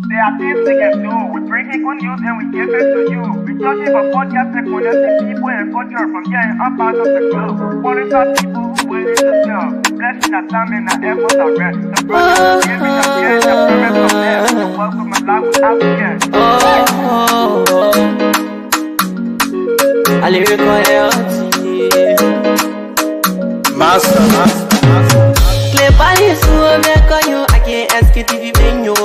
There are things we can do. We bring in good news and we give it to you. We judge it for podcast and connecting people and culture from here and up out of the globe. Following our people who willing to serve. Blessing our time and our efforts are rest. The brothers are giving us here and the parents from there. The work of my life without fear. I lyrical Master. Play Paris, who make on you. I can't ask it if you bring you.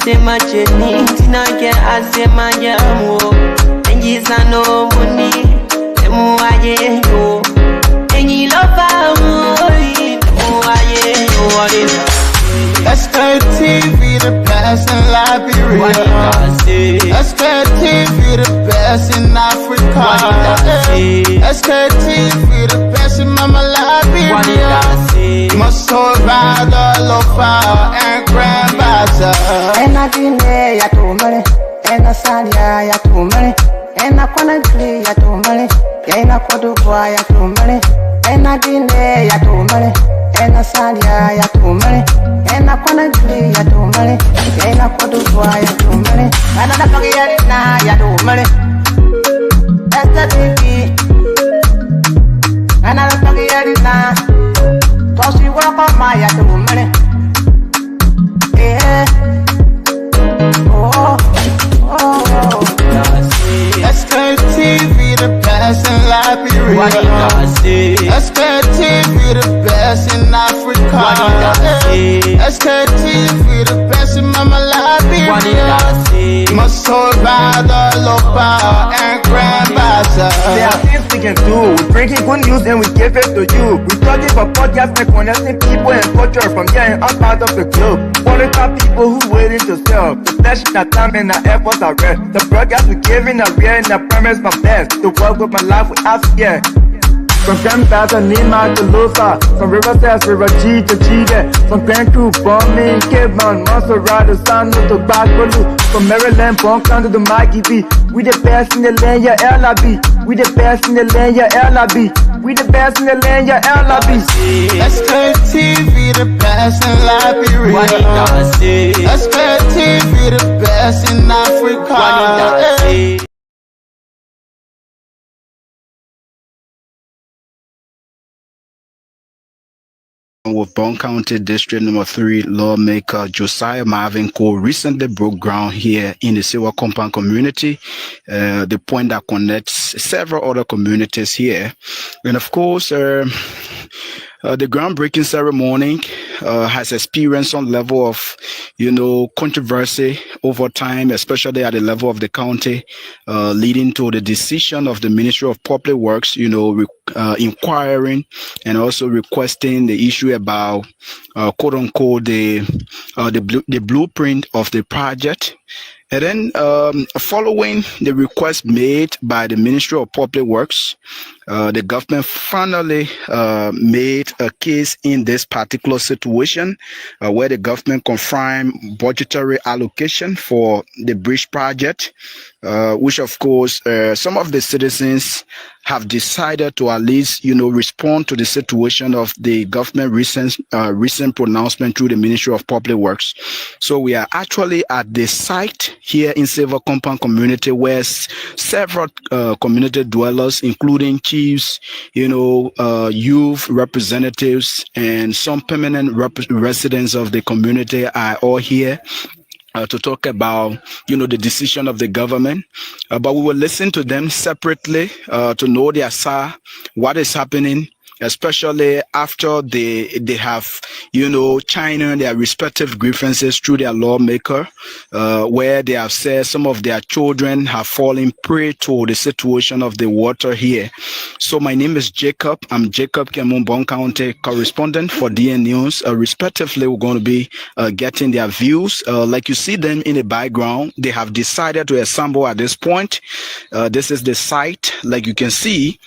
Say my journey, Tina can ask my jamo. And you no money, the more I go. And you love our Sktv, the best in Liberia. Sktv, the best in Africa. Sktv, the best in Mama Liberia. Must hold by the lofa and grandbaza. And I didn't ya to money, and I said ya to money, and I wanna play ya to money, and I could do ya to money, and I didn't ya to money, and I said ya to money, and I wanna play ya to money, and I could do ya to money, and I forget it now ya to money. That's the thing, and I forget it now. Cause you walk on my ya to money. Yeah. Sktv, the best in Liberia. Sktv, the best in Africa. Sktv, the best in Mama Liberia. Must hold by the lopa and grandbaza. There are things we can do. We bring in good news and we give it to you. We judge it for podcast and connecting people and culture from here and up out of the globe. Following our people who willing to serve. The blessing our time and our efforts are rest. The broadcast we giving are real and the promise my best. To work with my life without fear. From Grandfather Nima to Lusa, from River Sass, River G to Chide, from Grand Crew, Bombing, Cape Mount, Monserrat, San to Backwalu, from Maryland, Bonkan to the Mikey B. We the best in the land, yeah, LIB. We the best in the land, yeah, LIB. We the best in the land, yeah, LIB. Sktv, the best in Liberia. Sktv, the best in Africa. With Bond County District Number 3 lawmaker Josiah Marvin Cole recently broke ground here in the Silver Compound community, the point that connects several other communities here. And of course, the groundbreaking ceremony has experienced some level of, controversy over time, especially at the level of the county, leading to the decision of the Ministry of Public Works, inquiring and also requesting the issue about, quote unquote, the blueprint of the project. And then following the request made by the Ministry of Public Works, the government finally made a case in this particular situation where the government confirmed budgetary allocation for the bridge project, which of course some of the citizens have decided to at least, respond to the situation of the government recent pronouncement through the Ministry of Public Works. So we are actually at the site here in Silver Compound community where several community dwellers, including chiefs, youth representatives, and some permanent residents of the community are all here to talk about, the decision of the government. But we will listen to them separately to know their side, what is happening, especially after they have, china their respective grievances through their lawmaker, where they have said some of their children have fallen prey to the situation of the water here. So my name is Jacob. I'm Jacob Kemun, Bond County correspondent for DN News. Respectively, we're going to be getting their views. Like you see them in the background, they have decided to assemble at this point. This is the site, like you can see,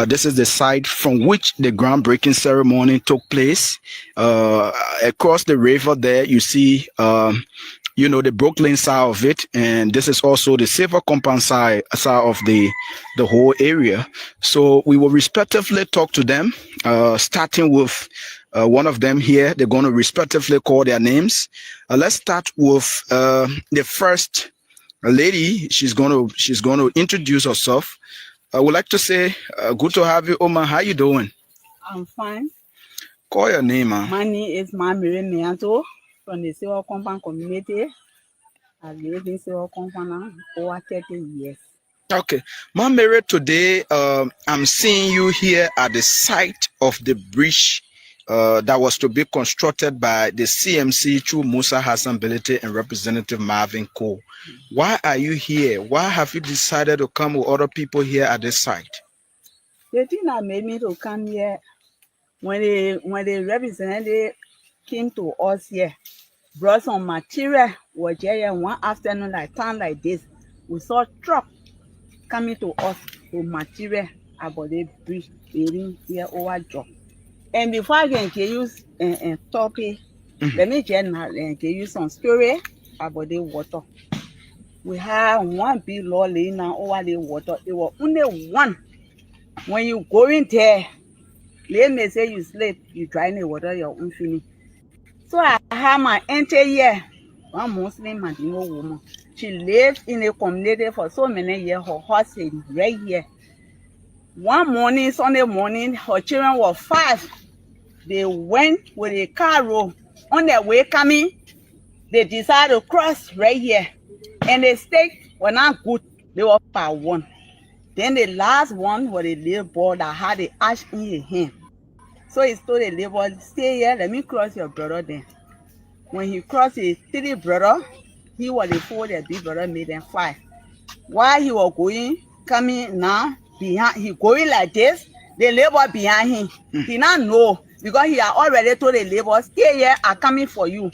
this is the site from which the groundbreaking ceremony took place. Across the river there, you see, the Brooklyn side of it, and this is also the Silver Compound side of the whole area. So we will respectively talk to them, starting with one of them here. They're going to respectively call their names. Let's start with the first lady. She's going to introduce herself. I would like to say, good to have you, Oma. How you doing? I'm fine. Call your name, man. My name is Mamire Mianto from the Silver Compound community. I live in Silver Compound over 30 years. Okay. Mamire, today I'm seeing you here at the site of the bridge that was to be constructed by the CMC through Musa Hassan Belete and Representative Marvin Cole. Why are you here? Why have you decided to come with other people here at this site? The thing that made me to come here, when the representative came to us here, brought some material, was here one afternoon like time like this, we saw truck coming to us with material about the bridge building here over job. And before I can give you a topic, let me just give you some story about the water. We have one big law laying down over the water. It was only one. When you go in there, let me say you sleep, you dry in the water, your own feeling. So I have my entire year, one Muslim Madino woman. She lived in the community for so many years. Her house is right here. One morning, Sunday morning, her children were 5. They went with a car road. On their way coming, they decided to cross right here. And the stake were not good. They were by one. Then the last one was a little boy that had the ash in his hand. So he told the little boy, stay here, let me cross your brother then. When he crossed his 3 brother, he was the 4, the big brother made them 5. While he was coming now, behind, he going like this, the labor behind him. He not know because he had already told the labor, stay here, I'm coming for you.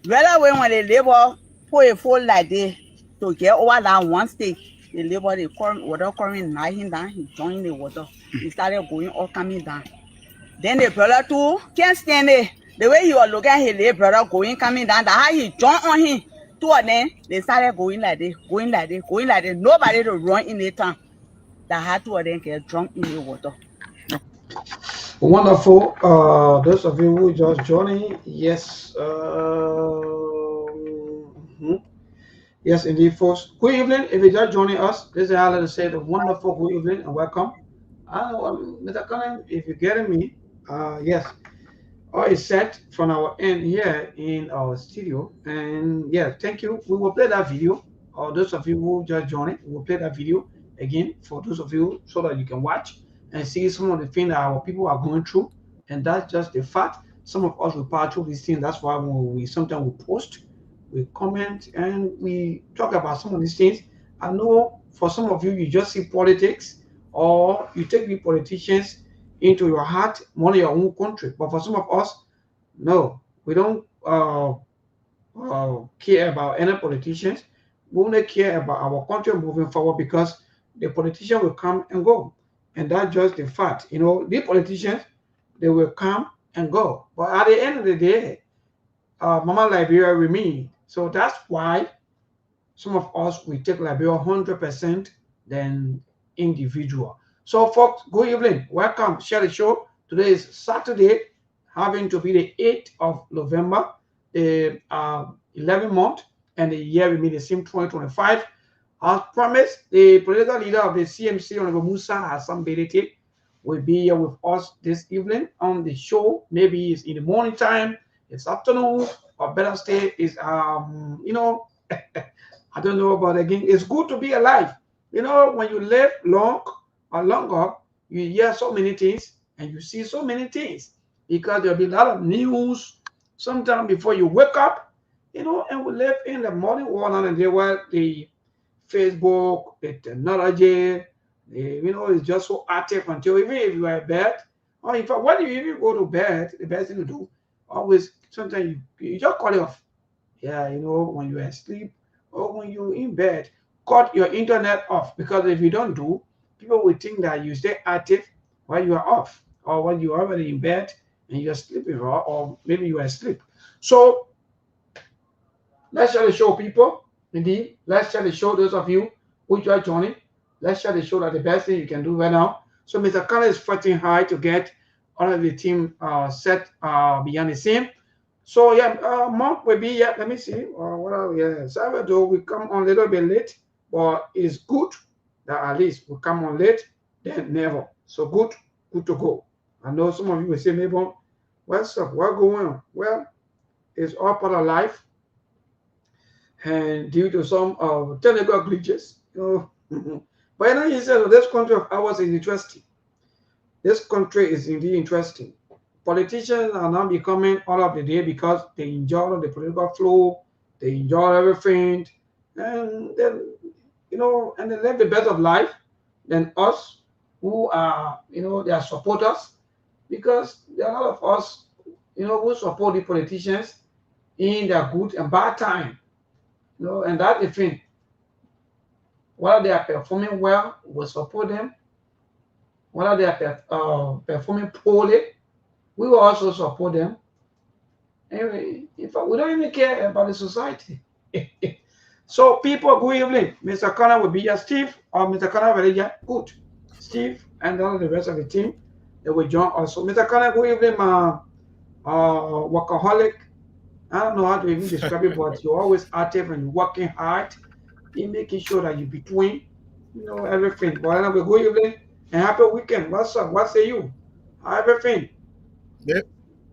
Right away when the labor put a fold like this to get over that one stake, the labor, the water coming, knock him down, he joined the water. He started going all coming down. Then the brother too can't stand it. The way he was looking at his little brother going, coming down, that how he jumped on him. 2 of them, they started going like this, going like this, going like this. Nobody to run in the town. That had 2 of them get drunk in the water. Wonderful. Those of you who just joining, yes. Yes, indeed, folks. Good evening. If you just joining us, this is how to say the wonderful good evening and welcome. Mr. Cullen, if you're getting me, yes. All is set from our end here in our studio. And yeah, thank you. We will play that video. Or those of you who just joined, we will play that video again for those of you so that you can watch and see some of the things that our people are going through. And that's just the fact. Some of us will pass through these things. That's why we sometimes we post, we comment, and we talk about some of these things. I know for some of you, you just see politics or you take the politicians into your heart, more than your own country. But for some of us, no, we don't care about any politicians. We only care about our country moving forward because the politician will come and go. And that's just the fact. You know, the politicians, they will come and go. But at the end of the day, Mama Liberia remain. So that's why some of us, we take Liberia 100% than individual. So folks, good evening. Welcome. Share the show. Today is Saturday, having to be the 8th of November, the 11th month, and the year will be the same 2025. As promised, the political leader of the CMC, Honorable Musa Hassan Belete, will be here with us this evening on the show. Maybe it's in the morning time, it's afternoon, or better stay is you know, I don't know, but again, it's good to be alive. You know, when you live long or longer, you hear so many things and you see so many things because there'll be a lot of news sometime before you wake up, you know, and we live in the modern world and there were the Facebook, the technology, you know, it's just so active until even if you are in bed, or in fact, when you even go to bed, the best thing to do, always, sometimes you just cut it off. Yeah, you know, when you're asleep or when you're in bed, cut your internet off because if you don't do, people will think that you stay active while you are off or when you're already in bed and you're sleeping or maybe you are asleep. So let's share the show, people. Indeed, let's share the show. Those of you who are joining, let's share the show. That the best thing you can do right now. So Mr. Khan is fighting hard to get all of the team set behind the scene. So yeah, Mark will be here. Let me see. What are we? Yeah, Salvador, we come on a little bit late, but it's good that at least we come on late than never. So good to go. I know some of you will say, maybe, what's up? What going on? Well, it's all part of life, and due to some technical glitches, but you said this country of ours is interesting. This country is indeed interesting. Politicians are now becoming all of the day because they enjoy the political flow, they enjoy everything, and then and they live the best of life than us who are their supporters, because there are a lot of us who support the politicians in their good and bad time. And that's the thing. While they are performing well, we support them. While they are performing poorly, we will also support them. Anyway, in fact, we don't even care about the society. So, people, good evening. Mr. Connor will be here. Steve or Mr. Connor will be here. Good. Steve and all the rest of the team, they will join also. Mr. Connor, good evening, workaholic. I don't know how to even describe it, but you're always active and working hard in making sure that you're between, everything. But anyway, good evening and happy weekend. What's up? What say you? How everything?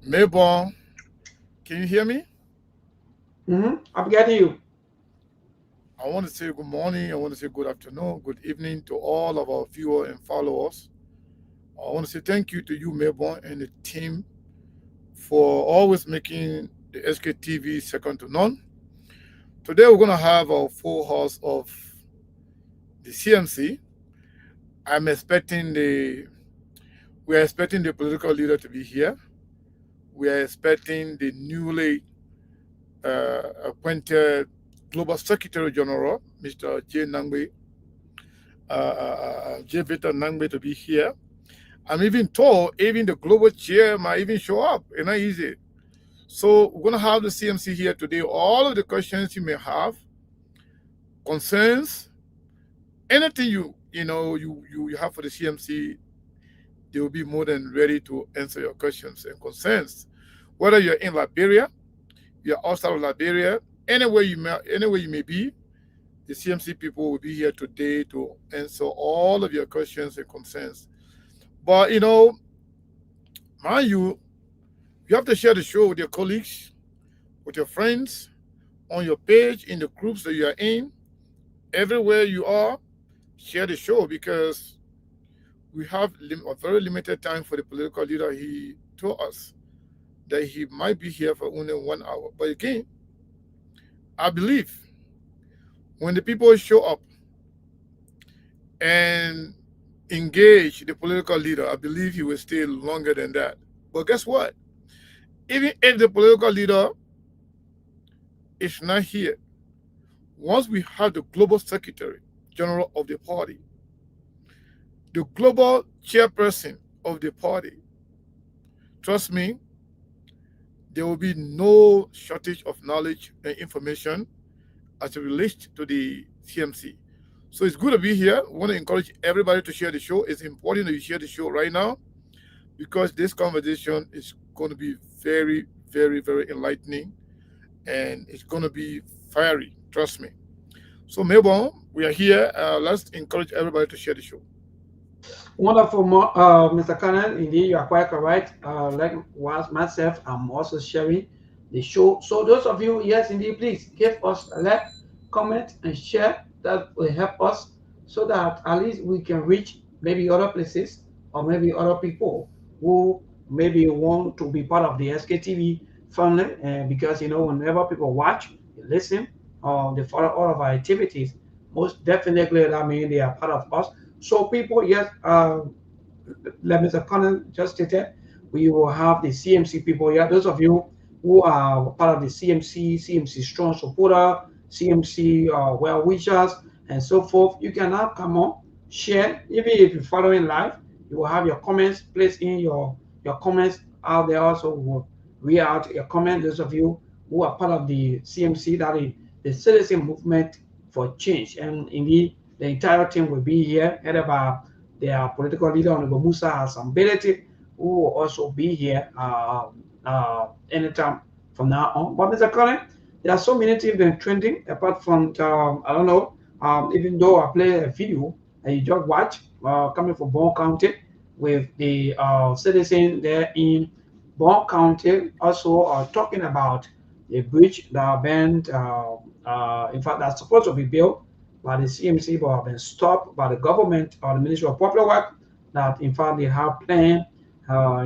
Mayborn, can you hear me? I'm getting you. I want to say good morning. I want to say good afternoon, good evening to all of our viewers and followers. I want to say thank you to you, Mayborn, and the team for always making the SKTV second to none. Today we're going to have our full house of the CMC. We are expecting the political leader to be here. We are expecting the newly appointed Global Secretary General, Mr. J. Victor Nangbe, to be here. I'm even told even the global chair might even show up. It's not easy. So we're going to have the CMC here today. All of the questions you may have, concerns, anything you have for the CMC, they will be more than ready to answer your questions and concerns. Whether you're in Liberia, you're outside of Liberia, anywhere you may be, the CMC people will be here today to answer all of your questions and concerns. But mind you have to share the show with your colleagues, with your friends, on your page, in the groups that you are in, everywhere you are. Share the show, because we have a very limited time for the political leader. He told us that he might be here for only 1 hour. But again, I believe when the people show up and engage the political leader, I believe he will stay longer than that. But guess what? Even if the political leader is not here, once we have the global secretary general of the party, the global chairperson of the party, trust me, there will be no shortage of knowledge and information as it relates to the CMC. So it's good to be here. We want to encourage everybody to share the show. It's important that you share the show right now, because this conversation is going to be very, very, very enlightening, and it's going to be fiery. Trust me. So, Mayborn, we are here. Let's encourage everybody to share the show. Wonderful, Mr. Cannon. Indeed, you are quite correct. Like myself, I'm also sharing the show. So those of you, yes, indeed, please give us a like, comment, and share. That will help us so that at least we can reach maybe other places or maybe other people who maybe want to be part of the SKTV family. Because whenever people watch, listen, or they follow all of our activities, most definitely that means they are part of us. So people, yes, like Mr. Conan just stated, we will have the CMC people here. Those of you who are part of the CMC strong supporter, CMC well wishers, and so forth, you can now come on, share. Even if you're following live, you will have your comments. Place in your comments out there. Also, will read out your comment. Those of you who are part of the CMC, that is the Citizen Movement for Change, and indeed the entire team will be here, headed by their political leader, Honorable Musa Hassan Belete, who who will also be here anytime from now on. But Mr. Colin, there are so many things been trending apart from I don't know. Even though I play a video and you just watch coming from Bond County with the citizen there in Bond County, also talking about a bridge that been in fact that's supposed to be built by the CMC but have been stopped by the government or the Ministry of Public Works. That in fact they have planned,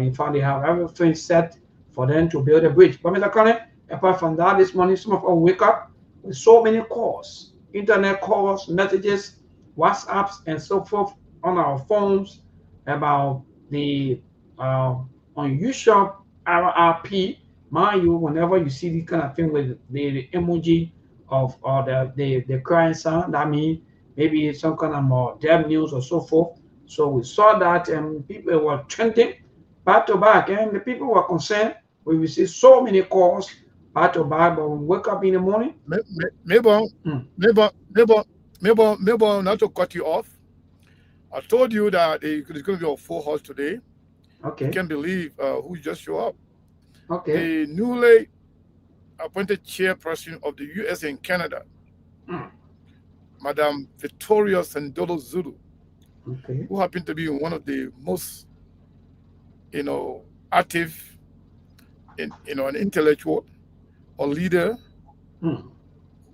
in fact they have everything set for them to build a bridge. But Mr. Colin, apart from that, this morning some of us wake up with so many calls, internet calls, messages, WhatsApps, and so forth on our phones about the unusual RRP. Mind you, whenever you see this kind of thing with the emoji of or the crying sound, that means maybe some kind of more dead news or so forth. So we saw that and people were trending back to back, and the people were concerned. We received so many calls back to back, but when we wake up in the morning. Maybe, not to cut you off. I told you that it's going to be a full house today. Okay. You can't believe who just showed up. Okay. The newly appointed chairperson of the U.S. and Canada, Madam Victoria Sandolo Zulu, who happened to be one of the most, active, an intellectual or leader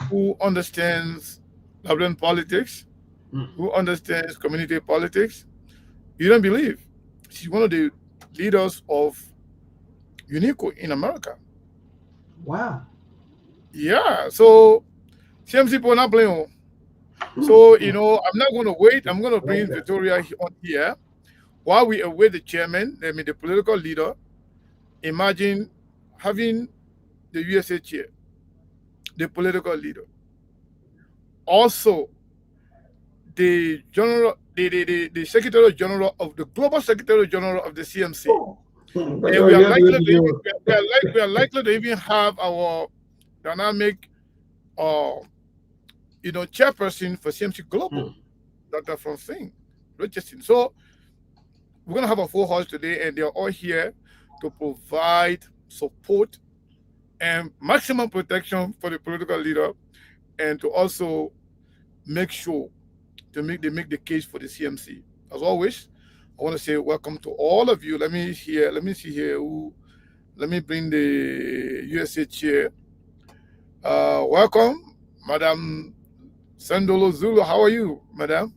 who understands Labrador politics, who understands community politics. You don't believe she's one of the leaders of UNICO in America. Wow. Yeah, so CMC people not playing. So, I'm not going to wait. I'm going to bring Victoria on here while we await the chairman, the political leader. Imagine having the USA chair, the political leader. Also, the general, the Secretary General of the Global Secretary General of the CMC. And we are likely to even have our dynamic chairperson for CMC Global, Dr. Francine Richardson. So we're going to have a full house today, and they're all here to provide support and maximum protection for the political leader, and to also make sure they make the case for the CMC. As always, I want to say welcome to all of you. Let me see here. Let me bring the USA chair. Welcome, Madam Sandolo Zulu. How are you, Madam?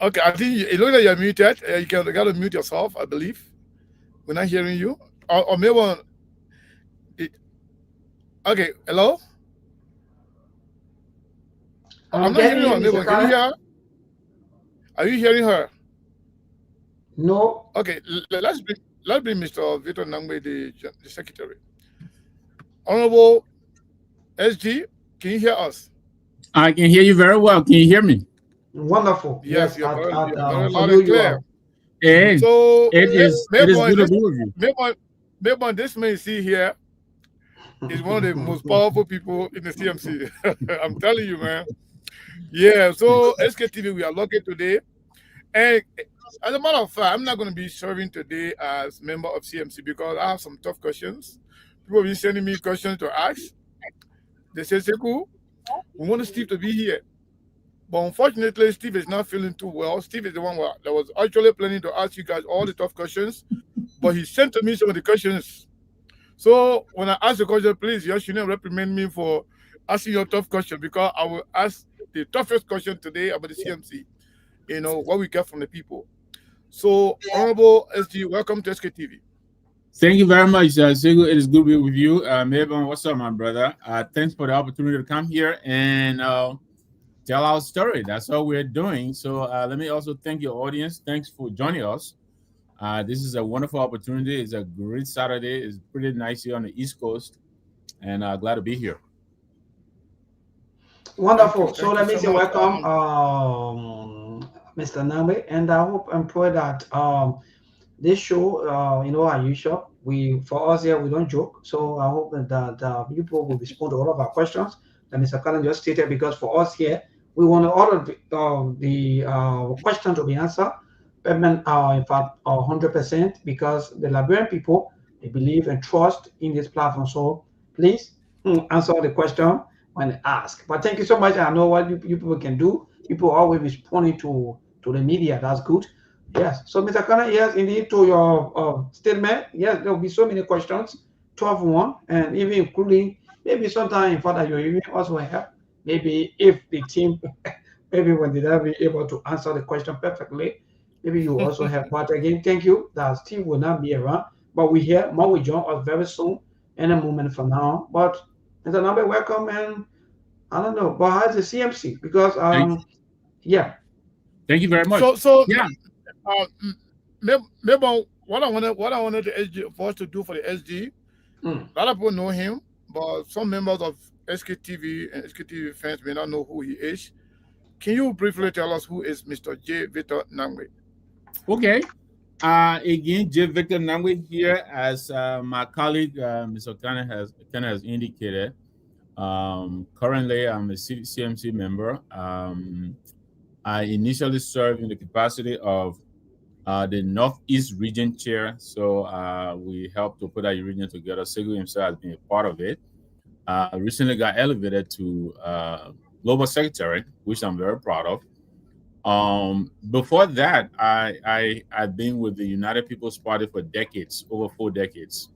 Okay, I think it looks like you're muted. You got to mute yourself, I believe. We're not hearing you. Or maybe okay, hello? I'm not hearing her. Maybe, can you hear her? Are you hearing her? No. Okay, let's bring Mr. Victor Nangwe, the secretary. Honorable SG, can you hear us? I can hear you very well. Can you hear me? Wonderful. Yes, you're very loud and clear. So it is good to be with you. Maybe this man you see here is one of the most powerful people in the CMC. I'm telling you, man. Yeah, so Sktv, we are lucky today. And as a matter of fact, I'm not going to be serving today as member of CMC because I have some tough questions. People have been sending me questions to ask. They say, Sekou, we want Steve to be here. But unfortunately, Steve is not feeling too well. Steve is the one that was actually planning to ask you guys all the tough questions. But he sent to me some of the questions. So when I ask the question, please, you shouldn't reprimand me for asking your tough question, because I will ask the toughest question today about the CMC, what we get from the people. So, Honorable SG, welcome to Sktv. Thank you very much, Sekou. It is good to be with you. Mabon, what's up, my brother? Thanks for the opportunity to come here and tell our story. That's all we're doing. So let me also thank your audience. Thanks for joining us. This is a wonderful opportunity. It's a great Saturday. It's pretty nice here on the East Coast, and glad to be here. Wonderful. So let me say welcome, Mr. Nambe, and I hope and pray that this show, as usual, for us here we don't joke. So I hope that people will respond to all of our questions that Mr. Cullen just stated, because for us here we want all of the questions to be answered payment, in fact, 100%, because the Liberian people, they believe and trust in this platform. So please answer the question when they ask. But thank you so much. I know what you people can do. People are always responding to the media. That's good. Yes. So, Mr. Kana, yes, indeed, to your statement, yes, there will be so many questions, 12 one, and even including maybe sometime in fact that you even also help. Maybe if the team, maybe when they not be able to answer the question perfectly, maybe you also have. But again, thank you. That Steve will not be around, but we hear more will join us very soon, in a moment from now. But Mr. Nambe, welcome, and I don't know, but how's the CMC? Because Thank, yeah. thank you very much. So Yeah. maybe what I wanted the SG for us to do for the SG. Mm. A lot of people know him, but some members of SKTV and SKTV fans may not know who he is. Can you briefly tell us who is Mr. J. Victor Nangwe? Okay. Again, J. Victor Nangwe here, as my colleague, Mr. Kana has indicated. Currently, I'm a CMC member. I initially served in the capacity of the Northeast Region Chair. So we helped to put that region together. Segu himself has been a part of it. Recently got elevated to Global Secretary, which I'm very proud of. Before that, I've been with the United People's Party for decades, over 4 decades.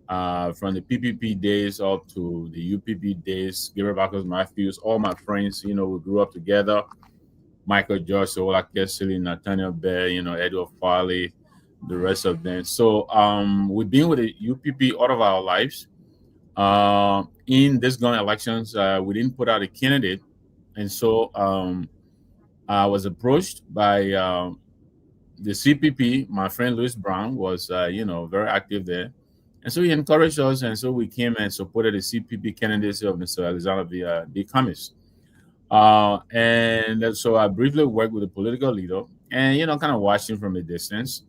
From the PPP days up to the UPP days, Gabriel Bacchus Matthews, all my friends, we grew up together. Michael George, Ola Kessley, Nathaniel Bear, Edward Farley, the rest of them. So we've been with the UPP all of our lives. In this going elections, we didn't put out a candidate. And so I was approached by the CPP. My friend Louis Brown was, very active there. And so he encouraged us. And so we came and supported the CPP candidacy of Mr. Alexander D. Cummings. And so I briefly worked with a political leader and, kind of watched him from a distance.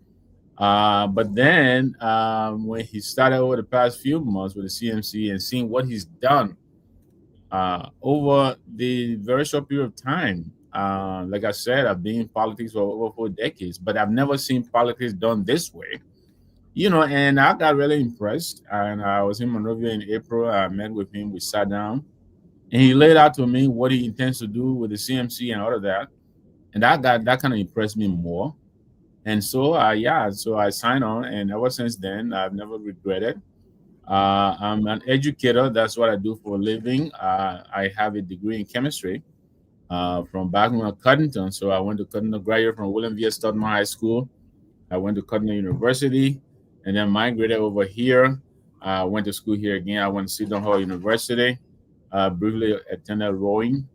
But then when he started over the past few months with the CMC and seeing what he's done over the very short period of time, like I said, I've been in politics for over 4 decades, but I've never seen politics done this way. And I got really impressed. And I was in Monrovia in April. I met with him. We sat down. And he laid out to me what he intends to do with the CMC and all of that. And that kind of impressed me more. And so, so I signed on. And ever since then, I've never regretted. I'm an educator. That's what I do for a living. I have a degree in chemistry from back home at Cottington. So I went to Cottington, graduated from William V. Studman High School. I went to Cottington University and then migrated over here. I went to school here again. I went to Seton Hall University. Briefly attended rowing.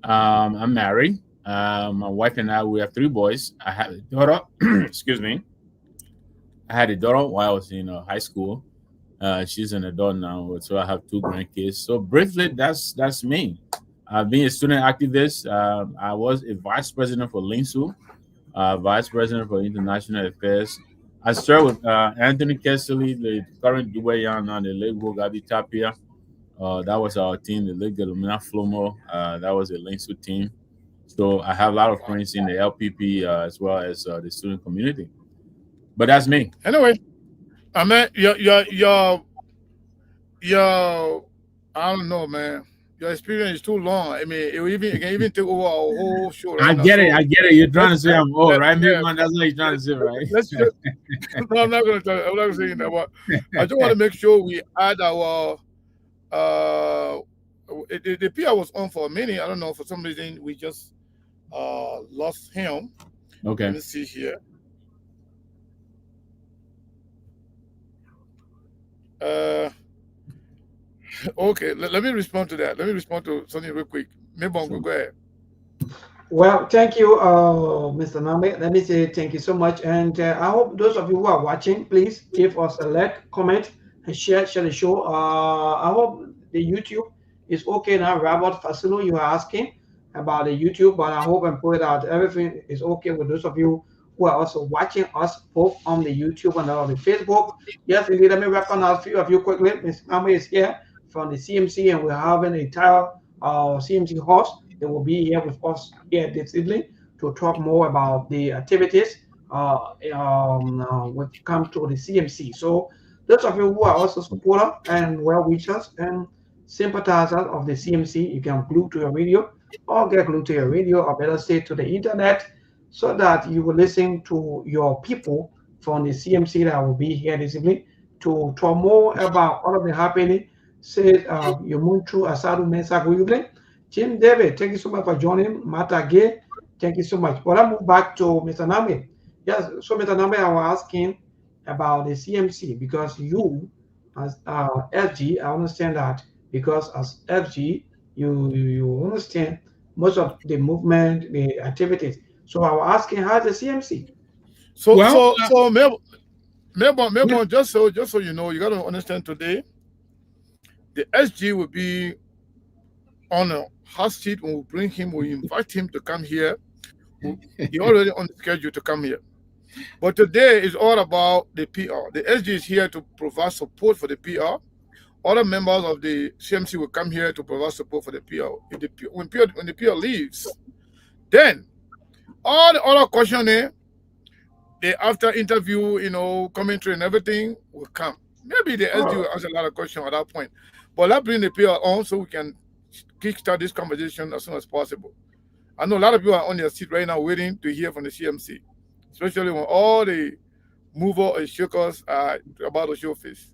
I'm married. My wife and I, we have 3 boys. I had a daughter. Excuse me. I had a daughter while I was in high school. She's an adult now, so I have 2 grandkids. So briefly, that's me. I've been a student activist. I was a vice president for LINSU, vice president for international affairs. I served with Anthony Kessley, the current Dubayan on the late Gabi Tapia. That was our team, the late Galumina Flomo. That was the LINSU team. So I have a lot of friends in the LPP as well as the student community. But that's me. Anyway, I mean, your I don't know, man. Your experience is too long. I mean, it can even take over our whole show. Right I get now. it. You're trying to say I'm old, right? Maybe that's what you're trying to say, right? No, I'm not going to tell you. I'm not saying that. But I just want to make sure we add our. The PR was on for a minute. I don't know. For some reason, we just lost him. Okay. Let me see here. Okay, let me respond to that. Let me respond to something real quick. Maybe go ahead. Well, thank you, Mr. Nambe. Let me say thank you so much. And I hope those of you who are watching, please give us a like, comment, and share the show. I hope the YouTube is okay now. Robert Fasilo, you are asking about the YouTube, but I hope and pray that everything is okay with those of you who are also watching us both on the YouTube and on the Facebook. Yes, indeed. Let me recognize a few of you quickly. Mr. Nambe is here from the CMC, and we're having the entire CMC host. They will be here with us here this evening to talk more about the activities when it comes to the CMC. So those of you who are also supporter and well wishers and sympathizers of the CMC, you can glue to your radio or get glued to your radio, or better say to the internet, so that you will listen to your people from the CMC that will be here this evening to talk more about all of the happening. Say you move through Asadu Mensa Guyuble. Jim David, thank you so much for joining. Mata Gay, thank you so much. But I move back to Mr. Nami. Yes, so Mr. Nami, I was asking about the CMC because you, as FG, I understand that because as FG, you understand most of the movement, the activities. So I was asking, how's the CMC? So Well, Melbourne, just so you know, you got to understand today, the SG will be on a hot seat when we bring him, we invite him to come here. He already on the schedule to come here. But today is all about the PR. The SG is here to provide support for the PR. Other members of the CMC will come here to provide support for the PR. When the PR leaves, then all the other questioning, the after interview, commentary and everything will come. Maybe the SG will ask a lot of questions at that point. But let's bring the PR on so we can kickstart this conversation as soon as possible. I know a lot of people are on their seat right now waiting to hear from the CMC, especially when all the mover and shakers are about to show face.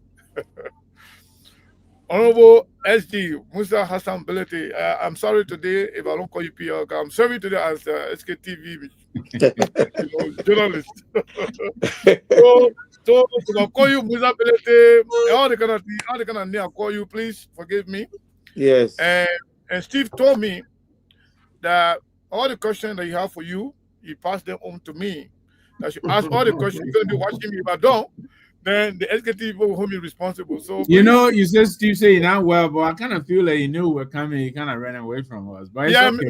Honorable SG Musa Hassan Belete, I'm sorry today if I don't call you PR. I'm sorry today as SKTV journalist. so I'll call you Musa Belete. All the kind of name I call you, please forgive me. Yes. And Steve told me that all the questions that you have for you, he passed them on to me. That you ask all the questions, you're going to be watching me. If I don't, then the SKT will hold me responsible. So you said Steve say you're not well, but I kind of feel like he knew we were coming. He kind of ran away from us. But yeah, okay.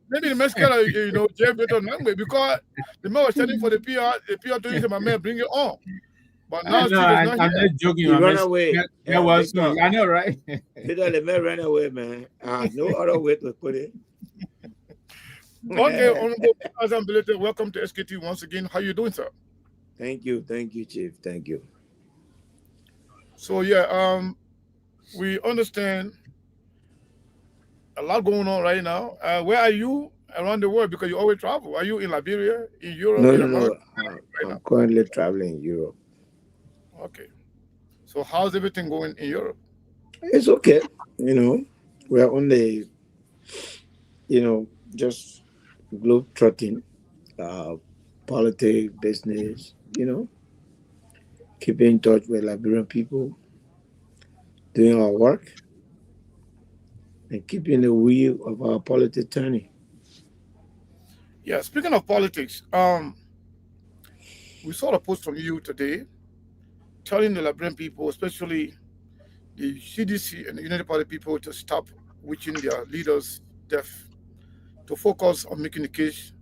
maybe the mascara, Jay better language because the man was standing for the PR told him, my man, bring it on. But now Steve is not I'm here. not joking. He ran away. That was so. I know, right? The man ran away, man. No other way to put it. Okay, Honorable Hassan Belete, welcome to SKT once again. How you doing, sir? Thank you, Chief. Thank you. So we understand a lot going on right now. Where are you around the world? Because you always travel. Are you in Liberia, in Europe, in America? I'm currently traveling in Europe. Okay. So how's everything going in Europe? It's okay. We're on the, just globe trotting, politics, business, keeping in touch with Liberian people, doing our work, and keeping the wheel of our politics turning. Yeah, speaking of politics, we saw a post from you today telling the Liberian people, especially the CDC and the United Party people, to stop wishing their leaders death, to focus on making the case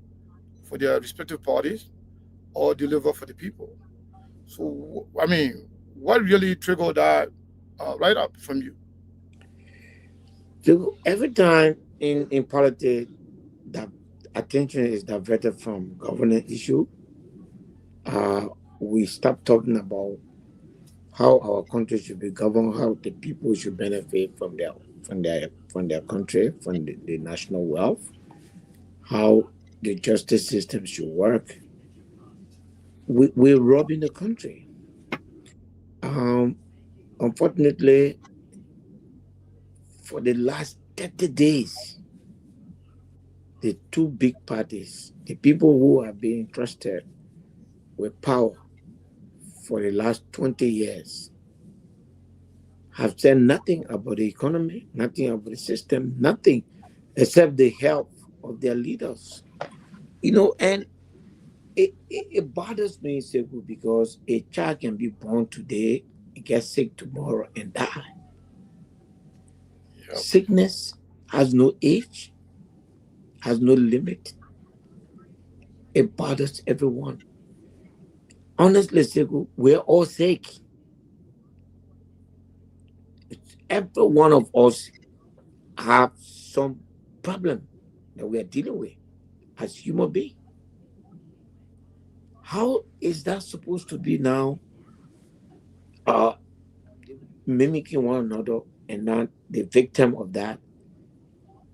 for their respective parties or deliver for the people. So, what really triggered that right up from you? So every time in politics, that attention is diverted from governance issue, we stop talking about how our country should be governed, how the people should benefit from their country, from the national wealth, how the justice system should work. We're robbing the country. Unfortunately, for the last 30 days, the two big parties, the people who have been entrusted with power for the last 20 years, have said nothing about the economy, nothing about the system, nothing except the health of their leaders. And it bothers me, Sekou, because a child can be born today, get sick tomorrow, and die. Yep. Sickness has no age, has no limit. It bothers everyone. Honestly, Sekou, we're all sick. Every one of us have some problem that we are dealing with as human beings. How is that supposed to be now? Mimicking one another, and not the victim of that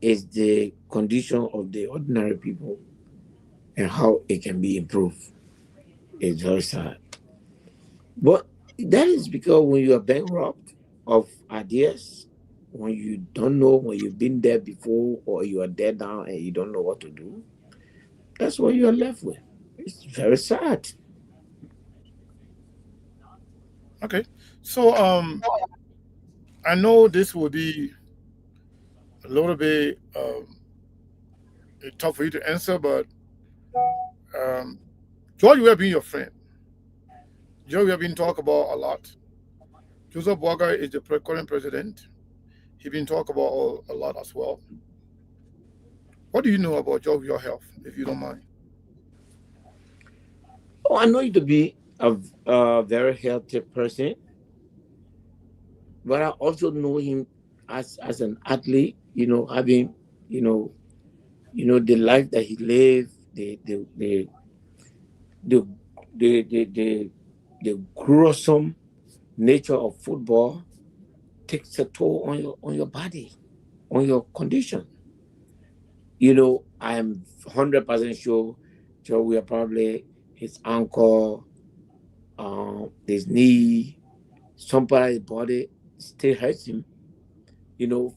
is the condition of the ordinary people and how it can be improved. It's very sad. But that is because when you are bankrupt of ideas, when you don't know, when you've been there before, or you are there now and you don't know what to do, that's what you are left with. It's very sad. Okay. So I know this will be a little bit tough for you to answer, but um, George, we have been your friend. George, we have been talk about a lot. Joseph Walker is the current president. He been talk about a lot as well. What do you know about George, your health, if you don't mind? Oh, I know you to be a very healthy person, but I also know him as an athlete. Having the life that he lived, the the the the, the gruesome nature of football takes a toll on your body, on your condition. I am 100% sure Joe will probably his ankle, his knee, some part of his body still hurts him,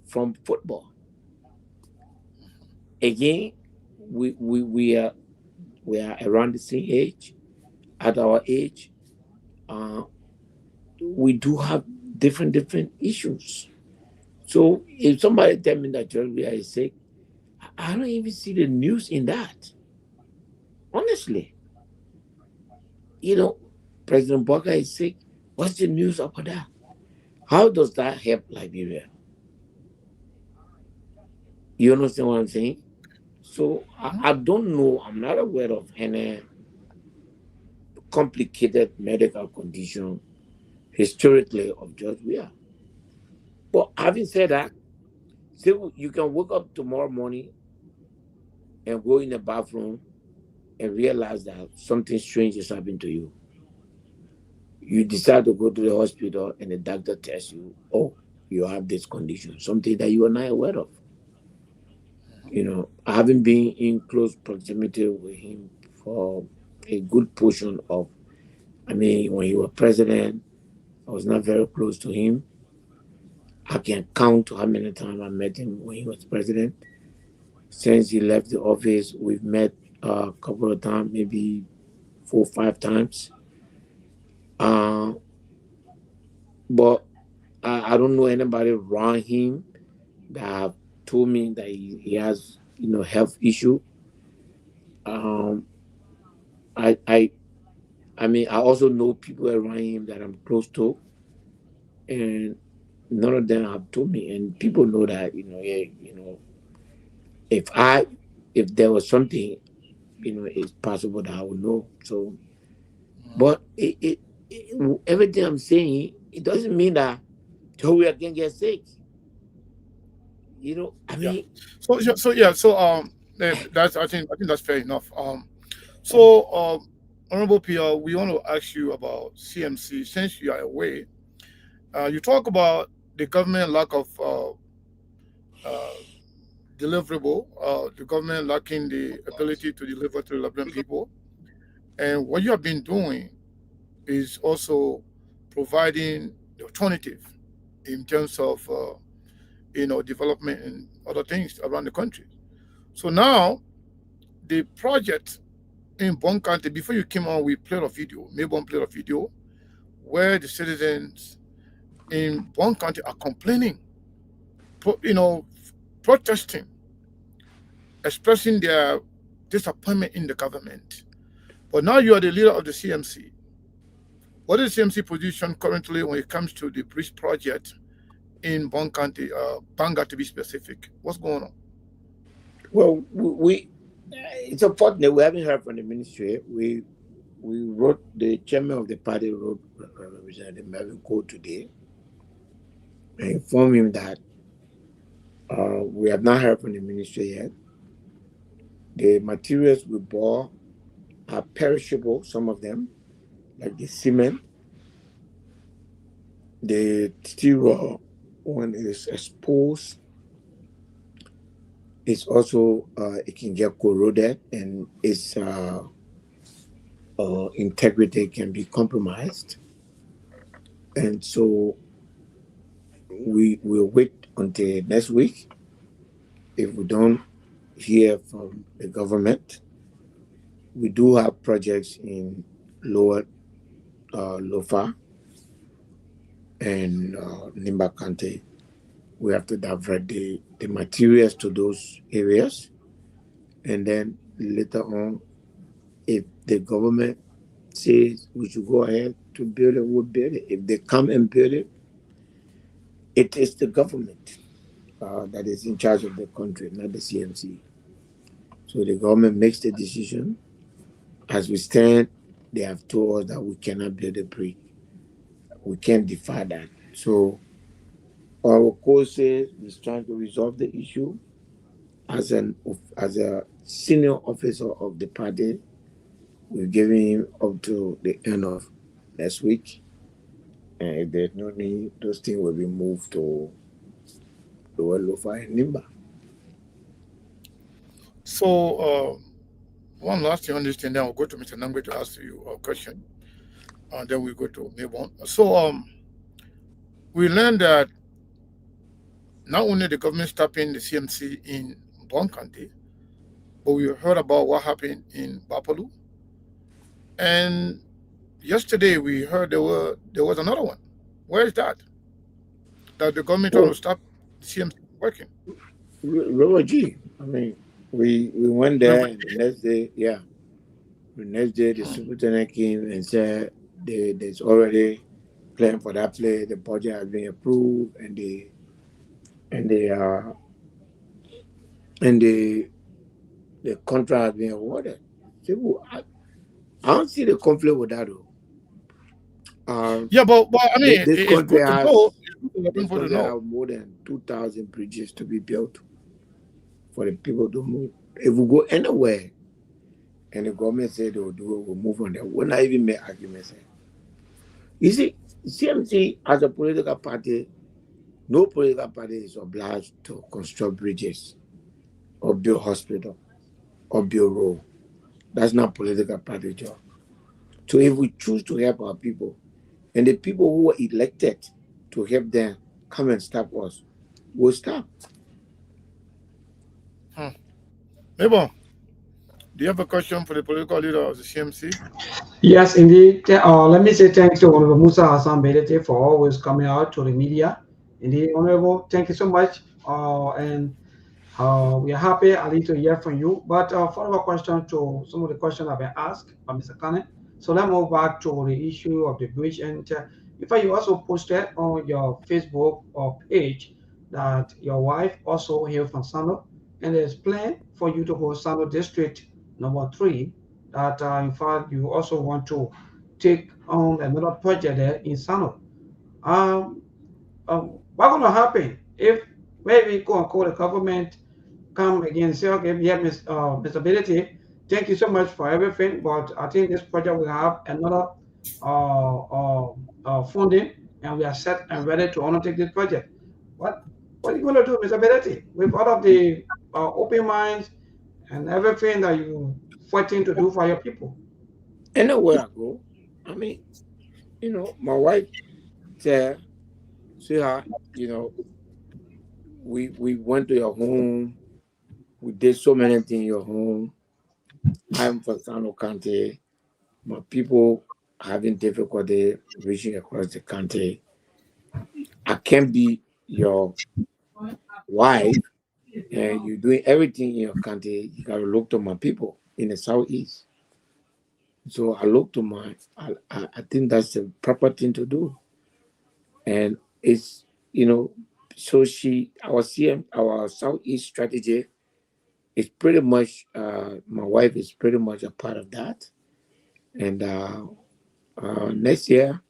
from football. Again, we are around the same age. At our age, we do have different issues. So if somebody tell me that Georgia is sick, I don't even see the news in that. Honestly, President Boga is sick. What's the news about that? How does that help Liberia? You understand what I'm saying? So I don't know. I'm not aware of any complicated medical condition historically of George Weah. But having said that, still you can wake up tomorrow morning and go in the bathroom and realize that something strange is happening to you. You decide to go to the hospital and the doctor tells you, oh, you have this condition, something that you are not aware of. I haven't been in close proximity with him for a good portion of, when he was president, I was not very close to him. I can count how many times I met him when he was president. Since he left the office, we've met a couple of times, maybe 4 or 5 times. But I don't know anybody around him that have told me that he has, health issue. I also know people around him that I'm close to, and none of them have told me. And people know that, if there was something, it's possible that I would know. So, but everything I'm saying, it doesn't mean that we can get sick. That's I think that's fair enough. So Honorable Pierre, we want to ask you about CMC since you are away. You talk about the government lack of deliverable, the government lacking the ability to deliver to the Liberian people, and what you have been doing is also providing the alternative in terms of development and other things around the country. So now the project in Bon County, before you came on, we played a video, Mayborn played a video where the citizens in Bon County are complaining, protesting, expressing their disappointment in the government. But now you are the leader of the CMC. What is the CMC position currently when it comes to the bridge project in Bon County, Banga to be specific? What's going on? Well, it's unfortunate we haven't heard from the ministry. We wrote, the chairman of the party wrote Representative Melvin Cole today and informed him that we have not heard from the ministry yet. The materials we bought are perishable, some of them, like the cement. The steel when it is exposed, it's also it can get corroded and its integrity can be compromised. And so we will wait until next week. If we don't hear from the government, we do have projects in Lower Lofa and Nimba County. We have to divert the materials to those areas. And then later on, if the government says we should go ahead to build it, we'll build it. If they come and build it, it is the government that is in charge of the country, not the CMC. So the government makes the decision. As we stand, they have told us that we cannot build a bridge. We can't defy that. So our court says he's trying to resolve the issue as a senior officer of the party. We're giving him up to the end of next week. And if there's no need, those things will be moved to Lower Lofa and Nimba. So, one last thing on this thing, then I'll go to Mr. Nangwe to ask you a question. And then we go to Mabon. So, we learned that not only the government stopping the CMC in Bon County, but we heard about what happened in Bapalu. And yesterday we heard there was another one. Where is that? That the government will stop CMC working. Robert G. I mean, we went there and the next day, the next day the superintendent came and said there's already plan for that place. The budget has been approved and the contract has been awarded. So, I don't see the conflict with that though. But I mean, this country has more than 2,000 bridges to be built for the people to move. If we go anywhere and the government said they will do it, we'll move on there. We'll not even make arguments. You see, CMC as a political party, no political party is obliged to construct bridges or build hospital or build road. That's not political party job. So if we choose to help our people, and the people who were elected to help them come and stop us, we'll stop. Mabon, do you have a question for the political leader of the CMC? Yes, indeed. Let me say thanks to Honorable Musa Hassan Bedete for always coming out to the media. Indeed, Honorable, thank you so much. We are happy, Ali, to hear from you. But follow-up question to some of the questions have been asked by Mr. Kane. So let's move back to the issue of the bridge. And in fact, you also posted on your Facebook page that your wife also hails from Sano, and there's plan for you to go Sano District number 3. That in fact you also want to take on another project there in Sano. What's going to happen if maybe go and call the government, come again and say, okay, yeah, Mr. Ability, thank you so much for everything, but I think this project will have another funding, and we are set and ready to undertake this project. What are you going to do, Mr. Ability, with all of the open minds and everything that you fighting to do for your people? Anywhere I go, I mean, my wife said, sweetheart, we went to your home, we did so many things in your home. I'm from Sano County. My people having difficulty reaching across the country. I can't be your wife and you're doing everything in your country. You gotta look to my people in the southeast. So I look to I think that's the proper thing to do. And it's, so our southeast strategy is pretty much, my wife is pretty much a part of that. And next year,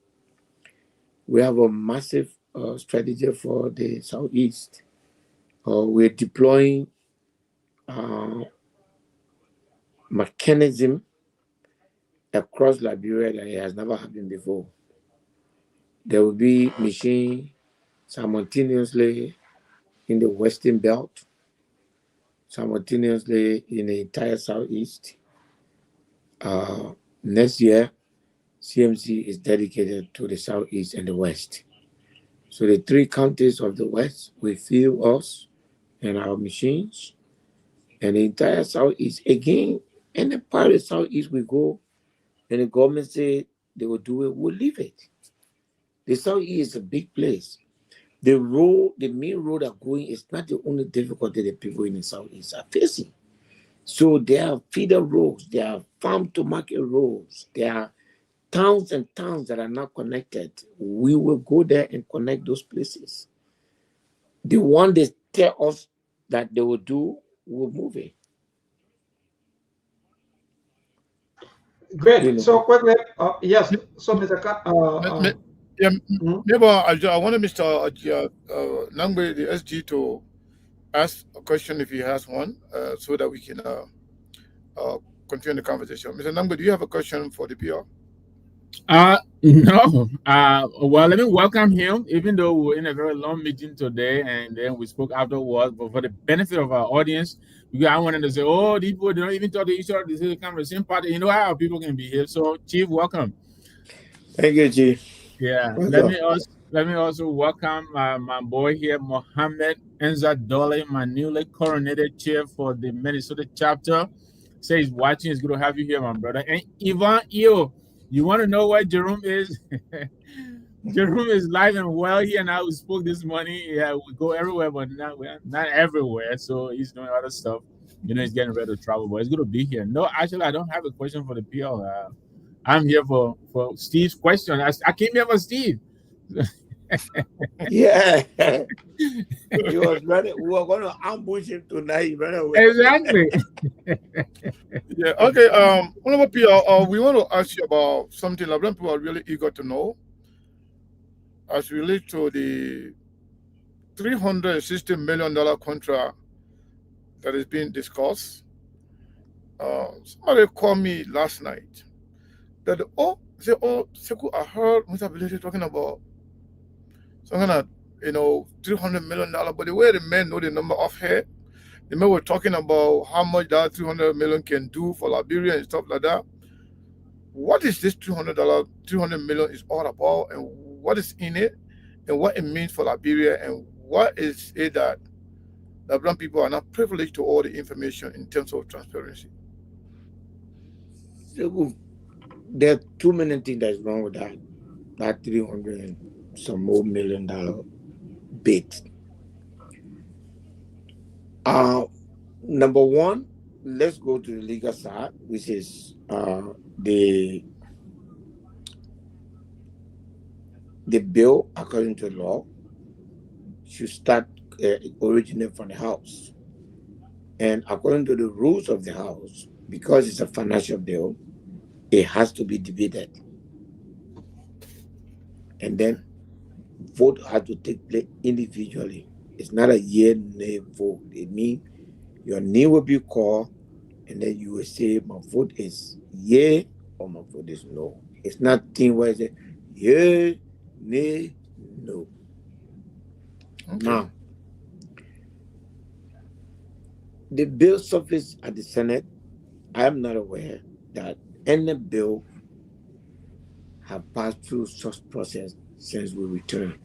we have a massive strategy for the southeast. We're deploying mechanism across Liberia that it has never happened before. There will be machine simultaneously in the Western Belt, simultaneously in the entire Southeast. Next year, CMC is dedicated to the Southeast and the West. So the three counties of the West will feel us and our machines, and the entire Southeast again. Any part of the Southeast we go, and the government say they will do it, we'll leave it. The Southeast is a big place. The main road are going is not the only difficulty the people in the Southeast are facing. So there are feeder roads, there are farm to market roads, there are towns and towns that are not connected. We will go there and connect those places. The one they tell us that they will do, we'll move it. Great. You know. So quickly, yes. So Mr. Maybe I want Mr. Nangbe, the SG, to ask a question if he has one, so that we can continue the conversation. Mr. Nangbe, do you have a question for the PR? No. Well, let me welcome him, even though we're in a very long meeting today, and then we spoke afterwards. But for the benefit of our audience, because I wanted to say, oh, these people don't even talk to each other. They say they come from the same party. You know how people can behave. So, Chief, welcome. Thank you, Chief. Yeah. Welcome. Let me also welcome my boy here, Mohammed Enzadole, my newly coronated chair for the Minnesota chapter. Say he's watching. It's good to have you here, my brother. And Ivan Io. You want to know where Jerome is? Jerome is live and well. He and I we spoke this morning. Yeah, we go everywhere, but not everywhere. So he's doing other stuff. You know, he's getting ready to travel, but it's good to be here. No, actually, I don't have a question for the PL. I'm here for Steve's question. I came here for Steve. Yeah. He was ready. We were going to ambush him tonight. He ran away. Exactly. Yeah. Okay. Honorable PR, we want to ask you about something that people are really eager to know, as relates to the $360 million contract that is being discussed. Somebody called me last night that Sekou, I heard Mr. Bilisi talking about some kind of $300 million, but the way the men know the number off head, the men were talking about how much that $300 million can do for Liberia and stuff like that. What is this $300 million is all about, and what is in it, and what it means for Liberia, and what is it that the black people are not privileged to all the information in terms of transparency? There are too many things that's wrong with that 300 and some more $1 million bid. Number one, let's go to the legal side, which is the bill, according to law, should start originating from the House. And according to the rules of the House, because it's a financial bill, it has to be debated. And then vote has to take place individually. It's not a yea-nay vote. It means your name will be called, and then you will say, my vote is yea or my vote is no. It's not thing where it's yea, nay, no. Okay. Now, the bill surfaced at the Senate. I am not aware that any bill have passed through such process since we returned.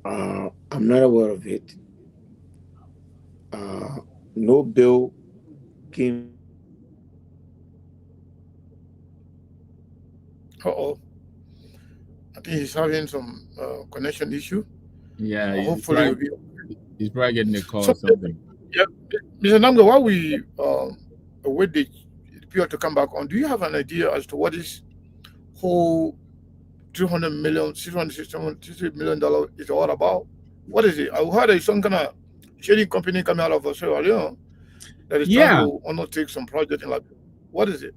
I'm not aware of it. No bill came. I think he's having some connection issue. Yeah, hopefully he's probably getting a call or something. Yeah, Mr. Nanga, while we wait the PR to come back on, do you have an idea as to what this whole $660 million is all about? What is it? I heard there's some kind of shady company coming out of Sierra Leone that is trying to undertake some project in Liberia. What is it?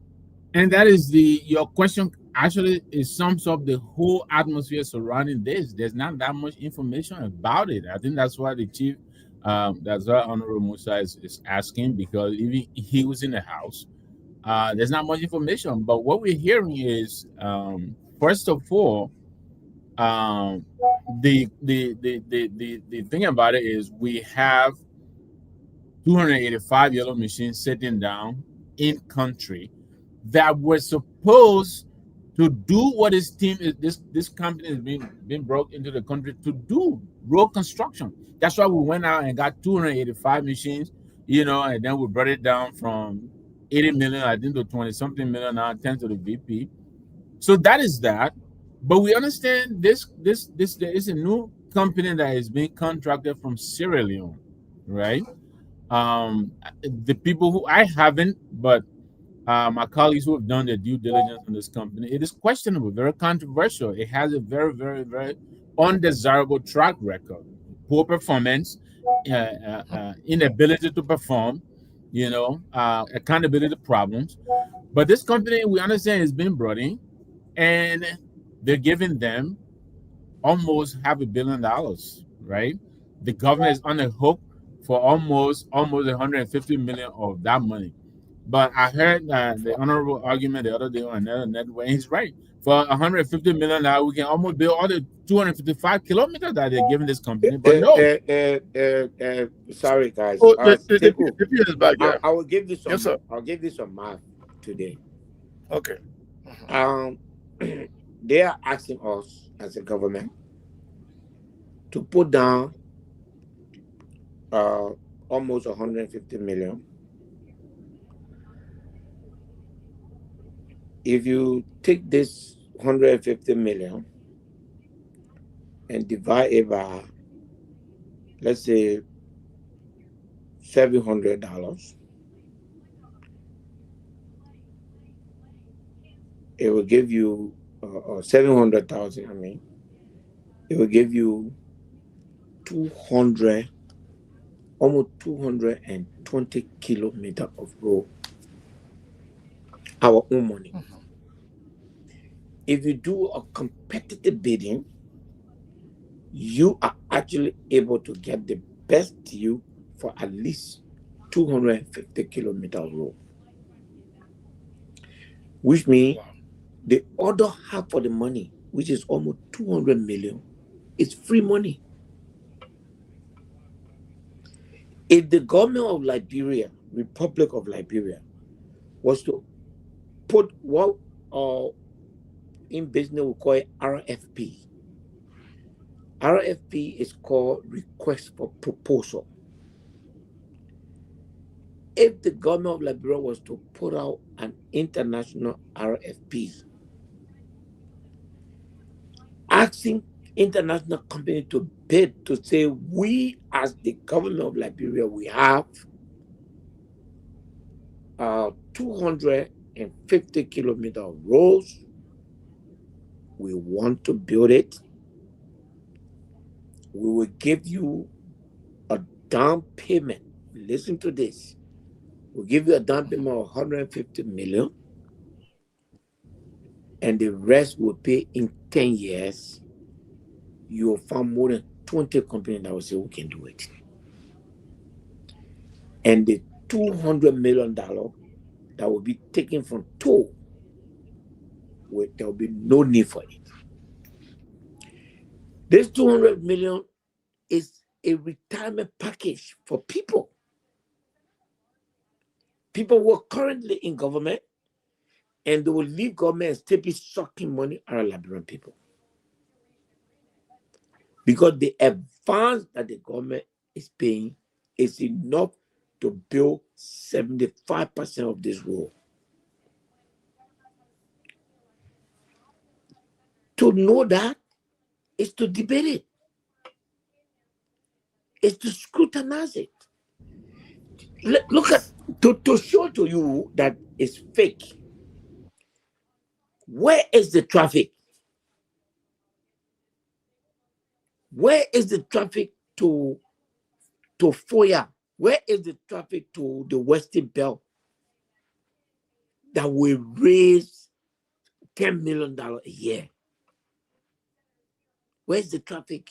And that is your question. Actually, it sums up the whole atmosphere surrounding this. There's not that much information about it. I think that's why the chief, that's why Honorable Musa is asking, because even he was in the House. There's not much information, but what we're hearing is, first of all, um, the thing about it is we have 285 yellow machines sitting down in country that were supposed to do what this company is being brought into the country to do, road construction. That's why we went out and got 285 machines, and then we brought it down from 80 million, I think, to 20 something million, now 10 to the VP. So that is that. But we understand there is a new company that is being contracted from Sierra Leone, right? The people who I haven't, but my colleagues who have done their due diligence on this company, it is questionable, very controversial. It has a very, very, very undesirable track record, poor performance, inability to perform, accountability problems. But this company, we understand, is being brought in, and they're giving them almost $500 million, right? The government is on the hook for almost 150 million of that money. But I heard the honorable argument the other day on another network, and he's right. For 150 million, we can almost build all the 255 kilometers that they're giving this company. But no. Sorry, guys. Oh, I will give you some. Yes, sir. I'll give you some math today. Okay. They are asking us as a government to put down almost 150 million. If you take this 150 million and divide it by, let's say, $700, it will give you 700,000. I mean, it will give you almost 220 kilometers of road. Our own money. If you do a competitive bidding, you are actually able to get the best deal for at least 250 kilometers road. Which means the other half of the money, which is almost 200 million, is free money. If the government of Liberia, Republic of Liberia, was to put what in business we call it RFP. RFP is called Request for Proposal. If the government of Liberia was to put out an international RFP, asking international companies to bid to say, we as the government of Liberia, we have 250 kilometer of roads. We want to build it. We will give you a down payment. Listen to this. We'll give you a down payment of 150 million. And the rest will pay in 10 years. You will find more than 20 companies that will say, we can do it. And the $200 million that will be taken from toll, there will be no need for it. This 200 million is a retirement package for people. People who are currently in government, and they will leave government and still be sucking money out of Liberian people. Because the advance that the government is paying is enough to build 75% of this road. To know that is to debate it. It's to scrutinize it. Look at, to show to you that it's fake. Where is the traffic? Where is the traffic to Foya? Where is the traffic to the Western Belt that will raise $10 million a year? Where's the traffic?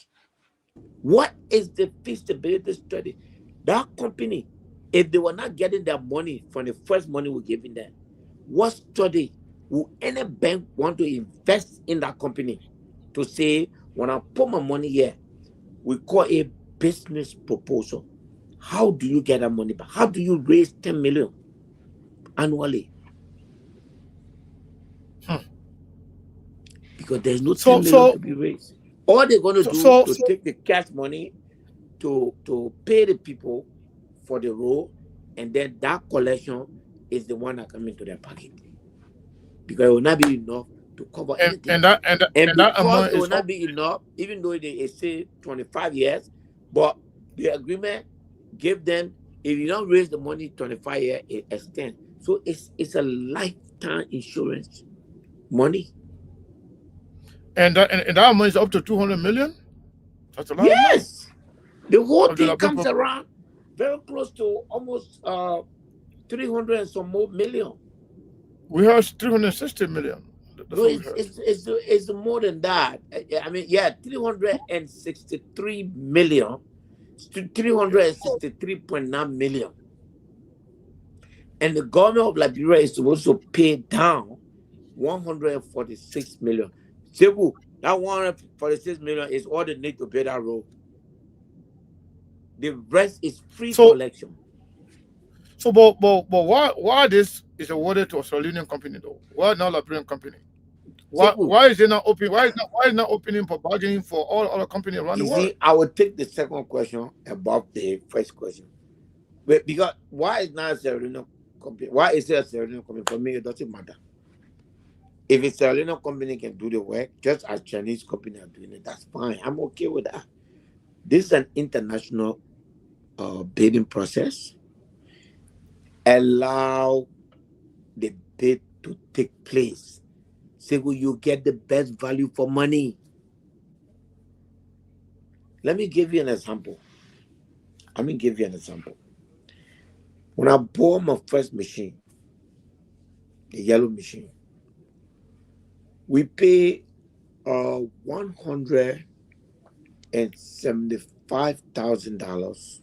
What is the feasibility study? That company, if they were not getting their money from the first money we're giving them, What study will any bank want to invest in that company to say, when I put my money here, we call a business proposal. How do you get that money back? How do you raise 10 million annually? Because there's no 10 million to be raised. All they're going to do is take the cash money to pay the people for the role, and then that collection is the one that comes into their pocket. Because it will not be enough to cover anything. And because it will not be enough, even though they say 25 years, but the agreement gave them, if you don't raise the money 25 years, it extends. So it's a lifetime insurance money. And that money is up to 200 million? That's a lot of money. Yes. The whole thing comes around very close to almost 300 and some more million. We heard 360 million. No, it's more than that. I mean, yeah, 363 million to 363.9 million. And the government of Liberia is supposed to pay down 146 million. Sebu, that 146 million is all they need to pay that road. The rest is free collection. So, but why this is awarded to a Sierra Leonean company though? Why not Liberian company? Why is it not open? Why is not opening for bargaining for all other companies around the world? See, I will take the second question above the first question. But because why is not a Sierra Leonean company? Why is it a Sierra Leonean company? For me, it doesn't matter. If a Sierra Leonean company can do the work, just as Chinese company are doing it, that's fine. I'm okay with that. This is an international bidding process. Allow the bid to take place. Say, will you get the best value for money? Let me give you an example. When I bought my first machine, the yellow machine, we pay $175,000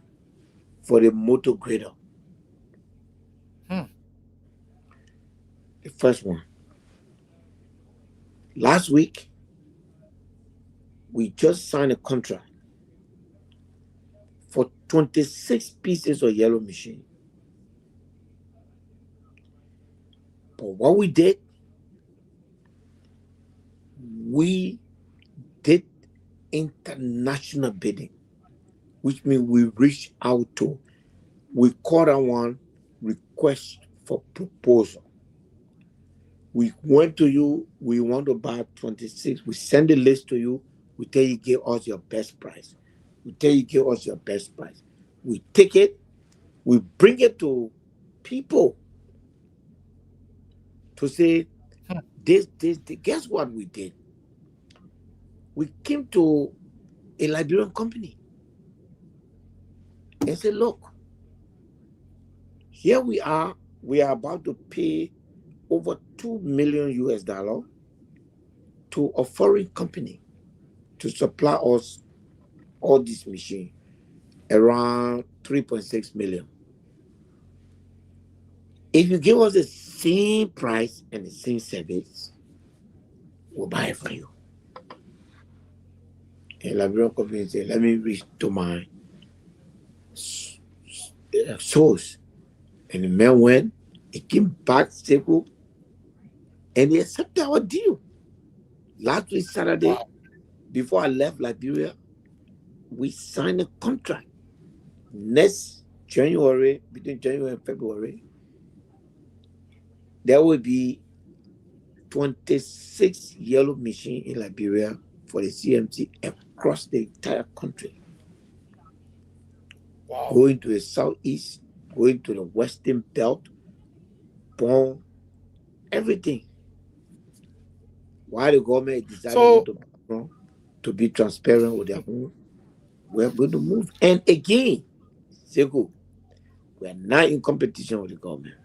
for the motor grader. The first one. Last week, we just signed a contract for 26 pieces of yellow machine. But what we did international bidding, which means we reached out to, we called that one request for proposal. We went to you, we want to buy 26, we send the list to you, we tell you give us your best price. We take it, we bring it to people to say, this. Guess what we did? We came to a Liberian company and said, look, here we are about to pay over $2 million to a foreign company to supply us all this machine, around 3.6 million. If you give us the same price and the same service, we'll buy it for you. And Liberian company said, let me reach to my source. And the man went, he came back, and he accepted our deal. Last week, Saturday, before I left Liberia, we signed a contract. Next January, between January and February, there will be 26 yellow machines in Liberia for the CMC across the entire country. Wow. Going to the southeast, going to the western belt, Bon, everything. Why the government decided to be transparent with their own, we're going to move. And again, Seko, we're not in competition with the government.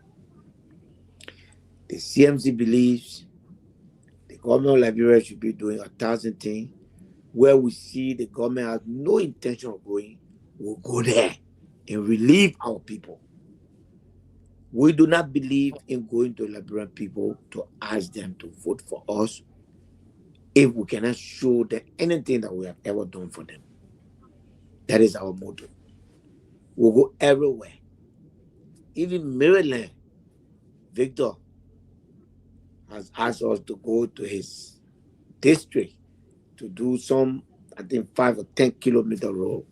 The CMC believes the government of Liberia should be doing 1,000 things. Where we see the government has no intention of going, we'll go there and relieve our people. We do not believe in going to Liberian people to ask them to vote for us if we cannot show them anything that we have ever done for them. That is our motto. We'll go everywhere. Even Maryland, Victor has asked us to go to his district to do some, I think, 5 or 10 kilometer road,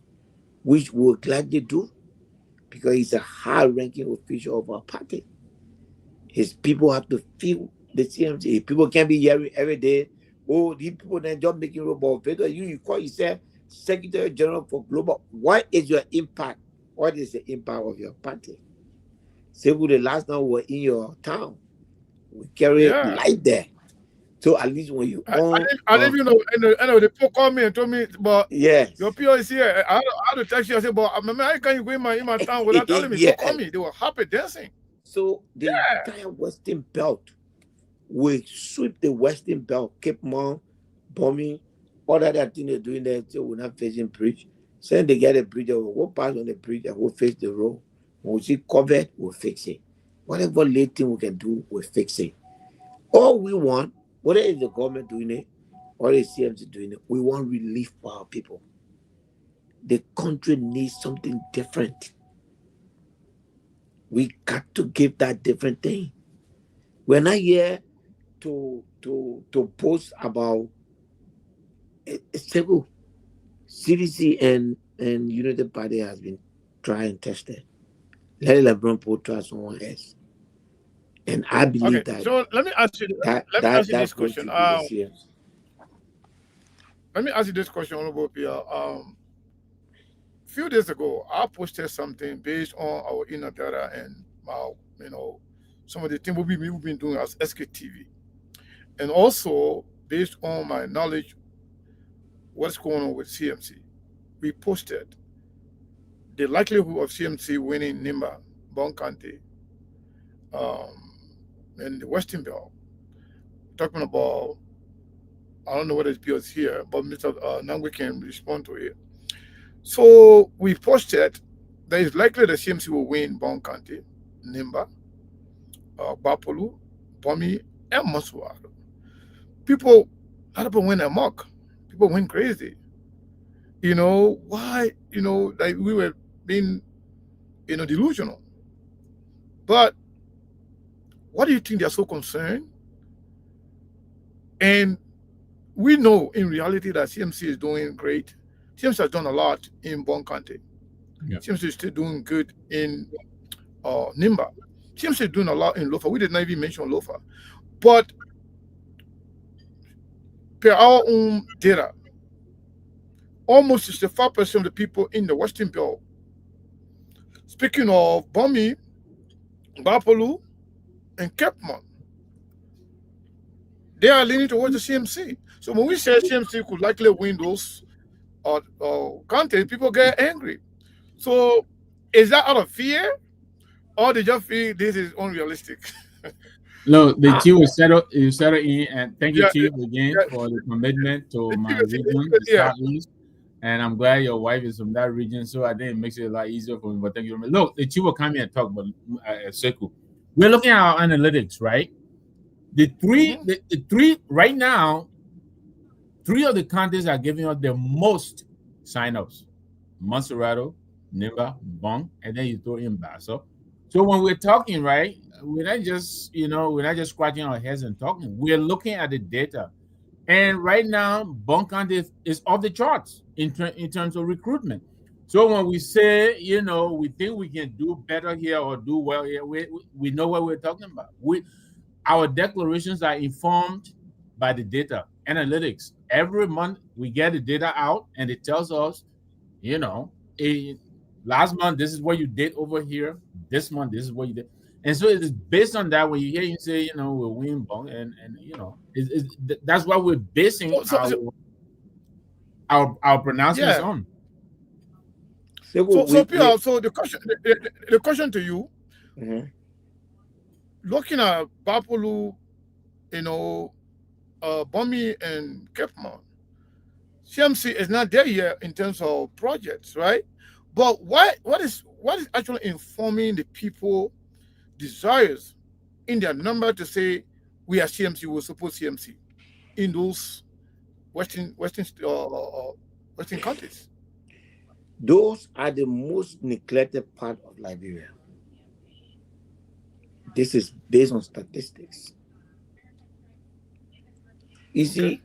which we'll gladly do because he's a high-ranking official of our party. His people have to feel the CMC. People can't be hearing every day, oh, these people then just making robot. Victor, you call yourself Secretary General for Global. What is your impact? What is the impact of your party? Say, the last time we were in your town, we carry light there. So at least when you own, I didn't even know the people called me and told me, but yes, your PO is here. I had to text you. I said, but how can you go in my town without telling me? Yeah. So call me. They were happy dancing. So the entire Western Belt, we sweep the Western Belt, Cape Mount, bombing, all that thing they're doing there. So we're not facing bridge. So they get a bridge, we'll pass on the bridge and we'll face the road. When we see covered, we'll fix it. Whatever late thing we can do, we'll fix it. All we want, whether it's the government doing it or the CMC doing it, we want relief for our people. The country needs something different. We got to give that different thing. We're not here to boast about several CDC and United Party has been tried and tested. Let LeBron put try someone else. And I believe that. So let me ask you this question. Let me ask you this question, Honorable Pierre. Few days ago, I posted something based on our inner data and some of the things we've been doing as Sktv, and also based on my knowledge, what's going on with CMC. We posted the likelihood of CMC winning Nimba, Bon County, and the Western Belt. Talking about, I don't know whether it's PO's here, but Mr. Nangwe can respond to it. So we posted that it's likely the CMC will win Bon County, Nimba, Bapolu, Bomi, and Masuaro. A lot of people went amok. People went crazy. Why? Like we were being, delusional. But what do you think they're so concerned? And we know in reality that CMC is doing great. CMC has done a lot in Bon County. Yeah. CMC is still doing good in Nimba. CMC is doing a lot in Lofa. We did not even mention Lofa. But per our own data, almost 65% of the people in the Western Belt, speaking of Bomi, Bapolu, and Kepman, they are leaning towards the CMC. So when we say CMC could likely win those counties, people get angry. So is that out of fear, or they just feel this is unrealistic? No, the chief will settle in, and thank you, Chief, again for the commitment to my region, the Southeast. And I'm glad your wife is from that region, so I think it makes it a lot easier for me. But thank you very much. Look, the chief will come here and talk, but Sekou, we're looking at our analytics, right? The three right now, 3 of the counties are giving us the most signups: Monserrato, Nimba, Bon, and then you throw in Basso. So when we're talking, right, we're not just scratching our heads and talking. We're looking at the data. And right now, Bon County is off the charts in terms of recruitment. So when we say, we think we can do better here or do well here, we know what we're talking about. Our declarations are informed by the data, analytics. Every month we get the data out and it tells us, last month, this is what you did over here. This month, this is what you did. And so it is based on that when you hear you say, we're winning Bon, and that's what we're basing our pronouncements on. So Pierre, so the question to you, looking at Bapolu, Bomi and Kepman, CMC is not there yet in terms of projects, right? But what is actually informing the people desires in their number to say we are CMC, we support CMC in those Western countries. Those are the most neglected part of Liberia. This is based on statistics. You see,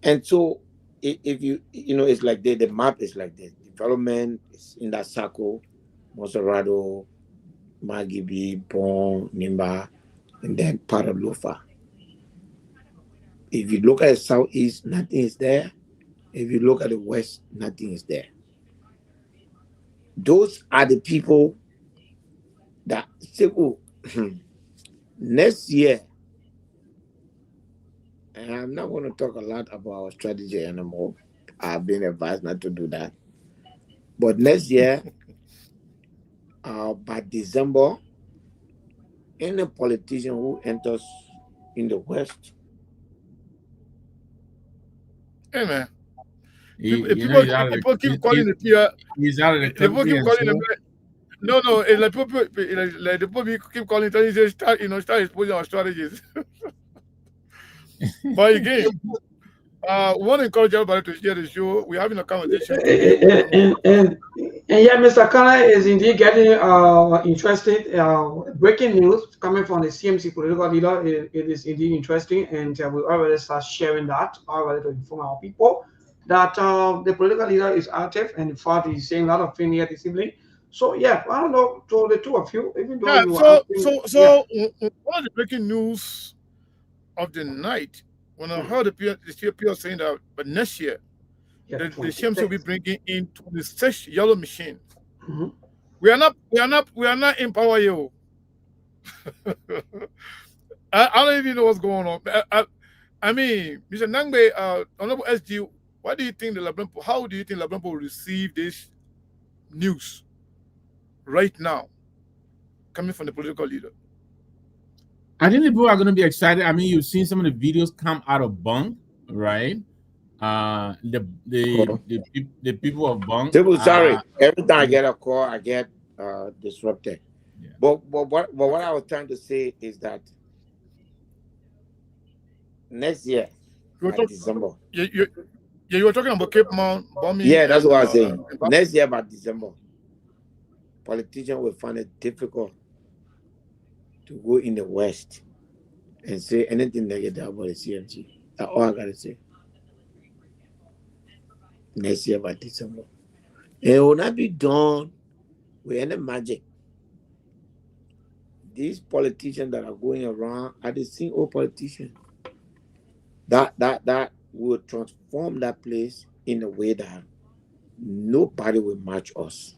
and so if you know, it's like the map is like this. Development is in that circle, Monserrado, Magibi, Bon, Nimba, and then part of Lofa. If you look at the southeast, nothing is there. If you look at the west, nothing is there. Those are the people that say, oh, next year, and I'm not going to talk a lot about our strategy anymore. I've been advised not to do that. But next year, by December, any politician who enters in the West. Hey, man. People keep calling the PR. He's out of the country. People keep calling them. No, like the people keep calling and say start exposing our strategies. But again, we want to encourage everybody to share the show. We're having a conversation. And yeah, Mr. Kala is indeed getting interested. Breaking news coming from the CMC political leader. It is indeed interesting, and we already start sharing that already to inform our people that the political leader is active, and in fact, he's saying a lot of things here this evening. So yeah, I don't know to the two of you, even though you are one of the breaking news of the night, when I heard the CPO saying that, but next year, the CMC will be bringing in 26 yellow machines. Mm-hmm. We are not in power here. I don't even know what's going on. I mean, Mr. Nangbe, Honorable SG, how do you think Labrampo will receive this news right now coming from the political leader? I think the people are going to be excited. I mean, you've seen some of the videos come out of Bunk, right? The people of Bunk. Sorry, every time I get a call, I get disrupted. Yeah. But what I was trying to say is that next year, December. You were talking about Cape Mount bombing. Yeah, that's what I was saying. Next year, by December, politicians will find it difficult to go in the West and say anything negative about the CMC. That's all I gotta say. Next year by December. And it will not be done with any magic. These politicians that are going around are the same old politicians that will transform that place in a way that nobody will match us.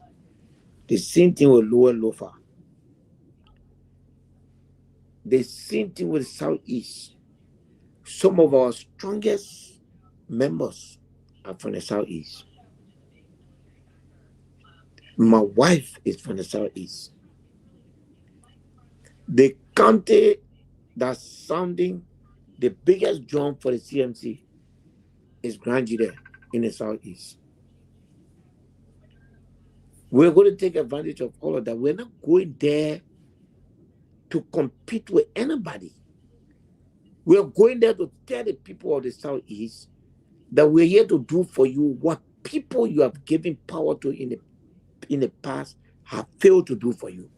The same thing with Lower Lofa. The same thing with Southeast. Some of our strongest members are from the Southeast. My wife is from the Southeast. The county that's sounding the biggest drum for the CMC is Granjide in the Southeast. We're going to take advantage of all of that. We're not going there to compete with anybody. We're going there to tell the people of the Southeast that we're here to do for you what people you have given power to in the past have failed to do for you.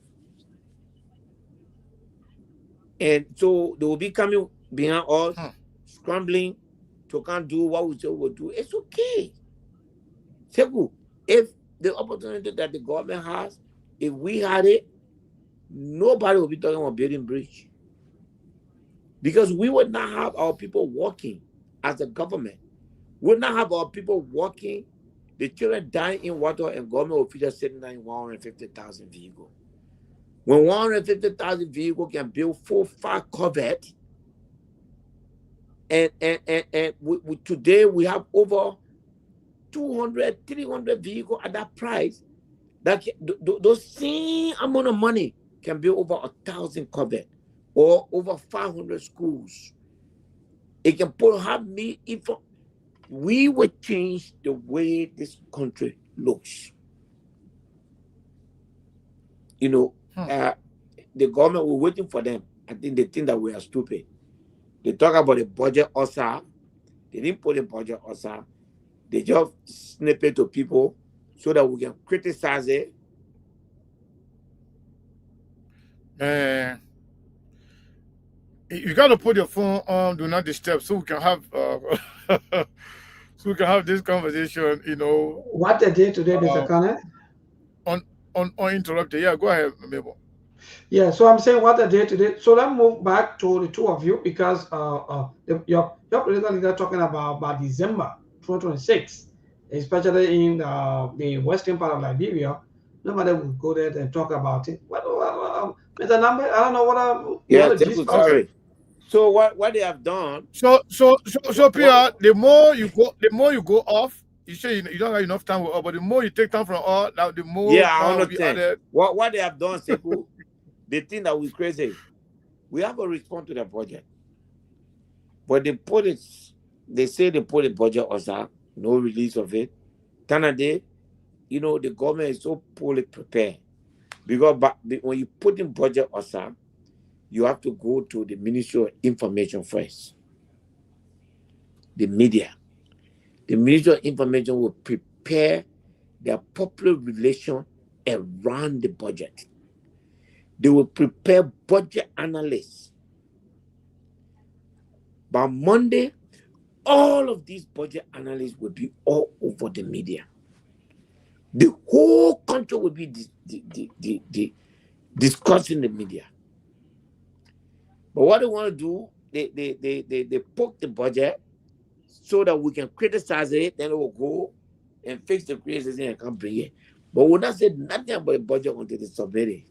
And so they will be coming behind us, scrambling to can't do what we say we'll do. It's okay. Seku, if the opportunity that the government has, if we had it, nobody will be talking about building bridge. Because we would not have our people working as a government. We would not have our people working, the children dying in water, and government officials sitting there in 150,000 vehicles. When 150,000 vehicles can build 4-5 Corvettes, and today we have over 200, 300 vehicles at that price, that those same amount of money can build over 1,000 Corvettes or over 500 schools. It can have me if we would change the way this country looks. You know, the government, we're waiting for them. I think they think that we are stupid. They talk about the budget also. They didn't put the budget also. They just snip it to people so that we can criticize it. Man, you got to put your phone on do not disturb so we can have so we can have this conversation. You know, What a day today, Mr. Kenneth. Uninterrupted. Yeah, go ahead, Mabel. Yeah, so I'm saying what a day today. So let's move back to the two of you because your political leader talking about December 2026, especially in the western part of Liberia. Nobody will go there and talk about it. Mr. Number, I don't know what Yeah, sorry. So what they have done? So Pierre, the more you go off, you say you don't have enough time with all, but the more you take time from all, now the more I understand. What they have done, Sekou, they think that we're crazy. We have a response to the budget. But they say they put a budget also, no release of it. Canada, you know, the government is so poorly prepared. Because when you put in budget also, you have to go to the Ministry of Information first. The media. The Ministry of Information will prepare their popular relation around the budget. They will prepare budget analysts. By Monday, all of these budget analysts will be all over the media. The whole country will be discussing the media. But what they want to do, they poke the budget so that we can criticize it, then it will go and fix the criticism and come bring it. But we'll not say nothing about the budget until they submit it.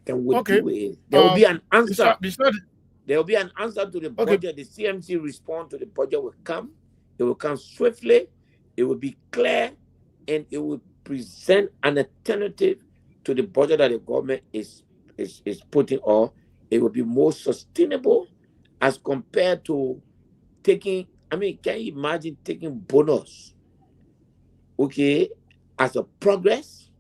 Then we'll do it. There will be an answer. There will be an answer to the budget. The CMC response to the budget will come. It will come swiftly. It will be clear, and it will present an alternative to the budget that the government is putting on. It will be more sustainable as compared to taking. I mean, can you imagine taking bonus, as a progress?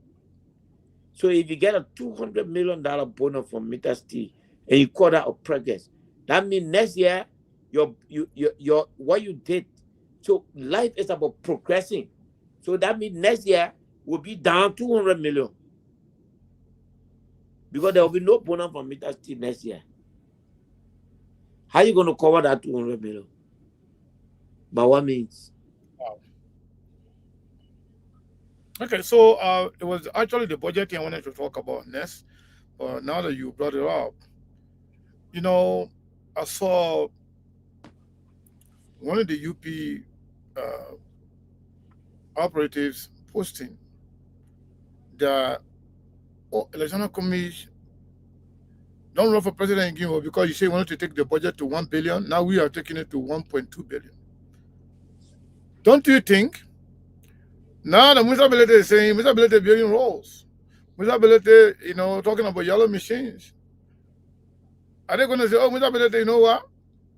So if you get a $200 million bonus from Mr. Steve and you call that a progress, that means next year your what you did. So life is about progressing. So that means next year will be down 200 million. Because there will be no bonus from Mr. Steve next year. How are you going to cover that 200 million? By what means? Wow. Okay, so it was actually the budget I wanted to talk about next. Now that you brought it up, you know, I saw one of the UP operatives posting that Electoral Commission don't run for president in Guinea because you say you wanted to take the budget to 1 billion. Now we are taking it to 1.2 billion. Don't you think? Now the Mr. Belete is saying, Mr. Belete building roads. Mr. Belete, you know, talking about yellow machines. Are they going to say, oh, Mr. Belete, you know what?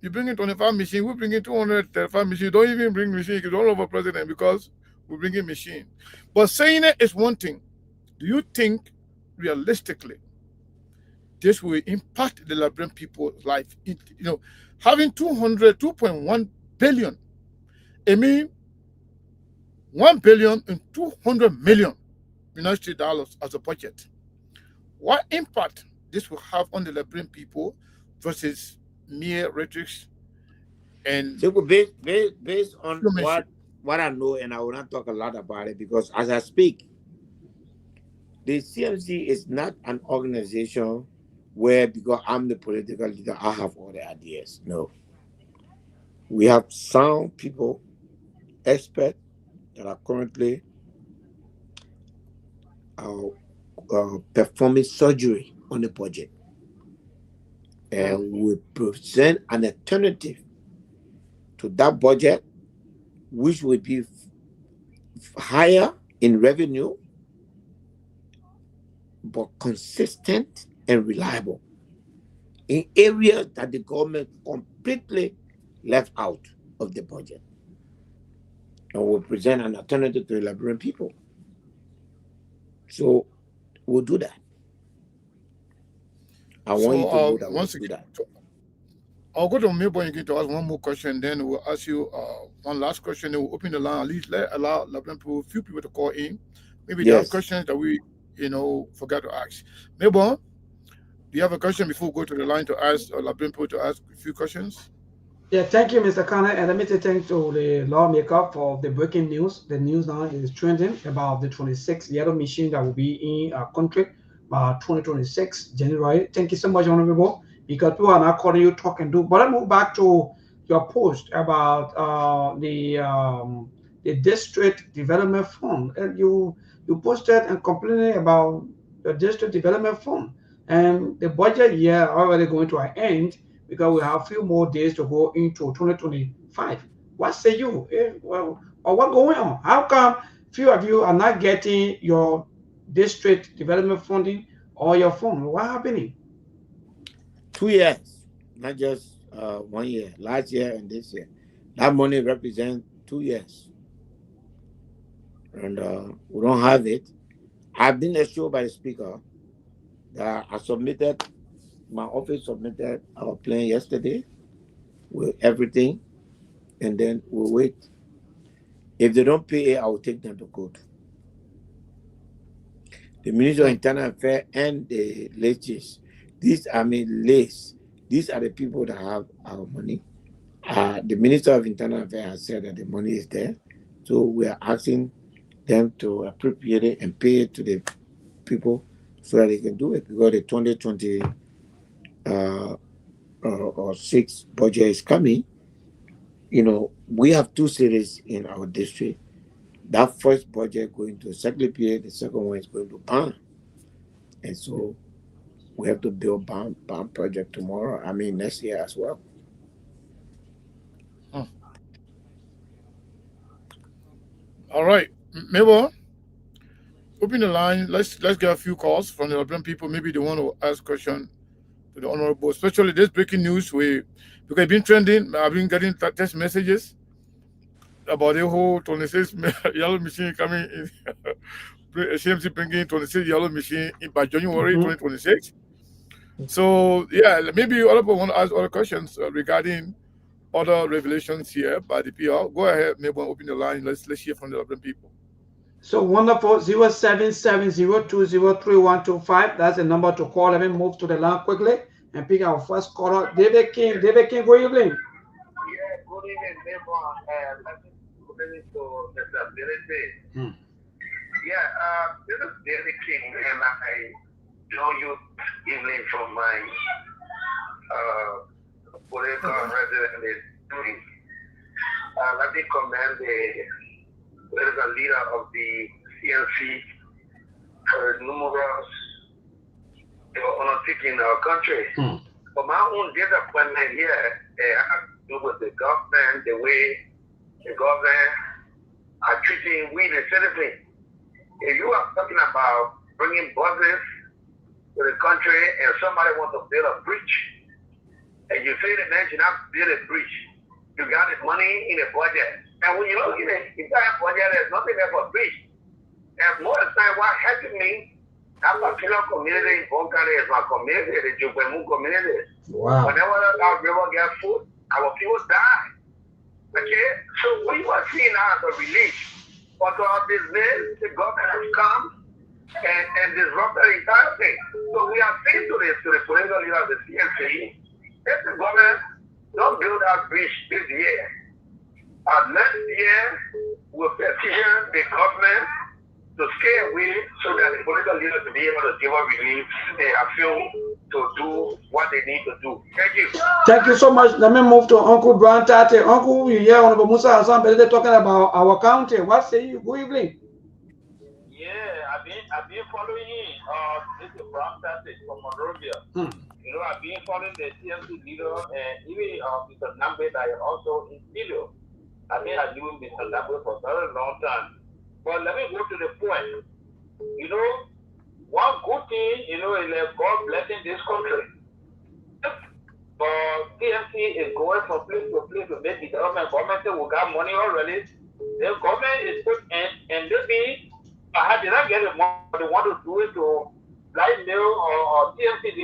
You bring in 25 machines, we bring in 235 machines. Don't even bring machines, you don't run for president because we bring in machines. But saying it is one thing. Do you think, realistically, this will impact the Liberian people's life? Having 2.1 billion, I mean, 1 billion and 200 million United States dollars as a budget. What impact this will have on the Liberian people versus mere rhetoric and based on what I know, and I will not talk a lot about it because as I speak, the CMC is not an organization where because I'm the political leader, I have all the ideas. No. We have sound people, experts that are currently performing surgery on the budget. And we present an alternative to that budget, which will be higher in revenue, but consistent and reliable in areas that the government completely left out of the budget. And we'll present an alternative to the Liberian people. So we'll do that. I want you to know that once we'll do again, that. I'll go to Milburn again to ask one more question. Then we'll ask you one last question. Then we'll open the line. At least allow people, few people to call in. Maybe they have Yes. questions that we, forgot to ask. Milburn, do you have a question before we go to the line to ask people to ask a few questions? Yeah, thank you, Mr. Connor, and let me say thanks to the lawmaker for the breaking news. The news now is trending about the 26th yellow machine that will be in our country by 2026 January. Thank you so much, Honorable, because people are not calling you talk and do. But I move back to your post about the district development fund, and you posted and complaining about the district development fund, and the budget year already going to an end because we have a few more days to go into 2025. What say you? Well, or what going on? How come few of you are not getting your district development funding or your fund? What happening? 2 years, not just 1 year. Last year and this year, that money represents 2 years, and we don't have it. I've been assured by the speaker that my office submitted our plan yesterday with everything, and then we'll wait. If they don't pay it, I will take them to court. The Minister of Internal Affairs and the legislation, these are the people that have our money. The Minister of Internal Affairs has said that the money is there, so we are asking them to appropriate it and pay it to the people so that they can do it, because the 2026 budget is coming. We have 2 cities in our district. That first budget going to Sktv-Lib, the second one is going to BAM. And so we have to build BAM project next year as well. All right, Mabel, open the line. Let's get a few calls from the European people. Maybe they want to ask question to the Honorable, especially this breaking news because it's been trending. I've been getting text messages about the whole 26 yellow machine coming in. CMC bringing 26 yellow machine in by January 2026. So yeah, maybe other people want to ask other questions regarding other revelations here by the PR. Go ahead, maybe open the line. Let's hear from the other people. So wonderful. 0770203125. That's the number to call. Let me move to the line quickly and pick our first caller. David King, good evening. Yeah, good evening, everyone. Good evening to Mr. Ability. Yeah, this is David King, and I join you evening from my political resident. Let me commend the political leader of the CNC for numerous undertaking in our country. But my own disappointment here has to do with the government, the way the government are treating we the citizens. If you are talking about bringing buses to the country and somebody wants to build a bridge, and you say the man should not build a bridge, you got the money in the budget. And when you look at the entire budget, there's nothing there for bridge. And most of the time, what happened to me, that particular community in Bonkane is my community, the Jukwemu community. Wow. Whenever that river gets full, our people die. Okay? So we were seeing now as a relief. But to our business, the government has come and disrupted the entire thing. So we are saying to the political leader of the CNC, if the government don't build that bridge this year, next year we'll petition the government to stay away so that the political leaders will be able to give us relief they are feel to do what they need to do. Thank you. Thank you so much. Let me move to Uncle Brown Tate. Uncle, you hear Honorable Musa Hassan Belede talking about our county. What say you? Good evening. Yeah, I've been following this is Brown Tate from Monrovia. I've been following the CMC leader and even Mr. Nambe that is also in Filio. I've been with Mr. Nambe for a very long time. But let me go to the point. One good thing, is God blessing this country. But CMC is going from place to place to make development. Government say we got money already. The government is put and maybe I did not get the money they want to do it to blackmail or CMC,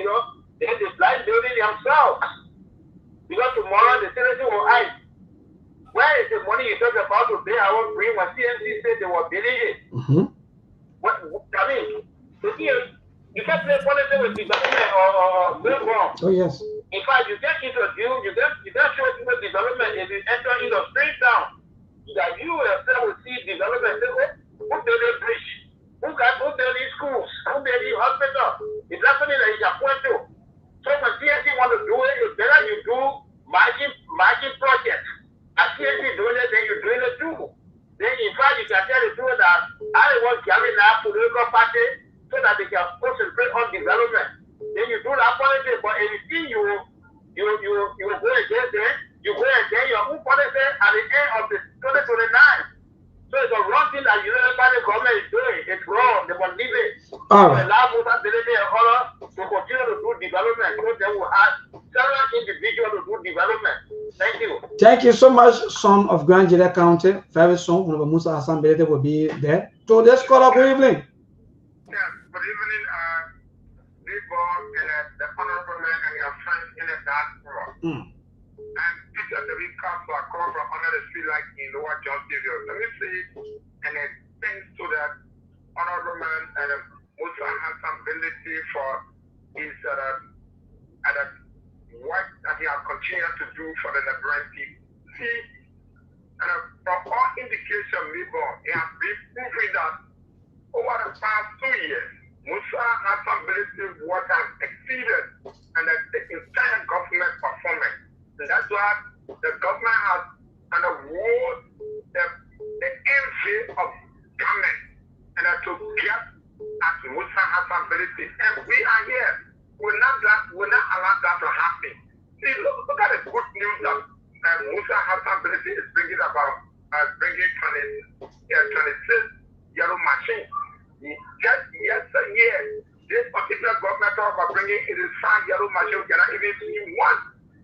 then the blind building themselves. Because tomorrow the citizen will ask, where is the money you talk about to pay our free when CNC said they were building it? What I mean, you can't play politics with development or billboard. Oh yes. In fact, you can introduce, you can show people development if you enter in the street town. That you yourself will see development. Who build a bridge? Who build these schools? Who build these hospitals? It's definitely that you can point to. So when CNC want to do it, it's better you do margin projects. As CNC doing it, then you're doing it too. Then in fact, you can tell the people that I want carrying out political party so that they can concentrate on development. Then you do that politics, but anything you go against them, you go against your own policy at the end of the 2029. So it's a wrong thing that the government is doing. It's wrong. They must leave it. All right. Allow ability and order to continue to do development. So they will have several individuals to do development. Thank you. Thank you so much, son of Grand Jeda County. Very soon, Honorable Musa Hassan Belete will be there. So let's call up. Good evening. Yes, good evening, and the honorable man and your friends in the diaspora. And Peter the week comes to a call from under the street like in Lower Johnsonville. Let me say, and it thanks to the honorable man and Musa has some ability for his work that he has continued to do for the Liberian people. See, and from all indication, it has been proven that over the past 2 years, Musa has some ability work has exceeded and the entire government performance. And that's why the government has kind of won the envy of government and to get at Musa has some ability. And we are here. We're not allow that to happen. See, look at the good news that Musa has some ability is bringing about bringing 26 yellow machines. Just yesterday, this particular government talk about bringing 85 yellow machines. We cannot even see one.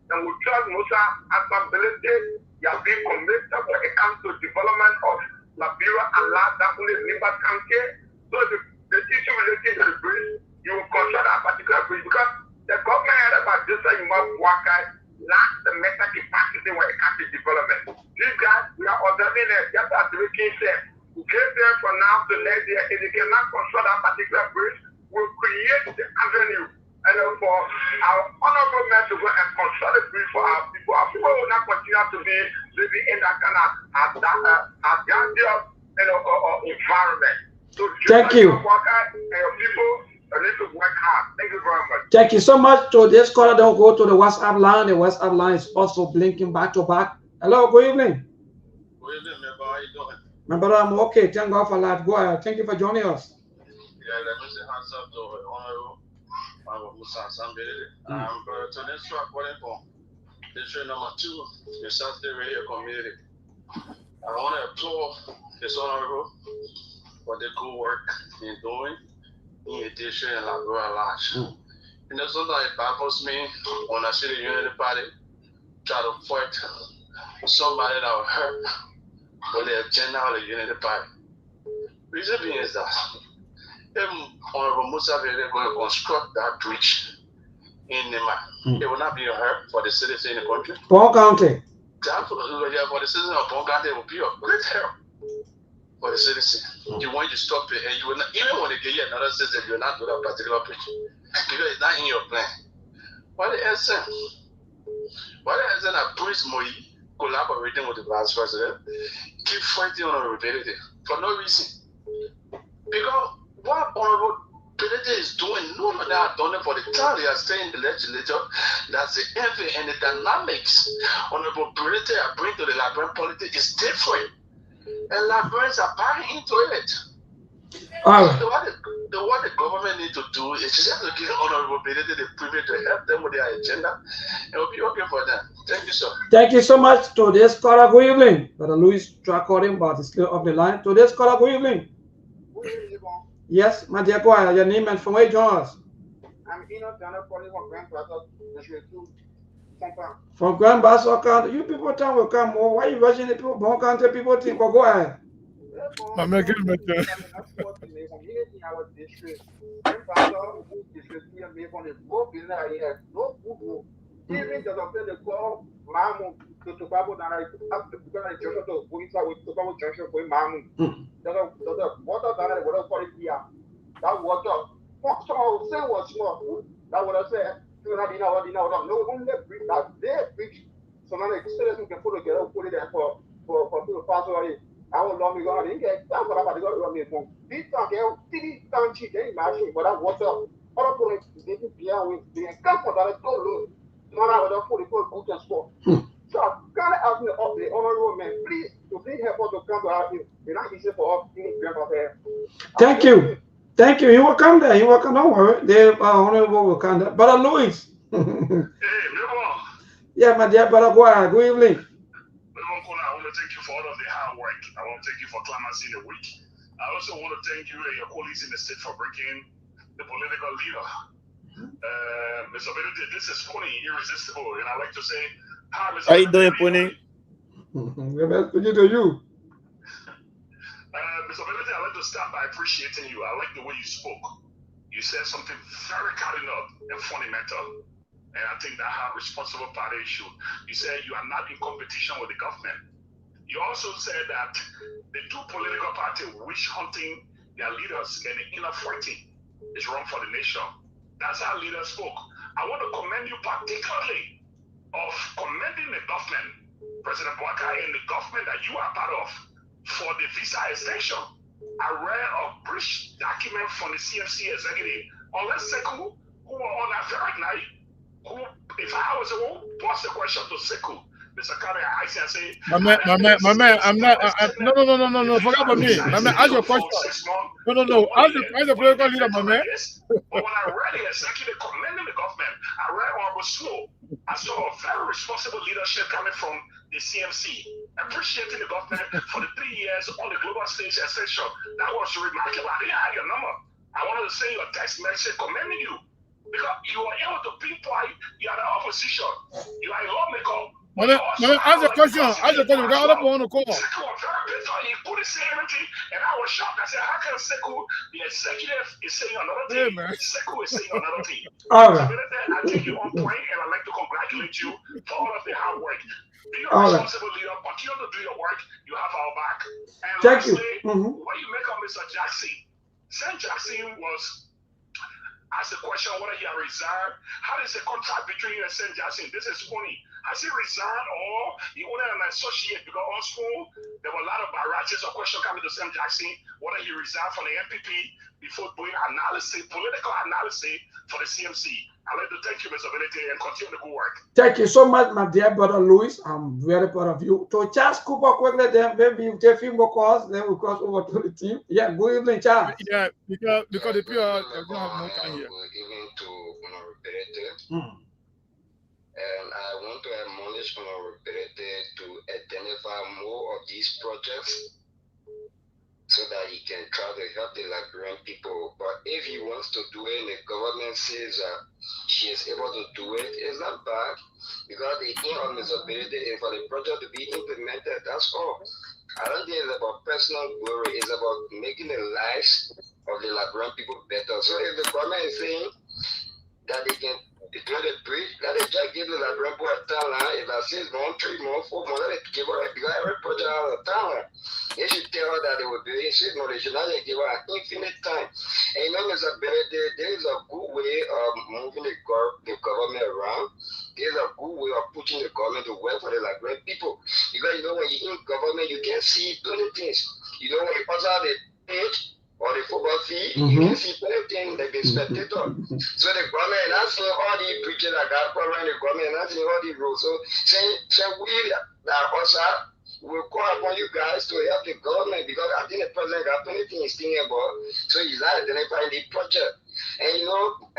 And we trust Musa has some ability. You have been committed when it comes to development of Liberia and last that only Limba County. So the issue related to the bridge, you will construct that particular bridge because the government had about this you must work out lack the mental capacity when it comes to development. These guys, we are observing it, just as the king said. We came there from now to next year. If they cannot construct that particular bridge, we'll create the avenue. And for our honorable men to go and construct the bridge for our people will not continue to be living in that kind of environment. So thank you. And your people need to work hard. Thank you very much. Thank you so much. So this caller don't go to the WhatsApp line. The WhatsApp line is also blinking back to back. Hello, good evening. Good evening, member. How you doing? My brother, I'm okay. Thank God for that. Go ahead. Thank you for joining us. Yeah, let me say hands up to Honorable Musa Hassan Belete. To this track, calling for district number 2, the South State Radio Community. I want to applaud this honorable for the good work in doing in the district and Liberia large. You know, sometimes it baffles me when I see the Unity Party try to fight somebody that will hurt with the agenda of the Unity Party. Reason being is that if Honorable Musa Belete going to construct that bridge in Nema, it will not be a hurt for the citizens in the country. Paul County. Yeah, for the citizens of Paul County, it will be a great help for the citizens. You want to stop it, and you will not, even when they get you another citizen, you will not do that particular bridge because it's not in your plan. Why the essence? Why the essence that Prince Moi collaborating with the vice president keep fighting on Belete for no reason? Because what Honorable Belete is doing, no one that done it for the time they are staying in the legislature. That's the envy and the dynamics Honorable Belete are bringing to the Liberian politics is different. And Liberians are buying into it. What the government need to do is just to give Honorable Belete the privilege to help them with their agenda. It will be okay for them. Thank you, sir. Thank you so much. Today's caller, good evening. Brother Louis try calling, but it's still off the line. Today's caller, good evening. Yes, my dear boy, your name and from where you join us? I'm calling from Grand Plateau, from Grand Basso County. You people time will come more. Why you rushing the people? Bon County people think, well, go ahead. My man, get him at that. Even the doctor they call Mamu to Tobago and I have to go to Joshua to Buisa with Tobago Joshua for Mamu. The water that I would have called it here. That water, what so say was small. That would have said, no one left bridge that they bridge. So now the citizens can put together, put it there for people to pass away. I will long ago, I didn't get that for about the government. This time, they don't cheat any machine, but that water, all of it, they didn't be out with the camp for that total. So kind of ask me up the honorable man, please, to please help us to come to our it's not easy for us to grandpa there. Thank you. Thank you. He will come there. He will come. Don't worry. The honorable will come there. Brother Louis. Yeah, my dear brother, good evening. I want to thank you for all of the hard work. I want to thank you for clemency in the week. I also want to thank you and your colleagues in the state for breaking the political leader. Mr. Benedict, this is funny, irresistible, and I like to say, hi, Mr. How you doing, Puni? Best to you. Mr. Benedict, I like to start by appreciating you. I like the way you spoke. You said something very cardinal and fundamental, and I think that how responsible party should. You said you are not in competition with the government. You also said that the two political parties wish hunting their leaders and the inner fighting is wrong for the nation. That's how leaders spoke. I want to commend you particularly of commending the government, President Bouaka, and the government that you are part of for the visa extension. I read a brief document from the CMC executive on Let's Sekou, who were on that very night, who, if I was the one, posed the question to Sekou. Mr. Kari, I say, my man, I'm not, no, forget about me. My man, ask your question. No, ask the political leader, my man. But when I read the executive commending the government, I read Honorable Slow. I saw a very responsible leadership coming from the CMC, appreciating the government for the 3 years on the global stage extension. That was remarkable. I didn't have your number. I wanted to send you a text message commending you because you were able to pinpoint you are the opposition. You are a lawmaker. My man, ask the question. We got other people on the call. Sekou was very pissed. He couldn't say everything, and I was shocked. I said, how can Sekou, the executive, is saying another thing? Sekou is saying another thing. All right. I take you on point, and I'd like to congratulate you for all of the hard work. Be a responsible leader. Continue to do your work. You have our back. And thank lastly, you. what you make of Mr. Jackson? St. Jackson was asked the question whether he had resigned. How is the contract between you and St. Jackson? This is funny. Has he resigned or he only an associate? Because on school, there were a lot of barrages of questions coming to St. Jackson, whether he resigned from the NPP before doing analysis, political analysis for the CMC. I'd like to thank you, Mr. Benedict, and continue the good work. Thank you so much, my dear brother Louis. I'm very proud of you. To Charles Cooper quickly, then maybe you take a few more calls, then we'll cross over to the team. Yeah, good evening, Charles. Yeah, because the people don't have no time here. Good evening to Honorable Benedict. And I want to admonish Honorable Benedict to identify more of these projects so that he can try to help the Liberian people. But if he wants to do it and the government says that she is able to do it, it's not bad because the aim of Mr. Benedict is for the project to be implemented. That's all. I don't think it's about personal glory, it's about making the lives of the Liberian people better. So if the government is saying that they can do the bridge, let it just give the Liberian people a talent. If I say 1, 3 months, 4 months, let it give her because every project has a talent. They should tell her that they will be in 6 months, they should not give her an infinite time. And you know, Mr. Benedict, there is a good way of moving the government around. There's a good way of putting the government to work for the Liberian people. Because you know, when you're in government, you can see plenty things. You know, when you pass out the page or the football field, you can see plenty things like the spectator. So the government is not seeing all the preachers that got problem in the government, not seeing all the rules. So we that also will call upon you guys to help the government because I think the president got plenty things thinking about. So he's not identifying the project. And you know,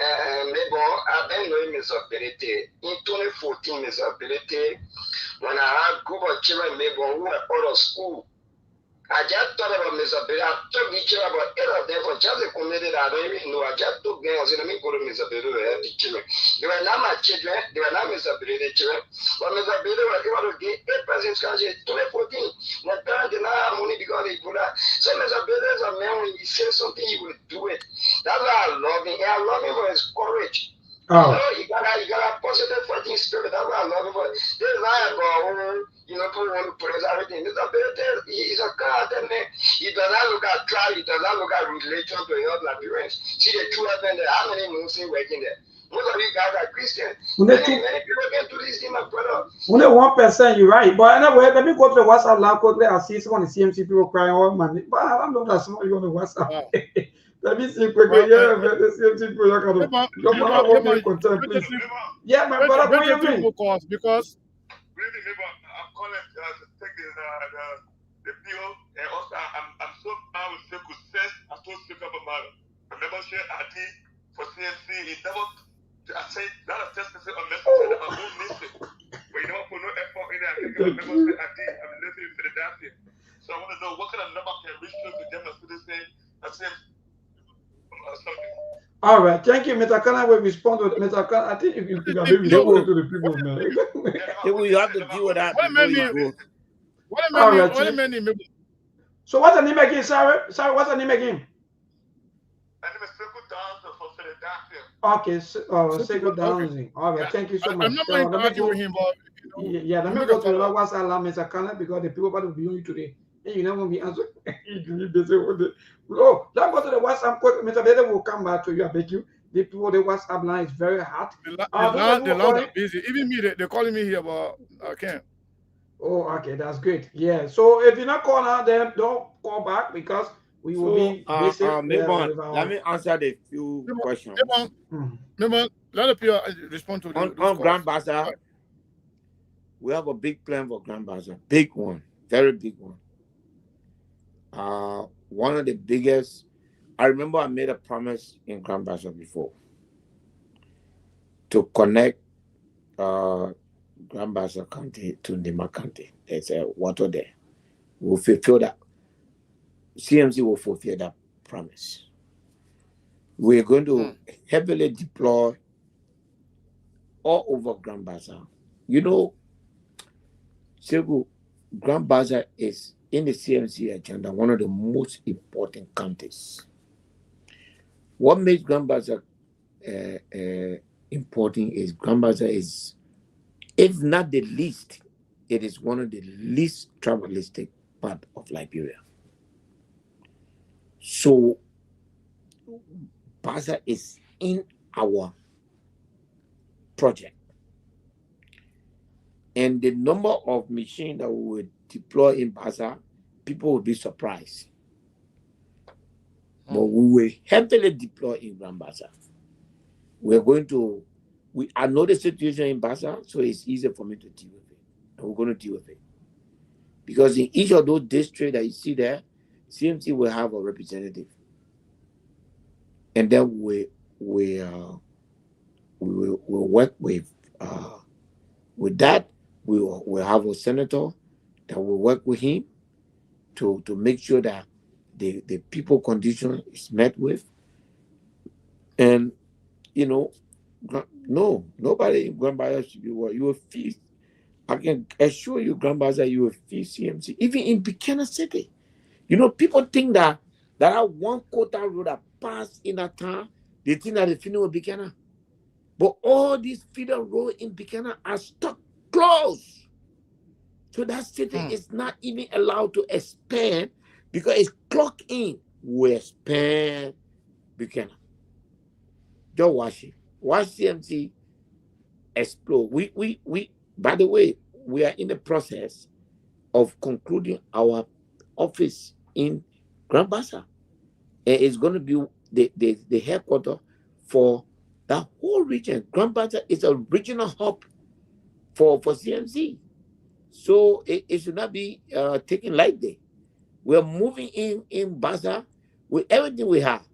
maybe I've been knowing Mr. Benedict. In 2014, Mr. Benedict, when I had a group of children maybe who were out of school, I just thought about Mr. Bill. I took each other about 8 of them for just a committed. I don't even know. I just took them. I was in the middle of Mr. Bill. The children. They were not my children. They were not Mr. Bill. The children. But Mr. Bill was able to get 8 persons country 2014. My parents did not have money because they put that. So Mr. Bill is a man. When he says something, he will do it. That's why I love him. And I love him for his courage. Oh. You got a positive fighting spirit. That's why I love him. But there's like people want to praise everything. Mr. Bill, he's a God, man. He does not look at tribe. He does not look at religion to help appearance. See the true husband there. How many Muslims working there? Most of you guys are Christian. Many people get to this thing, my brother. Only 1%, you're right. But anyway, let me go to the WhatsApp live quickly. I see some of the CMC people crying all money. But I don't know that some of you on the WhatsApp. Oh. Let me see quickly. Yeah, the CMC people are going to content, please. Yeah, my brother, what do you mean? Because I'm calling to take the bill, and also I'm so proud with Sekou since I told Sekou about my membership ID for CNC. He never, I say that of just a message about my own mission, but you don't put no effort in it. I can get my membership ID. I'm listening to the Philadelphia, so I want to know what kind of number can reach to get my citizen. I said something. All right, thank you, Mr. Kana. Will respond to Mr. Kana. I think you can maybe respond to the people, man. You have to deal with that. So what's the name again, Sarah? Sorry, what's the name again? My name is Sekou Downsing from Philadelphia. Okay, Sekou Downsing. All right, thank you so much. I'm not arguing him, but yeah, let me go to the WhatsApp line, Mr. Kana, because the people about to be on you today. And you never be answering. Oh, let's go to the WhatsApp. Mr. Bede will come back to you. I beg you. The people, the WhatsApp line is very hot. The line are busy. Even me, they're calling me here, but I can't. Oh, okay, that's great. Yeah. So if you're not calling out, then don't call back because we will be busy. Let me answer the few questions. Let the people respond to on Grand Bazaar. We have a big plan for Grand Bazaar. Big one. Very big one. One of the biggest. I remember I made a promise in Grand Bazaar before to connect Grand Bazaar County to Nima County. There's a water there. We'll fulfill that. CMC will fulfill that promise. We're going to heavily deploy all over Grand Bazaar. You know, Sekou, Grand Bazaar is in the CMC agenda one of the most important counties. What makes Grand Bazaar important is Grand Bazaar is, if not the least, it is one of the least travelistic part of Liberia. So Bazaar is in our project. And the number of machines that we will deploy in Bazaar, people will be surprised. But we will heavily deploy in Grand Bazaar. We're going to, I know the situation in Bazaar, so it's easier for me to deal with it. And we're going to deal with it. Because in each of those districts that you see there, CMC will have a representative. And then we will work with that. We'll have a senator that will work with him to make sure that the people condition is met with. And, you know, no, nobody in Grand Bazaar should be what you will feel. I can assure you, Grand Bazaar, you will feel CMC. Even in Buchanan City. You know, people think that one quota road that passed in a town, they think that they finish with Buchanan. But all these feeder roads in Buchanan are stuck closed. So that city is not even allowed to expand because it's clocked in. We expand Buchanan. Just watch it. Watch CMC explode. We by the way, we are in the process of concluding our office in Grand Bazaar. And it's going to be the headquarters for that whole region. Grand Bazaar is a regional hub for CMC. So it should not be taken lightly. We're moving in Bazaar with everything we have.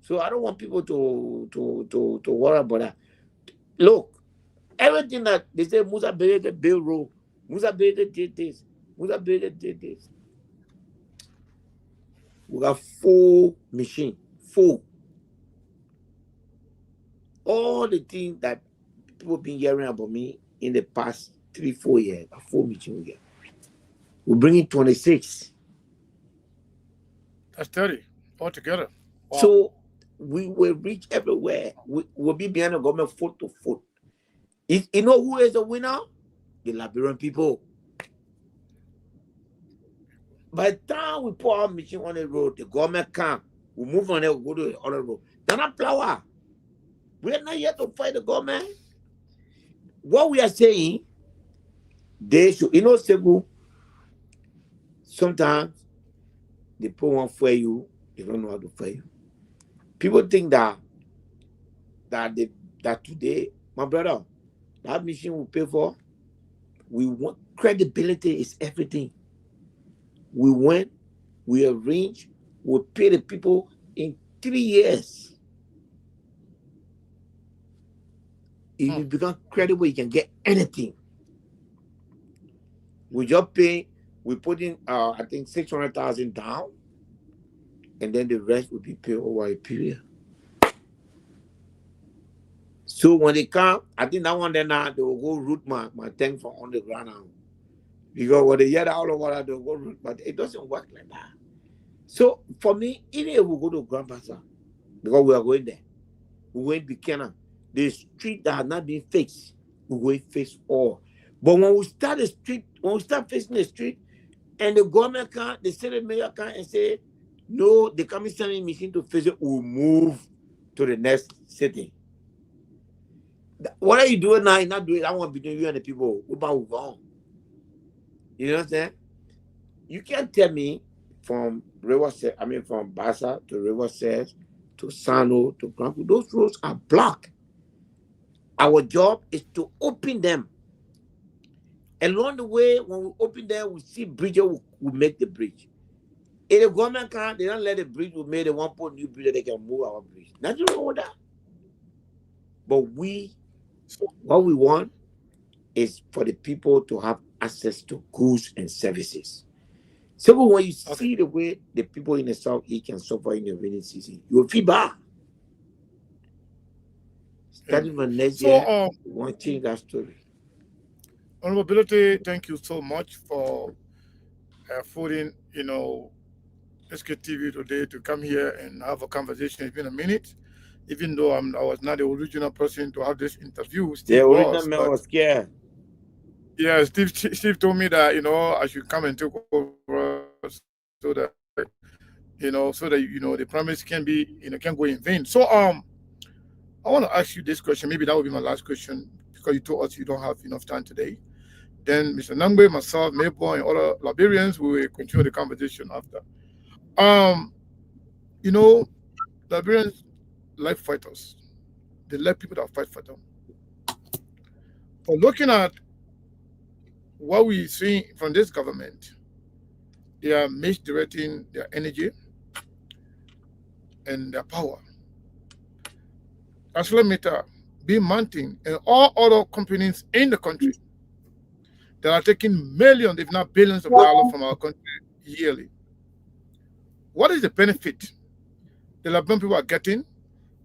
So I don't want people to worry about that. Look, everything that they say Musa Berete build road, Musa Berete did this, Musa Berete did this. We got full machine, full. All the things that people been hearing about me in the past 3-4 years, a full machine we get. We bring in 26. That's 30 altogether. Wow. So we will reach everywhere. We will be behind the government foot to foot. You know who is the winner? The Liberian people. By the time we put our machine on the road, the government come. We move on there, we go to the other road. They're not flower. We are not here to fight the government. What we are saying, they should, Segu, sometimes they put one for you, they don't know how to fight you. People think that today, my brother, that machine we pay for, we want credibility is everything. We went, we arranged, we pay the people in 3 years. If you become credible, you can get anything. We just pay, we put in, I think 600,000 down, and then the rest will be paid over a period. So when they come, I think that one day now, they will go root my tank from on the ground now. Because when they hear that all over, they'll go root, but it doesn't work like that. So for me, even if we go to Grand Pastor, because we are going there, we going to Buchanan, the street that has not been fixed, we going to fix all. But when we start the street, when we start fixing the street, and the government can't, the city mayor can't, and say, no, the coming sending machine to fix it, we'll move to the next city. What are you doing now? You're not doing that one between you and the people. We're about to go on. You know what I'm saying? You can't tell me from from Bassa to River Sales to Sano to Grampo, those roads are blocked. Our job is to open them. Along the way, when we open them, we see bridges, we make the bridge. If the government can't, they don't let the bridge we made, they want to put new bridge, they can move our bridge. Nothing wrong with that. But what we want is for the people to have access to goods and services. So when you see the way the people in the Southeast can suffer in the rainy season, you will feel bad. Starting from next year, we want to change that story. Honorable Ability, thank you so much for affording, Sktv today to come here and have a conversation. It's been a minute. Even though I was not the original person to have this interview, Steve was scared. Yeah, Steve told me that I should come and take over so that the promise can go in vain. So I want to ask you this question. Maybe that will be my last question because you told us you don't have enough time today. Then Mr. Nangbe, myself, Mabel, and other Liberians, we will continue the conversation after. Liberians like fighters. They like people that fight for them. But looking at what we see from this government, they are misdirecting their energy and their power. ArcelorMittal, Big Mountain, and all other companies in the country that are taking millions, if not billions of dollars from our country yearly. What is the benefit the Liberian people are getting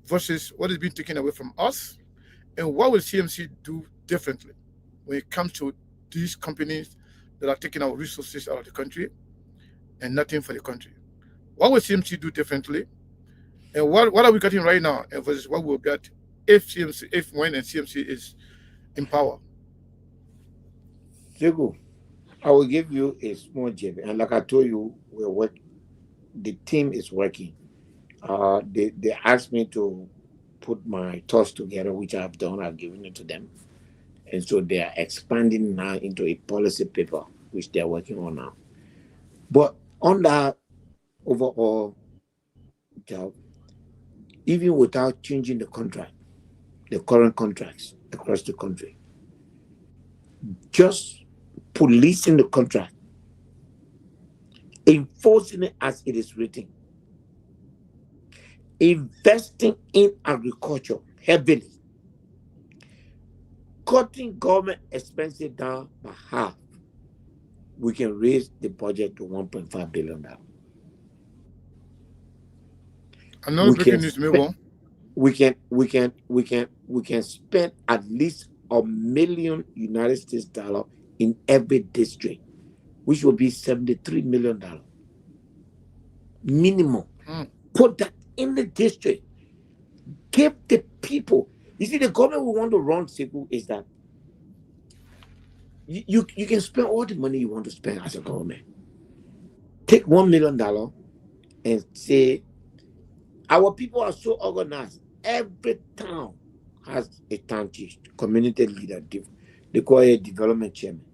versus what is being taken away from us? And what will CMC do differently when it comes to these companies that are taking our resources out of the country and nothing for the country? What will CMC do differently? And what are we getting right now versus what we'll get if when and CMC is in power? Segu, I will give you a small gem. And like I told you, we're working. The team is working. They asked me to put my thoughts together, which I've done. I've given it to them. And so they are expanding now into a policy paper, which they're working on now. But on that overall job, even without changing the contract, the current contracts across the country, just policing the contract, enforcing it as it is written, investing in agriculture heavily, cutting government expenses down by half, we can raise the budget to $1.5 billion. Another breaking news, maybe. We can spend at least $1 million United States in every district, which will be $73 million minimum. Put that in the district. Give the people. You see, the government we want to run, Siku, is that you can spend all the money you want to spend as a government. Take $1 million and say, our people are so organized. Every town has a town chief, community leader. They call it development chairman.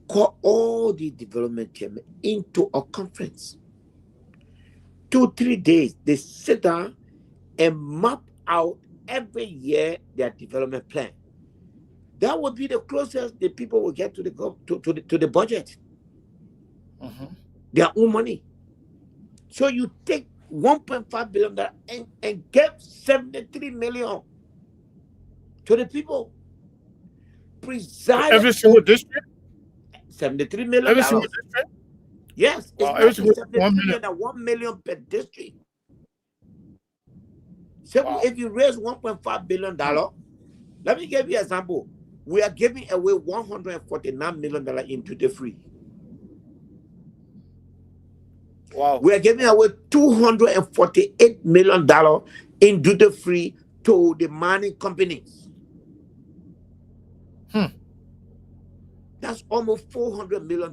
Call all the development chairman into a conference. 2-3 days, they sit down and map out every year their development plan. That would be the closest the people will get to the budget. Their own money. So you take $1.5 billion and give $73 million to the people. Every single district? $73 million. Every single district? Yes. Wow, It's every single $1 million per district. So if you raise $1.5 billion, let me give you an example. We are giving away $149 million in duty-free. Wow. We are giving away $248 million in duty-free to the mining companies. That's almost $400 million.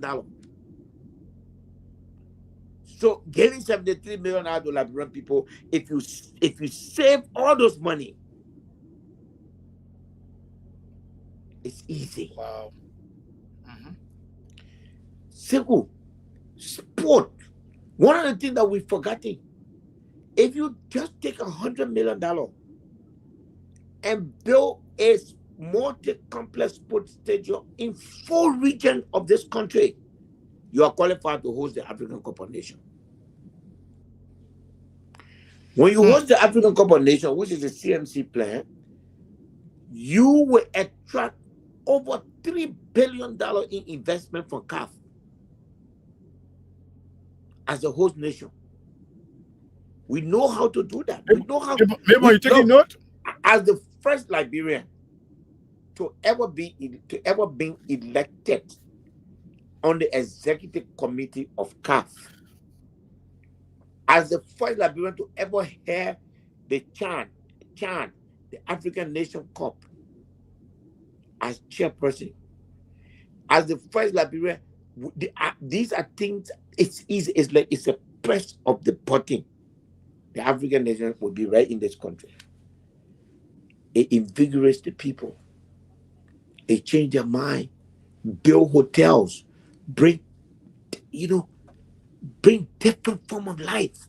So getting $73 million to Liberian people, if you save all those money, it's easy. Wow. Simple. Sport. One of the things that we've forgotten, if you just take $100 million and build a multi-complex sports stadium in 4 regions of this country, you are qualified to host the African Cup of Nations. When you host the African Cup of Nations, which is a CMC plan, you will attract over $3 billion in investment from CAF as a host nation. We know how to do that. We know how. Maybe you taking note? As the first Liberian to ever be elected on the executive committee of CAF, as the first Liberian to ever hear the chant, the African Nation Cup, as chairperson, as the first Liberian, these are things. It's easy. It's like it's a press of the button. The African nation will be right in this country. It invigorates the people. They change their mind, build hotels, bring different form of life.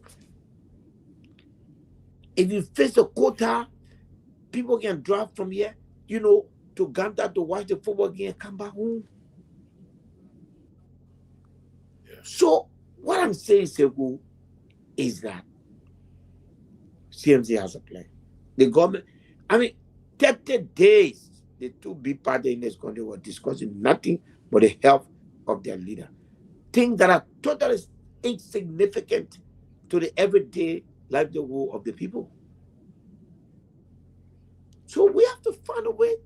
If you face a quota, people can drive from here, to Uganda to watch the football game and come back home. So what I'm saying, Segu, is that CMC has a plan. The government, 30 days, the two big parties in this country were discussing nothing but the health of their leader. Things that are totally insignificant to the everyday livelihood of the people. So we have to find a way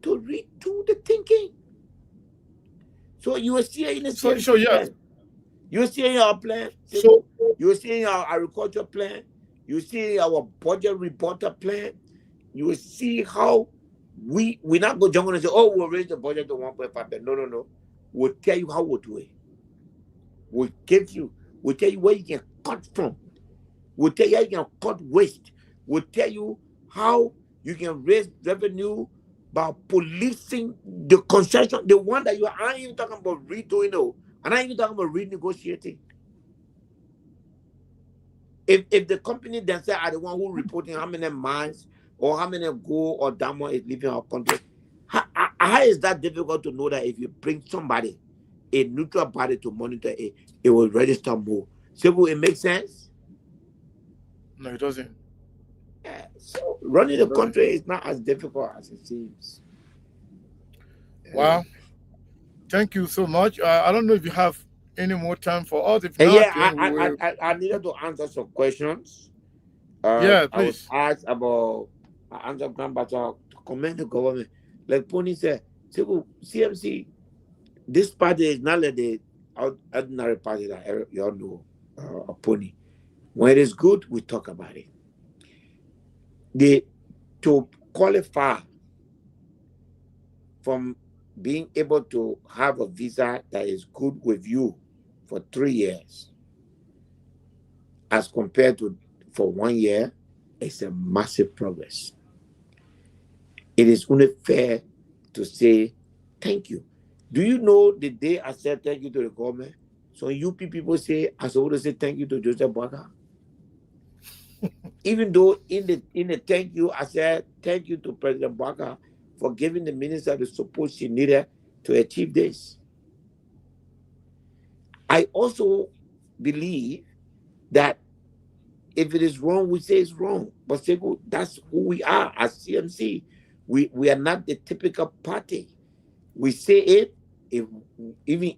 to redo the thinking. So you are seeing the plan. You are seeing our plan. So you are seeing our agriculture plan. You see our budget reporter plan. You will see how we're not going to jump on and say, oh, we'll raise the budget to 1.5 billion. No. We'll tell you how we'll do it. We'll tell you where you can cut from. We'll tell you how you can cut waste. We'll tell you how you can raise revenue by policing the concession, the one that I ain't even talking about redoing, and I ain't even talking about renegotiating. If the company themselves are the one who reporting how many mines or how many gold or diamond is leaving our country, how is that difficult to know that if you bring somebody, a neutral body to monitor it, it will register more? So it makes sense? No, it doesn't. So running the country is not as difficult as it seems. Wow. Thank you so much. I don't know if you have any more time for us. If not, yeah, I needed to answer some questions. Yeah, I was please. asked about answer grandfather to commend the government. Like Pony said, CMC, this party is not like the ordinary party that you all know, a Pony. When it is good, we talk about it. To qualify from being able to have a visa that is good with you for 3 years as compared to for 1 year, it's a massive progress. It is only fair to say thank you. Do you know the day I said thank you to the government? So UP people say I supposed to say thank you to Joseph Boakai. Even though in the thank you, I said thank you to President Boakai for giving the minister the support she needed to achieve this. I also believe that if it is wrong, we say it's wrong. But that's who we are as CMC. We are not the typical party. We say it, even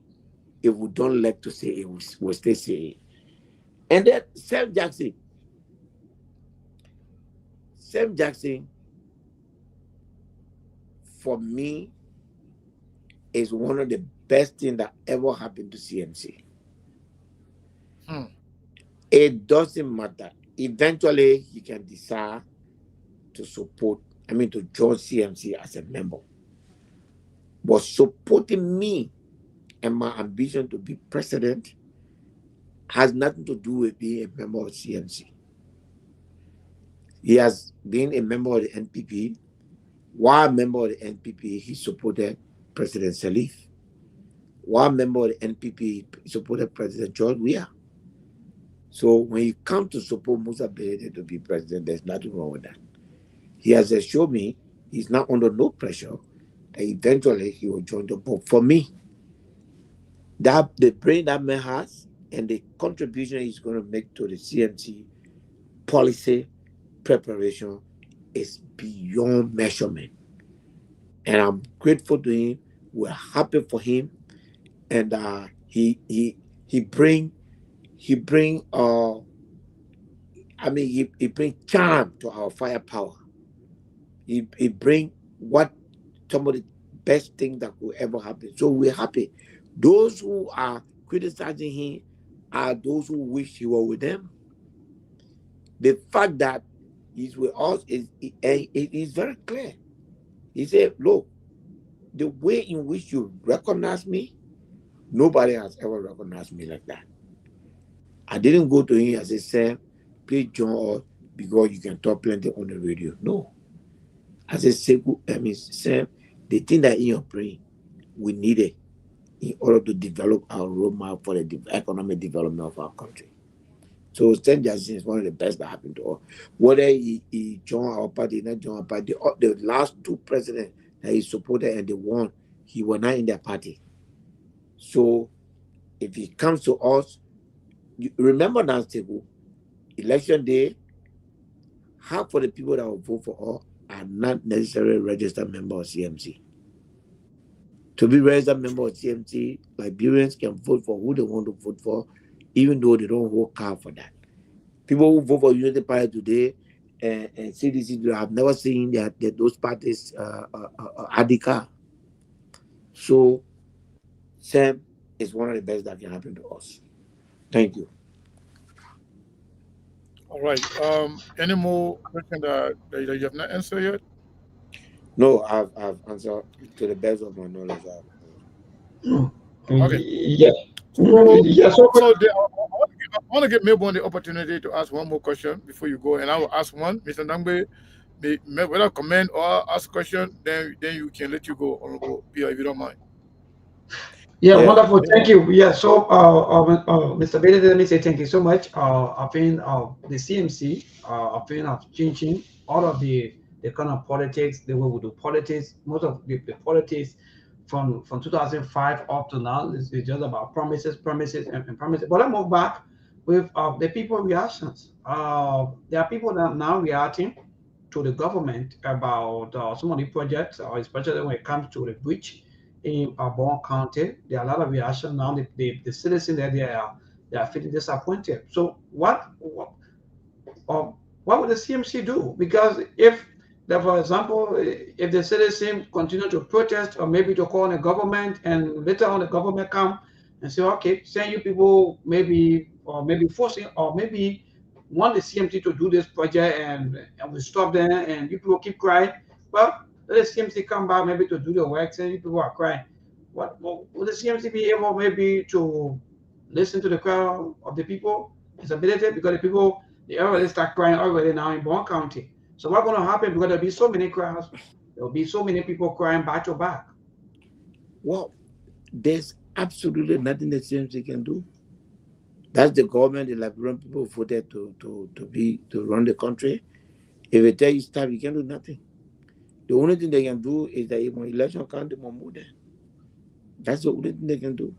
if we don't like to say it, we'll still say it. And then Sam Jackson, for me, is one of the best things that ever happened to CMC. It doesn't matter. Eventually, he can decide to to join CMC as a member. But supporting me and my ambition to be president has nothing to do with being a member of CMC. He has been a member of the NPP. While a member of the NPP, he supported President Salif. While a member of the NPP, he supported President George Weah. So when you come to support Musa Belede to be president, there's nothing wrong with that. He has assured me he's not under no pressure that eventually he will join the board. For me, that the brain that man has and the contribution he's going to make to the CMC policy preparation is beyond measurement. And I'm grateful to him. We're happy for him. And he bring charm to our firepower. He bring what some of the best things that could ever happen. So we're happy. Those who are criticizing him are those who wish he were with them. The fact that he's with us is very clear. He said, look, the way in which you recognize me, nobody has ever recognized me like that. I didn't go to him and say, Sam, please join us because you can talk plenty on the radio. No. I said, Sam, the thing that in your brain, we need it in order to develop our roadmap for the economic development of our country. So Sam Jackson is one of the best that happened to us. Whether he joined our party, not joined our party, the last two presidents that he supported and they won, he was not in their party. So if he comes to us, remember now, election day, half of the people that will vote for us are not necessarily registered members of CMC. To be registered member of CMC, Liberians can vote for who they want to vote for, even though they don't work hard for that. People who vote for Unity Party today and CDC, I've never seen that those parties Adika. So Sam is one of the best that can happen to us. Thank you. All right. Any more questions that you have not answered yet? No, I've answered to the best of my knowledge. Okay. Yeah. So I want to give Melbourne the opportunity to ask one more question before you go, and I will ask one. Mr. Nangbe, whether comment or ask question, then you can let you go, Honorable Pia, if you don't mind. Yeah, wonderful. Thank you. Yeah, so Mr. Bailey, let me say thank you so much. I think the CMC, I think of changing all of the kind of politics, the way we do politics, most of the politics from 2005 up to now is just about promises, and promises. But I move back with the people reactions. There are people that are now reacting to the government about some of the projects, especially when it comes to the bridge in Bon County. There are a lot of reaction now. The citizens there, they are feeling disappointed. So what what would the CMC do? Because if, for example, if the citizen continue to protest or maybe to call on the government, and later on the government come and say, okay, send you people, maybe, or maybe forcing, or maybe want the CMC to do this project, and we stop them, and you people keep crying. Well, let the CMC come back maybe to do the work, and you people are crying. What will the CMC be able maybe to listen to the crowd of the people? Its ability, because the people, they already start crying already now in Bond County. So what's going to happen? Because there'll be so many crowds, there'll be so many people crying back to back. Well, there's absolutely nothing the CMC can do. That's the government, the Liberian people voted to run the country. If they tell you stop, you can't do nothing. The only thing they can do is that if an election comes, they move there. That's the only thing they can do.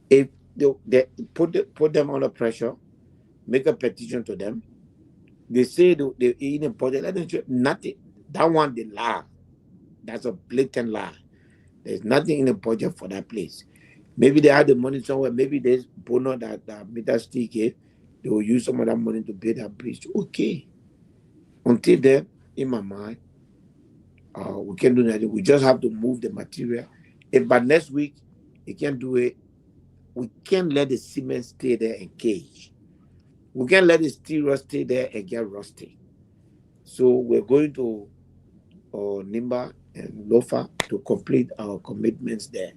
If they put them under pressure, make a petition to them. They say they in a project, let them show nothing. That one they lie. That's a blatant lie. There's nothing in the budget for that place. Maybe they had the money somewhere. Maybe there's bonus that Meta Still gave. They will use some of that money to build that bridge. Okay. Until then, in my mind, we can't do nothing. We just have to move the material. If by next week you can't do it, we can't let the cement stay there and cage. We can't let the steel stay there and get rusty. So we're going to Nimba and Lofa to complete our commitments there.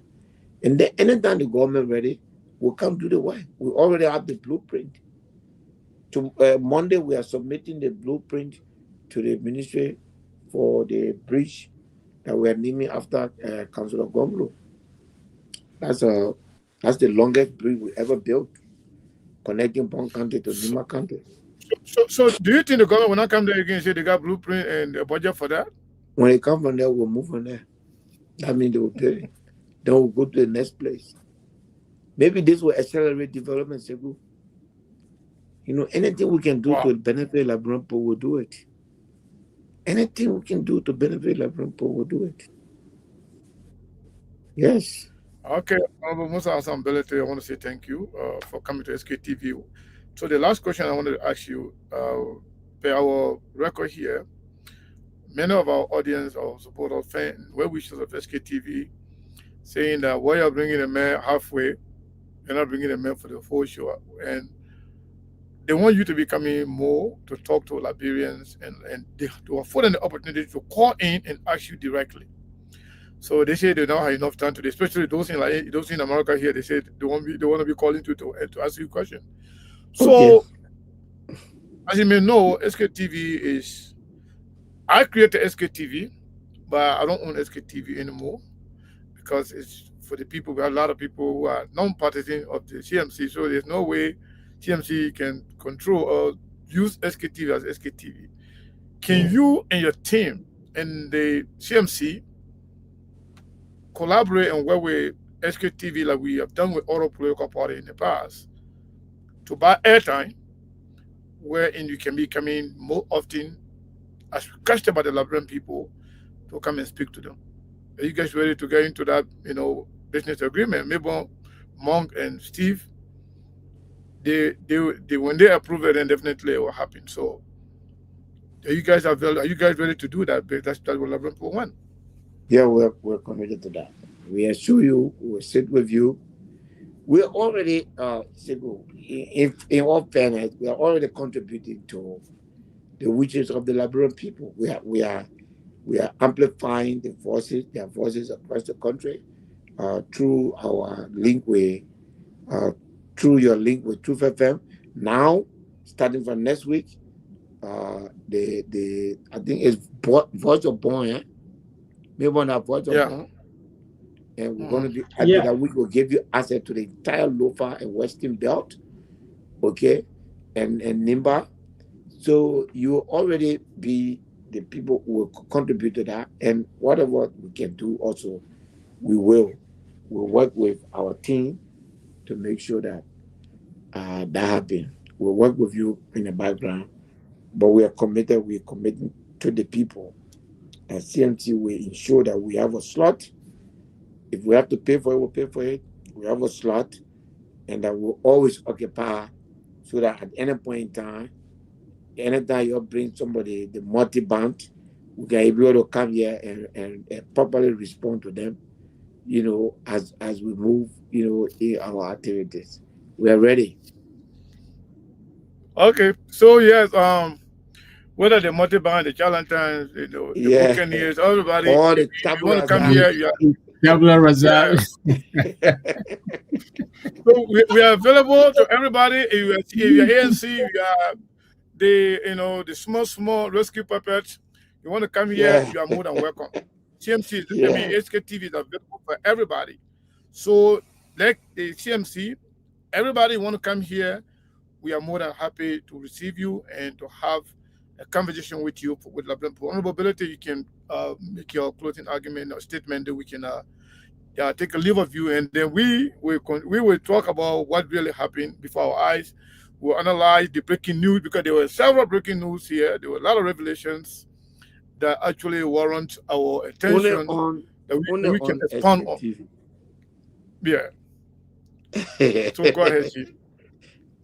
And then anytime the government ready, we'll come do the work. We already have the blueprint. Monday, we are submitting the blueprint to the ministry for the bridge that we are naming after Councillor Gomlo. That's the longest bridge we ever built, connecting Bond County to Nimba County. So do you think the government will not come there again and say they got blueprint and a budget for that? When they come from there, we'll move from there. That means they will pay. Then we'll go to the next place. Maybe this will accelerate development, Segu. You know, anything we can do to benefit Liberian people, we'll do it. Anything we can do to benefit Liberian people, we'll do it. Yes. Okay, Honorable Musa Asambelete, I want to say thank you for coming to Sktv. So the last question I wanted to ask you, per our record here, many of our audience or supporters, fans, well-wishers of Sktv, saying that why you're bringing the man halfway, you're not bringing the man for the full show. And they want you to be coming more to talk to Liberians, and they afford them the opportunity to call in and ask you directly. So they say they don't have enough time today, especially those in America here. They say they want to be calling to ask you a question. So, as you may know, Sktv is. I created Sktv, but I don't own Sktv anymore because it's for the people. We have a lot of people who are non-partisan of the CMC, so there's no way CMC can control or use Sktv as Sktv. Can you and your team and the CMC collaborate and work with Sktv like we have done with other political parties in the past to buy airtime, wherein you can be coming more often as requested by the Liberian people to come and speak to them? Are you guys ready to get into that, business agreement? Maybe Monk and Steve, they when they approve it, then definitely it will happen. So, are you guys ready to do that? That's what Liberian people want. Yeah, we're committed to that. We assure you, we'll sit with you. We're already, in all fairness, we are already contributing to the wishes of the Liberian people. We are amplifying their voices across the country through our link with, through your link with Truth FM. Now, starting from next week, I think it's Voice of Born, yeah? Maybe on our Voice of Born. And we're going to be, after that week, we'll give you access to the entire Lofa and Western Belt, okay, and Nimba. So you will already be the people who will contribute to that. And whatever we can do also, we'll work with our team to make sure that that happens. We'll work with you in the background, but we're committed to the people. And CMT will ensure that we have a slot. If we have to pay for it, we'll pay for it. We have a slot, and that we'll always occupy so that at any point in time, anytime you bring somebody, the multi-band, we can be able to come here and properly respond to them, as we move, in our activities. We are ready. Okay, so yes, whether the multi-band, the Charlatans, the Yeah. Buccaneers, everybody, All the if you want to come tabula here, you are, Tabula rasa. so we are available to everybody. If you're ANC, you are the small rescue puppets. You want to come here, Yeah. you are more than welcome. CMC, Yeah. Sktv is available for everybody. So, like the CMC, everybody want to come here, we are more than happy to receive you and to have a conversation with you with Honorable Ability. You can make your closing argument or statement that we can take a leave of you, and then we will talk about what really happened before our eyes. We'll analyze the breaking news, because there were several breaking news here. There were a lot of revelations that actually warrant our attention, that we can expand on. Yeah. So go ahead, Chief.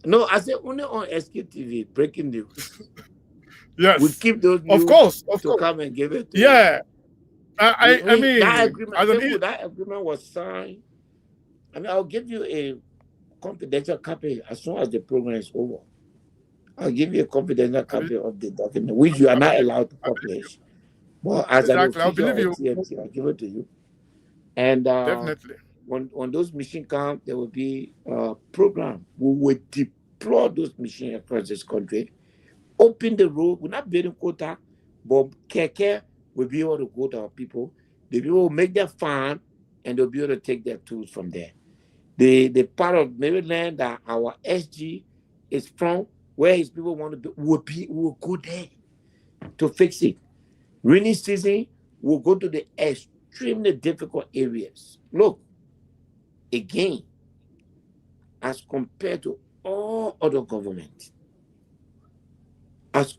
No, I said only on Sktv, breaking news. Yes. We keep those news of course. come and give it to you. I mean, that agreement was signed. I mean, I'll give you a confidential copy as soon as the program is over. I'll give you a confidential copy of the document, which you are not allowed to publish. But as an official of TMC, I'll give it to you. And definitely, when those machines come, there will be a program. We will deploy those machines across this country, open the road. We're not building quota, but Keke will be able to go to our people. The people will make their farm, and they'll be able to take their tools from there. The part of Maryland that our SG is from, where his people want to be, will go there to fix it. Rainy season, we'll go to the extremely difficult areas. Look, again, as compared to all other governments, this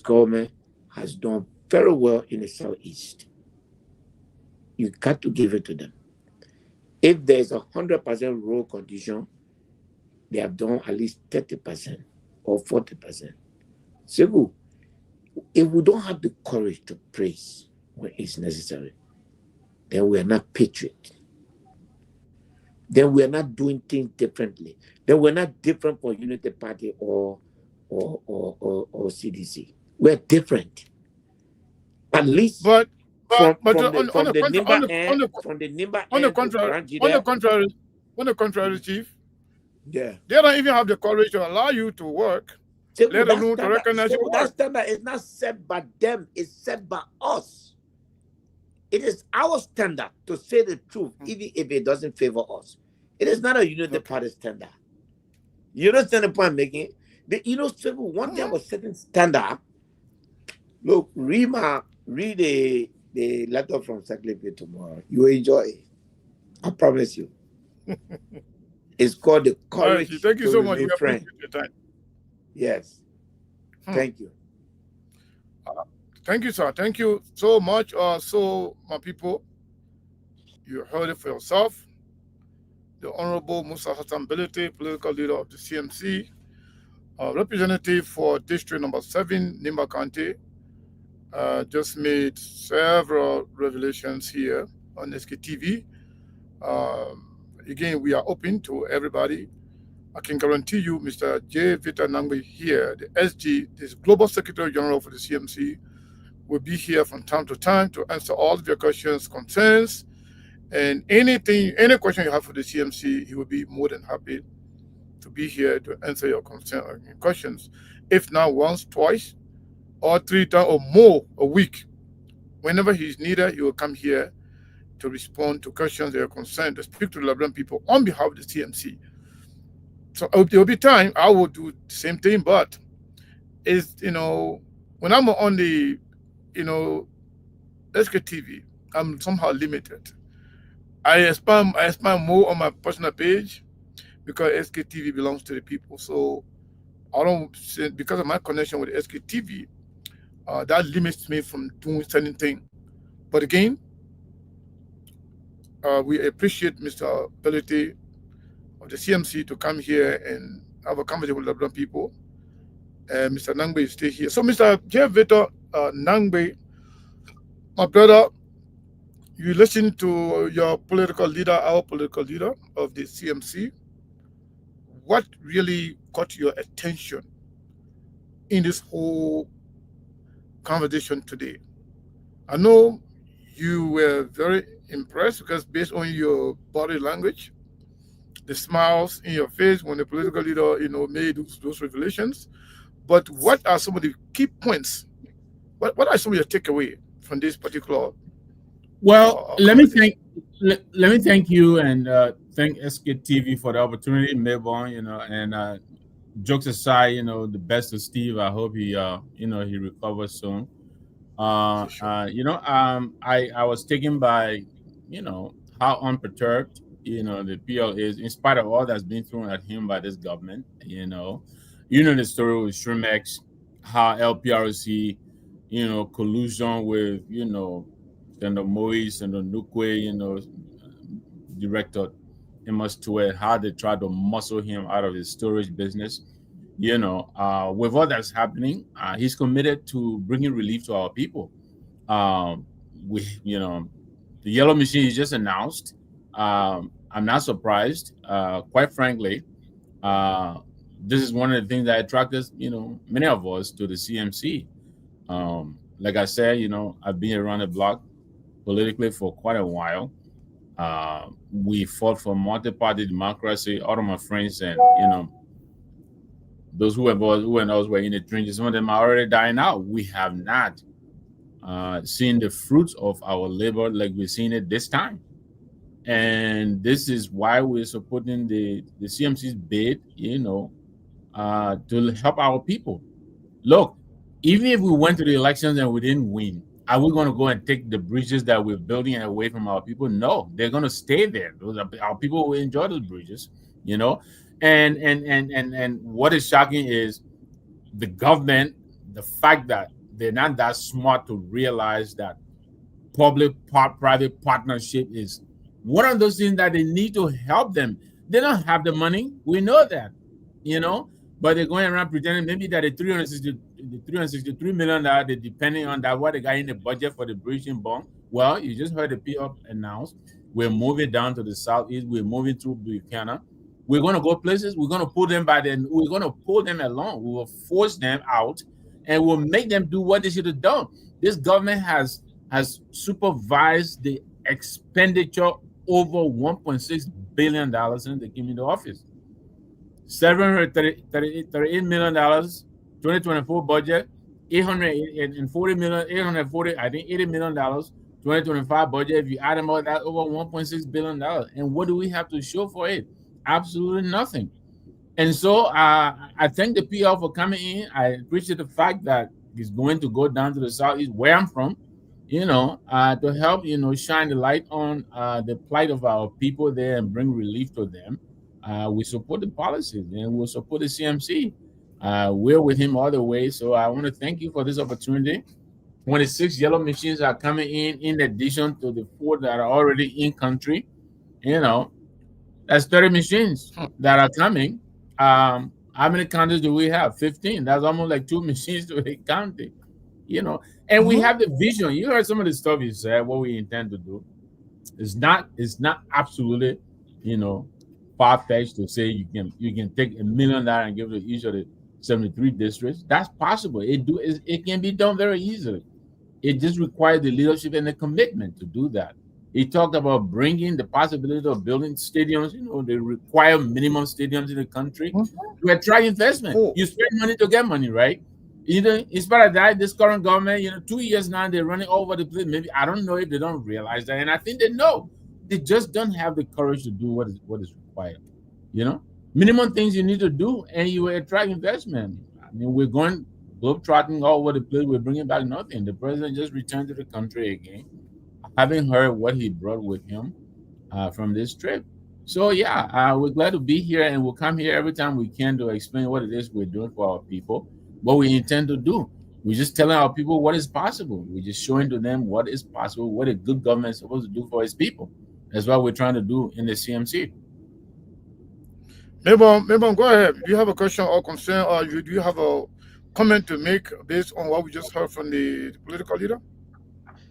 government has done very well in the Southeast. You got to give it to them. If there's 100% road condition, they have done at least 30% or 40%. So, if we don't have the courage to praise when it's necessary, then we are not patriot. Then we are not doing things differently. Then we're not different from Unity Party or CDC. We're different. At least from the contrary, Chief. Yeah. They don't even have the courage to allow you to work. Let alone to recognize your work. That standard is not set by them, it's set by us. It is our standard to say the truth, even if it doesn't favor us. It is not a Unity Party standard. You understand the point I'm making? One thing about setting standard. Look, read the letter from Sktv-Lib tomorrow. You will enjoy it. I promise you. It's called the courage. Right, thank you so much. Friend. Your time. Yes. Thank you. Thank you, sir. Thank you so much. So, my people, you heard it for yourself. The Honorable Musa Hassan Belete, political leader of the CMC, representative for District Number 7, Nimba County, just made several revelations here on Sktv. Again, we are open to everybody. I can guarantee you, Mr. J. Vita Nangwe here, the SG, this Global Secretary General for the CMC, will be here from time to time to answer all of your questions, concerns, and any question you have for the CMC, he will be more than happy to be here to answer your questions. If not once, twice, or 3 times or more a week, whenever he's needed, he will come here to respond to questions that are concerned, to speak to the Liberian people on behalf of the CMC. So there will be time I will do the same thing, but it's, when I'm on the, Sktv, I'm somehow limited. I expand more on my personal page because Sktv belongs to the people. So I don't, because of my connection with Sktv, that limits me from doing certain things. But again, we appreciate Mr. ability of the CMC to come here and have a conversation with LeBron people. And Mr. Nangbe is still here. So, Mr. Jeff Victor Nangbe, my brother, you listen to your political leader, our political leader of the CMC. What really caught your attention in this whole conversation today? I know you were very impressed because based on your body language, the smiles in your face when the political leader, made those revelations. But what are some of the key points? What are some of your takeaway from this particular? Well, let me thank you and thank Sktv for the opportunity, Melbourne. And jokes aside, the best of Steve. I hope he he recovers soon. I was taken by how unperturbed the PL is, in spite of all that's been thrown at him by this government. The story with Shrimex, how LPRC, collusion with Senator Moise and the Nukwe, director Emma Stewart, how they tried to muscle him out of his storage business. With all that's happening, he's committed to bringing relief to our people. The yellow machine is just announced. I'm not surprised. Quite frankly, this is one of the things that attracted many of us to the CMC. Like I said, I've been around the block politically for quite a while. We fought for multi-party democracy. All of my friends and those who and us were in the trenches, some of them are already dying out. We have not seen the fruits of our labor like we're seeing it this time. And this is why we're supporting the CMC's bid, to help our people. Look, even if we went to the elections and we didn't win, are we going to go and take the bridges that we're building away from our people? No, they're going to stay there. Our people will enjoy those bridges, And what is shocking is the government, the fact that they're not that smart to realize that public-private partnership is one of those things that they need to help them. They don't have the money. We know that, but they're going around pretending maybe that the $363 million, they're depending on that, what they got in the budget for the bridging bond. Well, you just heard the PL announce, we're moving down to the southeast. We're moving through Buchanan. We're going to go places. We're going to pull them we're going to pull them along. We will force them out and we'll make them do what they should have done. This government has supervised the expenditure over $1.6 billion since they came into office. $738 million, 2024 budget, $80 million, 2025 budget. If you add them all, that over $1.6 billion. And what do we have to show for it? Absolutely nothing. And so I thank the PL for coming in. I appreciate the fact that he's going to go down to the southeast, where I'm from, to help, shine the light on the plight of our people there and bring relief to them. We support the policies and we'll support the CMC. We're with him all the way. So I want to thank you for this opportunity. 26 yellow machines are coming in addition to the 4 that are already in country. That's 30 machines that are coming. How many counties do we have? 15. That's almost like 2 machines to a county. And we have the vision. You heard some of the stuff you said, what we intend to do. It's not absolutely, far-fetched to say you can take $1 million and give it to each of the 73 districts. That's possible. It can be done very easily. It just requires the leadership and the commitment to do that. He talked about bringing the possibility of building stadiums. They require minimum stadiums in the country to attract investment. You spend money to get money, right? In spite of that, this current government, 2 years now, they're running all over the place. Maybe, I don't know if they don't realize that. And I think they know. They just don't have the courage to do what is required. Minimum things you need to do, and you will attract investment. I mean, we're going globetrotting all over the place. We're bringing back nothing. The president just returned to the country again, having heard what he brought with him from this trip. So, yeah, we're glad to be here, and we'll come here every time we can to explain what it is we're doing for our people, what we intend to do. We're just telling our people what is possible. We're just showing to them what is possible, what a good government is supposed to do for its people. That's what we're trying to do in the CMC. Maybe go ahead. Do you have a question or concern, or do you have a comment to make based on what we just heard from the political leader?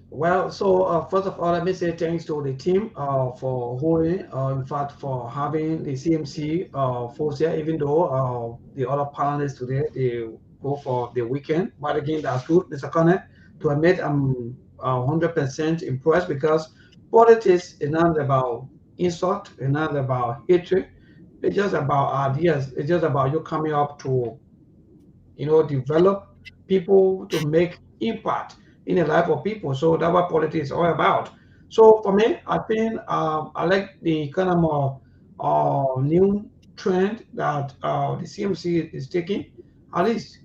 Well, so first of all, let me say thanks to the team for holding, in fact, for having the CMC folks here, even though the other panelists today, they go for the weekend. But again, that's good, Mr. Connor. To admit, I'm 100% impressed because politics is not about insult, it's not about hatred, it's just about ideas. It's just about you coming up to develop people to make impact in the life of people. So that's what politics is all about. So for me, I think I like the kind of new trend that the CMC is taking. At least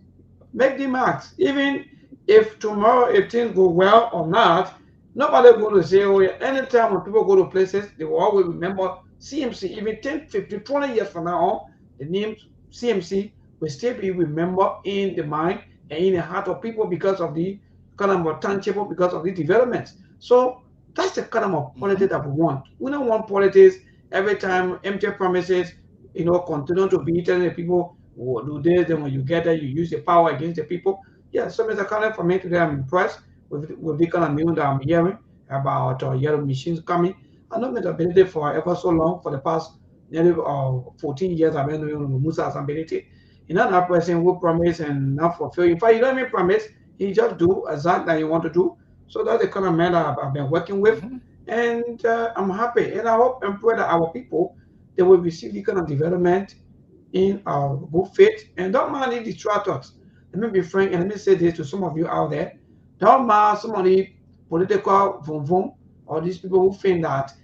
make the marks. Even if tomorrow, if things go well or not, nobody going to say, oh, yeah. Anytime when people go to places, they will always remember CMC. Even 10, 15, 20 years from now on, the name CMC will still be remembered in the mind and in the heart of people because of the kind of tangible, because of the developments. So that's the kind of politics that we want. We don't want politics every time empty promises, continue to be telling the people will do this, then when you get there, you use the power against the people. Yeah, so Mr. Khaled, for me today, I'm impressed with the kind of news that I'm hearing about yellow machines coming. I know Mr. Benedict for ever so long, for the past nearly 14 years, I've been doing Musa Ability. You're not that person who promise and not fulfill. In fact, you don't even promise, he just do exactly that you want to do. So that's the kind of man that I've been working with. And I'm happy. And I hope and pray that our people, they will receive the kind of development in our good faith and don't mind the distractors. Let me be frank and let me say this to some of you out there. Don't mind some of the political vroom vroom or these people who think that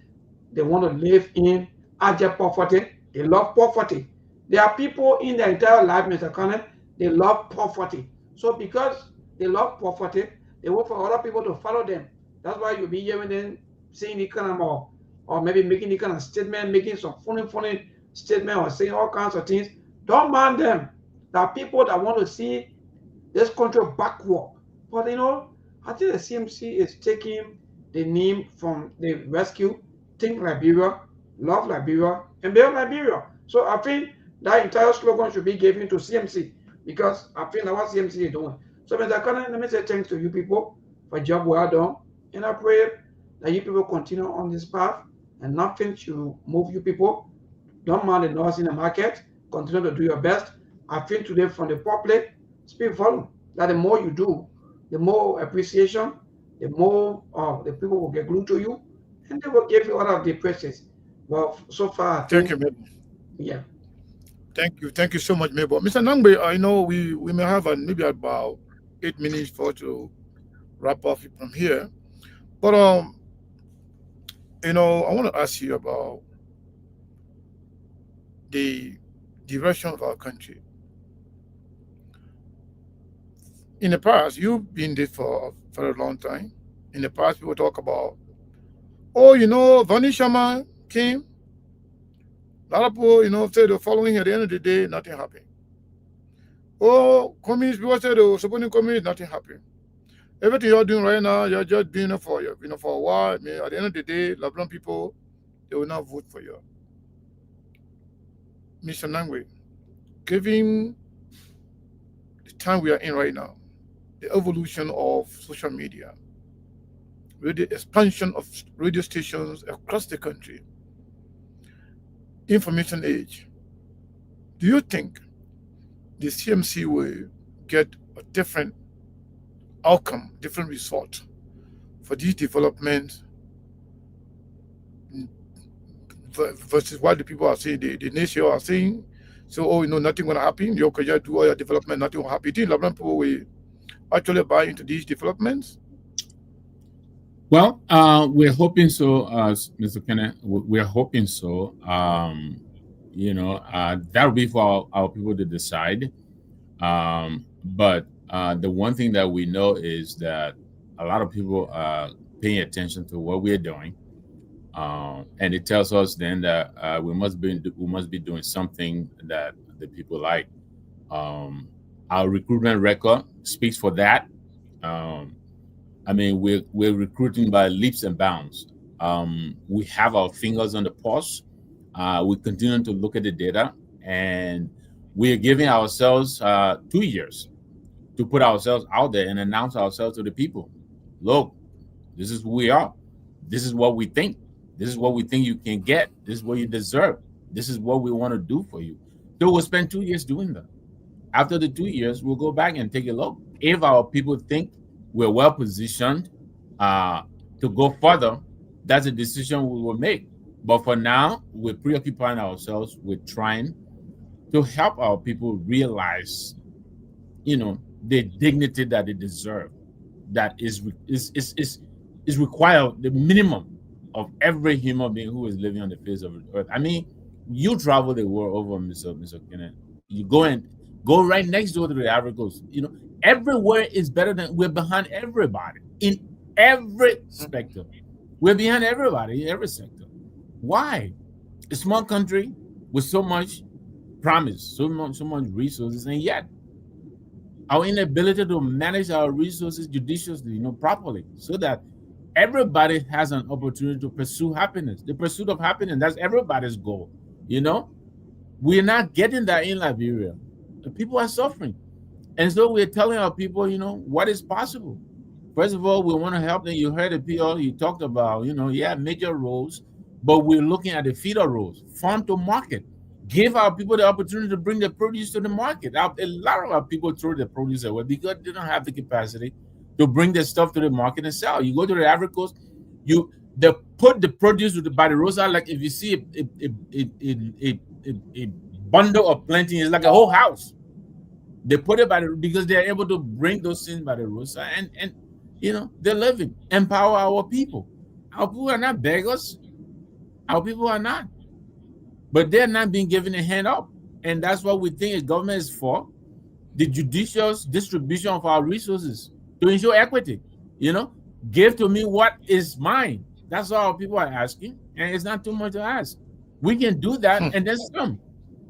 they want to live in abject poverty. They love poverty. There are people in their entire life, Mr. Connor, they love poverty. So because they love poverty, they want for other people to follow them. That's why you'll be hearing them saying the kind of or maybe making the kind of statement, making some funny statement or saying all kinds of things. Don't mind them. There are people that want to see this country backward. But I think the CMC is taking the name from the rescue, Think Liberia, Love Liberia, and Build Liberia. So I think that entire slogan should be given to CMC because I think that's what CMC is doing. So Mr. Connor, let me say thanks to you people for a job well done. And I pray that you people continue on this path and nothing should move you people. Don't mind the noise in the market. Continue to do your best. I think today from the public, speak volume. That the more you do, the more appreciation, the more the people will get glued to you, and they will give you all of the praises. Well, so far, I think, Thank you, Mabel. yeah. Thank you so much, Mabel. Mr. Nangbe, I know we may have maybe about 8 minutes for to wrap up from here, but I want to ask you about the direction of our country. In the past, you've been there for a long time. In the past, people talk about, oh, Vani Sharma came. A lot of people, said the following at the end of the day, nothing happened. Oh, communists, people said they were supporting communists, nothing happened. Everything you're doing right now, you're just doing it for for a while. I mean, at the end of the day, Lebanon people, they will not vote for you. Mr. Nangwe, given the time we are in right now, the evolution of social media, with the expansion of radio stations across the country, information age, do you think the CMC will get a different outcome, different result for these developments versus what the people are saying, the nation are saying? So, nothing going to happen. You can just do all your development, nothing will happen. Do you think Lebanon people will actually buy into these developments? Well, we're hoping so, Mr. Kenneth. We're hoping so. That'll be for our people to decide. But the one thing that we know is that a lot of people are paying attention to what we're doing, and it tells us then that we must be doing something that the people like. Our recruitment record speaks for that. I mean, we're recruiting by leaps and bounds. We have our fingers on the pulse. We continue to look at the data. and we are giving ourselves 2 years to put ourselves out there and announce ourselves to the people. Look, this is who we are. This is what we think. This is what we think you can get. This is what you deserve. This is what we want to do for you. So we'll spend 2 years doing that. After the 2 years, we'll go back and take a look. If our people think we're well positioned to go further, that's a decision we will make. But for now, we're preoccupying ourselves with trying to help our people realize, the dignity that they deserve. That is required, the minimum of every human being who is living on the face of the earth. I mean, you travel the world over, Mr. Kenneth. You go right next door to the Ivory Coast. Everywhere is better than we're behind everybody in every sector. We're behind everybody in every sector. Why? A small country with so much promise, so much resources, and yet our inability to manage our resources judiciously, properly, so that everybody has an opportunity to pursue happiness. The pursuit of happiness, that's everybody's goal. We're not getting that in Liberia. The people are suffering. And so we're telling our people, what is possible. First of all, we want to help them. You heard the PR, you talked about, major roles, but we're looking at the feeder roles, farm to market. Give our people the opportunity to bring the produce to the market. A lot of our people throw the produce away because they don't have the capacity to bring their stuff to the market and sell. You go to the Ivory Coast, they put the produce by the roadside. Like if you see a bundle of planting, it's like a whole house. They put it because they're able to bring those things by the roadside, and they're living. Empower our people. Our people are not beggars. Our people are not. But they're not being given a hand up. And that's what we think the government is for. The judicious distribution of our resources to ensure equity. Give to me what is mine. That's all people are asking. And it's not too much to ask. We can do that and then some.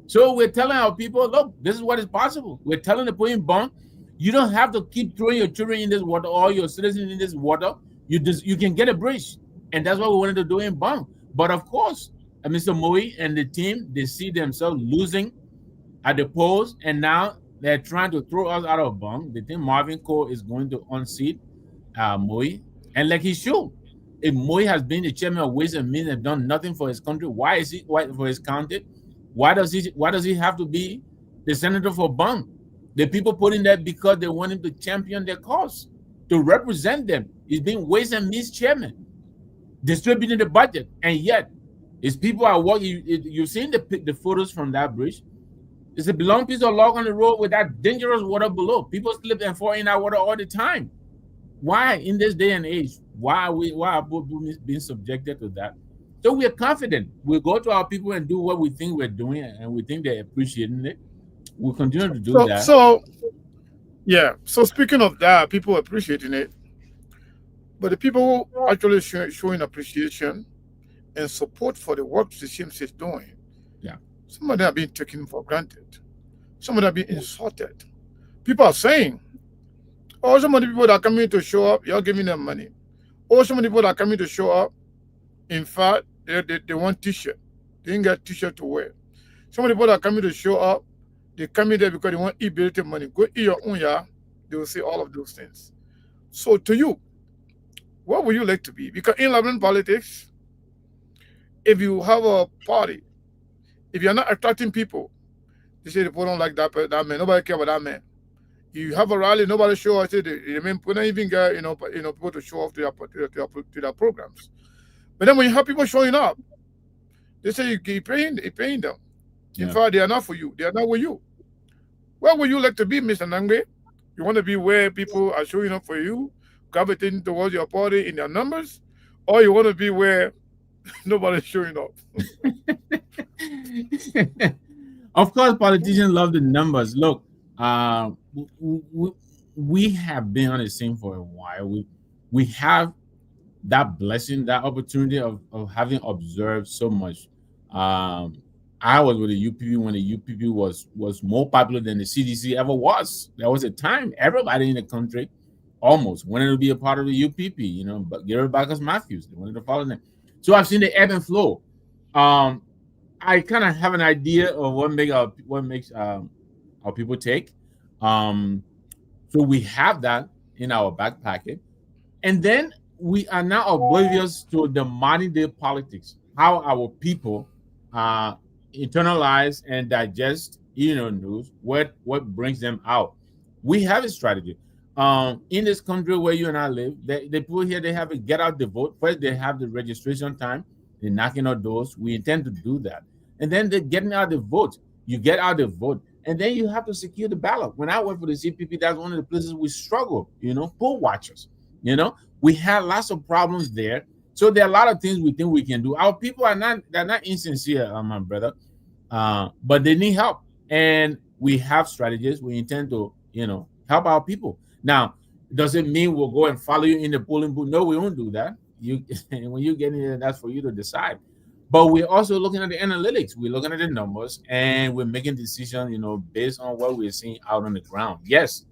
So we're telling our people, look, this is what is possible. We're telling the people in Bong, you don't have to keep throwing your children in this water or your citizens in this water. You can get a bridge. And that's what we wanted to do in Bong. But of course, Mr. Moe and the team, they see themselves losing at the polls, and now they're trying to throw us out of Bong. They think Marvin Cole is going to unseat Moe, and like he should. If Moe has been the chairman of Ways and Means and done nothing for his country, why for his county? Why does he have to be the senator for Bong? The people put in there because they want him to champion their cause, to represent them. He's been Ways and Means chairman, distributing the budget, and yet his people are walking. You've seen the photos from that bridge. It's a long piece of log on the road with that dangerous water below. People slip and fall in that water all the time. Why, in this day and age, why are people being subjected to that? So we are confident. We'll go to our people and do what we think we're doing, and we think they're appreciating it. We'll continue to do that. So speaking of that, people appreciating it. But the people who actually showing appreciation and support for the work the CMC is doing, some of them are being taken for granted. Some of them are being insulted. People are saying, some of the people that are coming to show up, you're giving them money. Some of the people that are coming to show up, in fact, they want t-shirt. They didn't get t-shirt to wear. Some of the people that are coming to show up, they come in there because they want e-bility money. Go eat your own, they will say all of those things. So to you, what would you like to be? Because in Liberian politics, if you have a party, if you're not attracting people, they say the people don't like that man. Nobody care about that man. You have a rally, nobody show up. They don't even get people to show off to their programs. But then when you have people showing up, they say you're paying them. In fact, they are not for you. They are not with you. Where would you like to be, Mr. Nangbe? You want to be where people are showing up for you, gravitating towards your party in their numbers, or you want to be where nobody's showing up? Of course, politicians love the numbers. Look, we have been on the scene for a while. We have that blessing, that opportunity of having observed so much. I was with the UPP when the UPP was more popular than the CDC ever was. There was a time everybody in the country almost wanted to be a part of the UPP, but Gary Bacchus Matthews, they wanted to follow them. So I've seen the ebb and flow. I kind of have an idea of what makes our people take. So we have that in our back pocket, and then we are now oblivious to the modern day politics, how our people internalize and digest news, what brings them out. We have a strategy. In this country where you and I live, the people here, they have a get out the vote. First, they have the registration time, they're knocking on doors. We intend to do that. And then they're getting out the vote. You get out the vote, and then you have to secure the ballot. When I worked for the CPP, that's one of the places we struggle, poll watchers. We had lots of problems there. So there are a lot of things we think we can do. Our people they're not insincere, my brother, but they need help. And we have strategies. We intend to, help our people. Now, does it mean we'll go and follow you in the polling booth? No, we won't do that. When you get in there, that's for you to decide. But we're also looking at the analytics. We're looking at the numbers, and we're making decisions, based on what we're seeing out on the ground. Yes,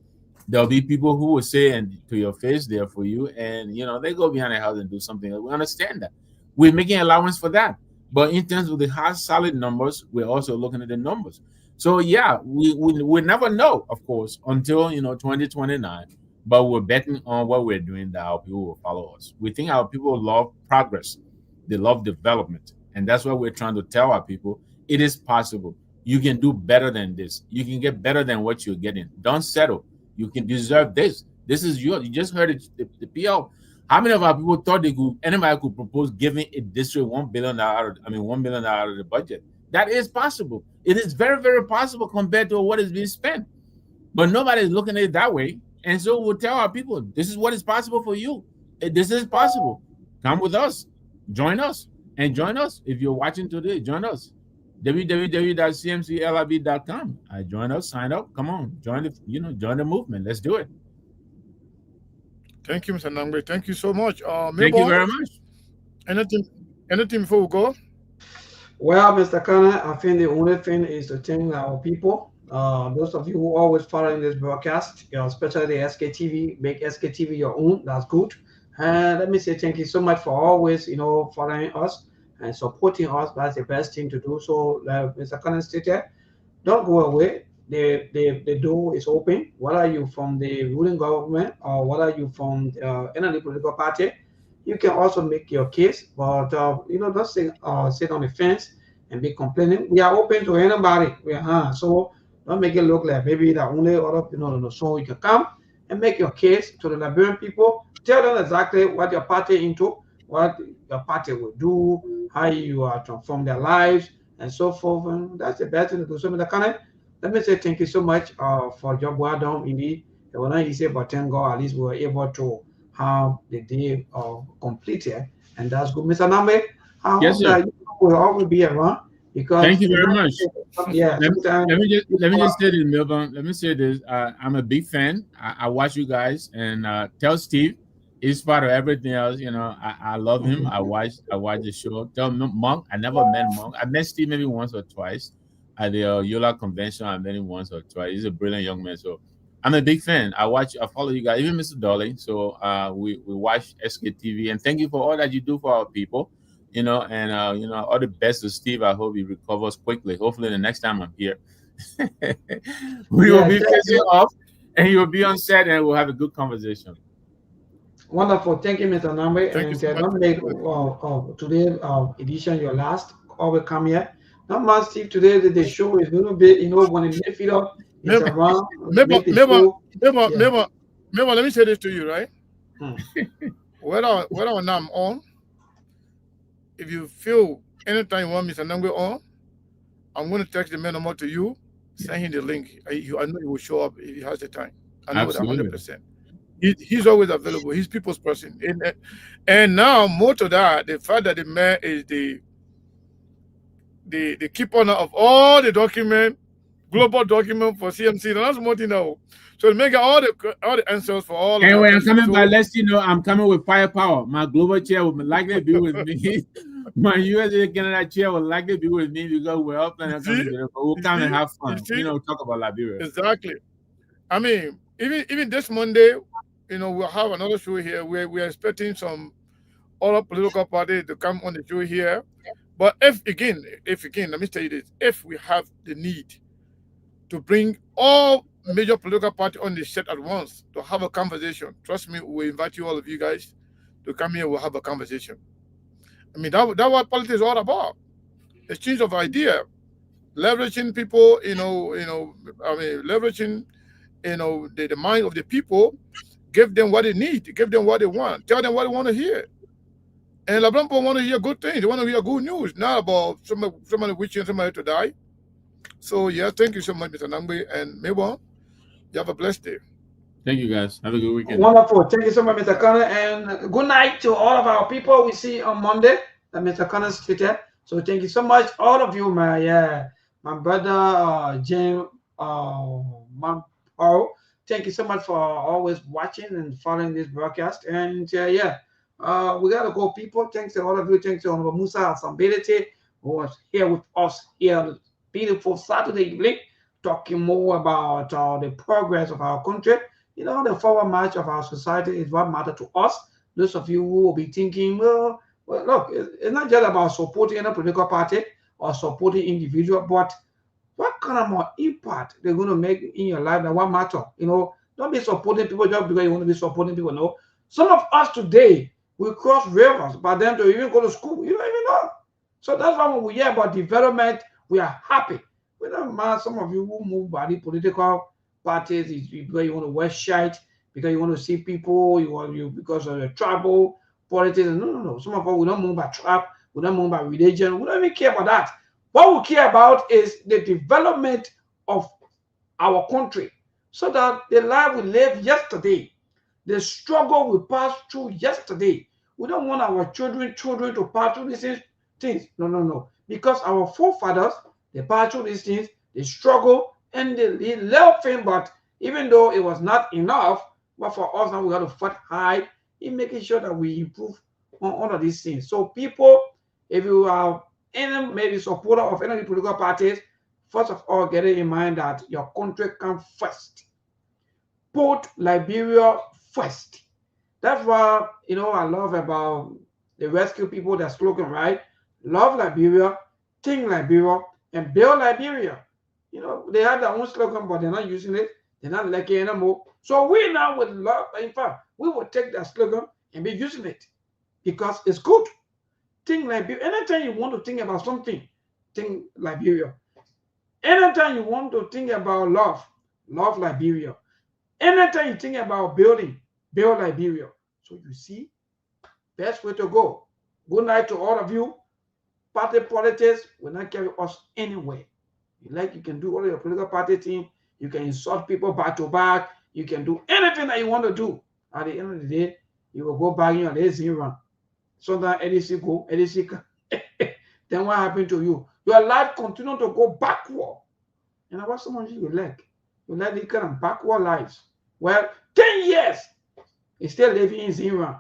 there'll be people who will say and to your face there for you, and they go behind the house and do something. We understand that. We're making allowance for that. But in terms of the hard, solid numbers, we're also looking at the numbers. So yeah, we never know, of course, until 2029. But we're betting on what we're doing that our people will follow us. We think our people love progress, they love development, and that's what we're trying to tell our people. It is possible. You can do better than this. You can get better than what you're getting. Don't settle. You can deserve this. This is yours. You just heard it, the PL. How many of our people thought anybody could propose giving a district $1 billion out of the budget? That is possible. It is very, very possible compared to what is being spent. But nobody is looking at it that way. And so we'll tell our people, this is what is possible for you. This is possible. Come with us. Join us. And join us. If you're watching today, join us. www.cmclib.com. Join us, sign up. Come on. Join the movement. Let's do it. Thank you, Mr. Nangbe. Thank you so much. Thank you very much. Anything before we go? Well, Mr. Kana, I think the only thing is to thank our people. Those of you who are always following this broadcast, especially the Sktv, make Sktv your own. That's good. And let me say thank you so much for always, following us and supporting us. That's the best thing to do. So, Mr. Kana stated, don't go away. The door is open. Whether you from the ruling government or whether you from any political party, you can also make your case. But don't sit on the fence and be complaining. We are open to anybody. So don't make it look like maybe the only other no. So you can come and make your case to the Liberian people. Tell them exactly what your party into, what your party will do, how you transform their lives, and so forth. And that's the best thing to do. So, Mr. Kenneth, let me say thank you so much for your job well done indeed. It was not easy, but thank God at least we were able to have the day completed, and that's good. Mr. Nambe, I hope that you will always be around. Because thank you very much. Yeah. Let me just say this, Milton. Let me say this. I'm a big fan. I watch you guys, and tell Steve, he's part of everything else. I love him. I watch the show. Tell Monk. I never met Monk. I met Steve maybe once or twice at the Yola convention. I met him once or twice. He's a brilliant young man. So I'm a big fan. I follow you guys, even Mr. Dolly. So we watch Sktv, and thank you for all that you do for our people. And all the best to Steve. I hope he recovers quickly. Hopefully the next time I'm here, we will be facing off, and he will be on set, and we'll have a good conversation. Wonderful. Thank you, Mr. Nambe. And don't make today's edition your last. Always come here. Not much, Steve. Today the show is going to be, when the midfielder is around. Remember, let me say this to you, right? Whether I'm on, if you feel anytime you want Mr. Nangwe on, I'm going to text the man number to you, send him the link. I know he will show up if he has the time. I know that 100%. He's always available. He's people's person. And now, more to that, the fact that the man is the keeper of all the global document for CMC, that's more thing now. So make all the answers for all. Anyway, I'm coming by. Let's I'm coming with firepower. My global chair will likely be with me. My USA Canada chair will likely be with me because we're all planning on coming together. But we'll come and have fun. Talk about Liberia. Exactly. I mean, even this Monday, we'll have another show here where we are expecting some other political parties to come on the show here. But if again, let me tell you this: if we have the need to bring all major political parties on the set at once to have a conversation, trust me, we invite you all of you guys to come here. We'll have a conversation. I mean, that's what politics is all about: exchange of idea, leveraging people. I mean, leveraging the mind of the people, give them what they need, give them what they want, tell them what they want to hear. And a lot of people want to hear good things. They want to hear good news, not about somebody wishing somebody to die. So yeah, thank you so much, Mr. Nangbe, and Mabel, you have a blessed day. Thank you, guys. Have a good weekend. Wonderful. Thank you so much, Mr. Connor, and good night to all of our people we see on Monday. That Mr. Connor stated. So thank you so much, all of you, my brother James, my Paul. Thank you so much for always watching and following this broadcast. And we gotta go, people. Thanks to all of you. Thanks to Honorable Musa Asambelete, who was here with us here beautiful Saturday evening, talking more about the progress of our country. You know, the forward march of our society is what matters to us. Those of you who will be thinking, well look, it's not just about supporting a political party or supporting individual, but what kind of more impact they're going to make in your life, that what matter. You know, don't be supporting people just because you want to be supporting people. No, some of us today we cross rivers, but then to even go to school, you don't even know. So that's why when we hear about development, we are happy. We don't mind some of you who move by the political parties is because you want to wear shite, because you want to see people, because of the tribal politics. No. Some of us, we don't move by tribe, we don't move by religion, we don't even care about that. What we care about is the development of our country, so that the life we lived yesterday, the struggle we passed through yesterday, we don't want our children to pass through these things. No. Because our forefathers, they passed through these things, they struggle, and they love fame, but even though it was not enough, but for us now we got to fight hard in making sure that we improve on all of these things. So people, if you are any maybe supporter of any political parties, first of all, get it in mind that your country comes first. Put Liberia first. That's why, I love about the rescue people, their slogan, right? Love Liberia, think Liberia, and build Liberia. They have their own slogan, but they're not using it. They're not liking it anymore. So we now would love, in fact, we will take that slogan and be using it because it's good. Think Liberia. Anytime you want to think about something, think Liberia. Anytime you want to think about love Liberia. Anytime you think about building, build Liberia. So you see, best way to go. Good night to all of you. Party politics will not carry us anywhere. You can do all your political party thing. You can insult people back to back. You can do anything that you want to do. At the end of the day, you will go back in your lazy run. Sometimes ADC go, ADC come. Then what happened to you? Your life continue to go backward. And what some of you like? You like these kind of backward lives. Well, 10 years, you're still living in Zimran.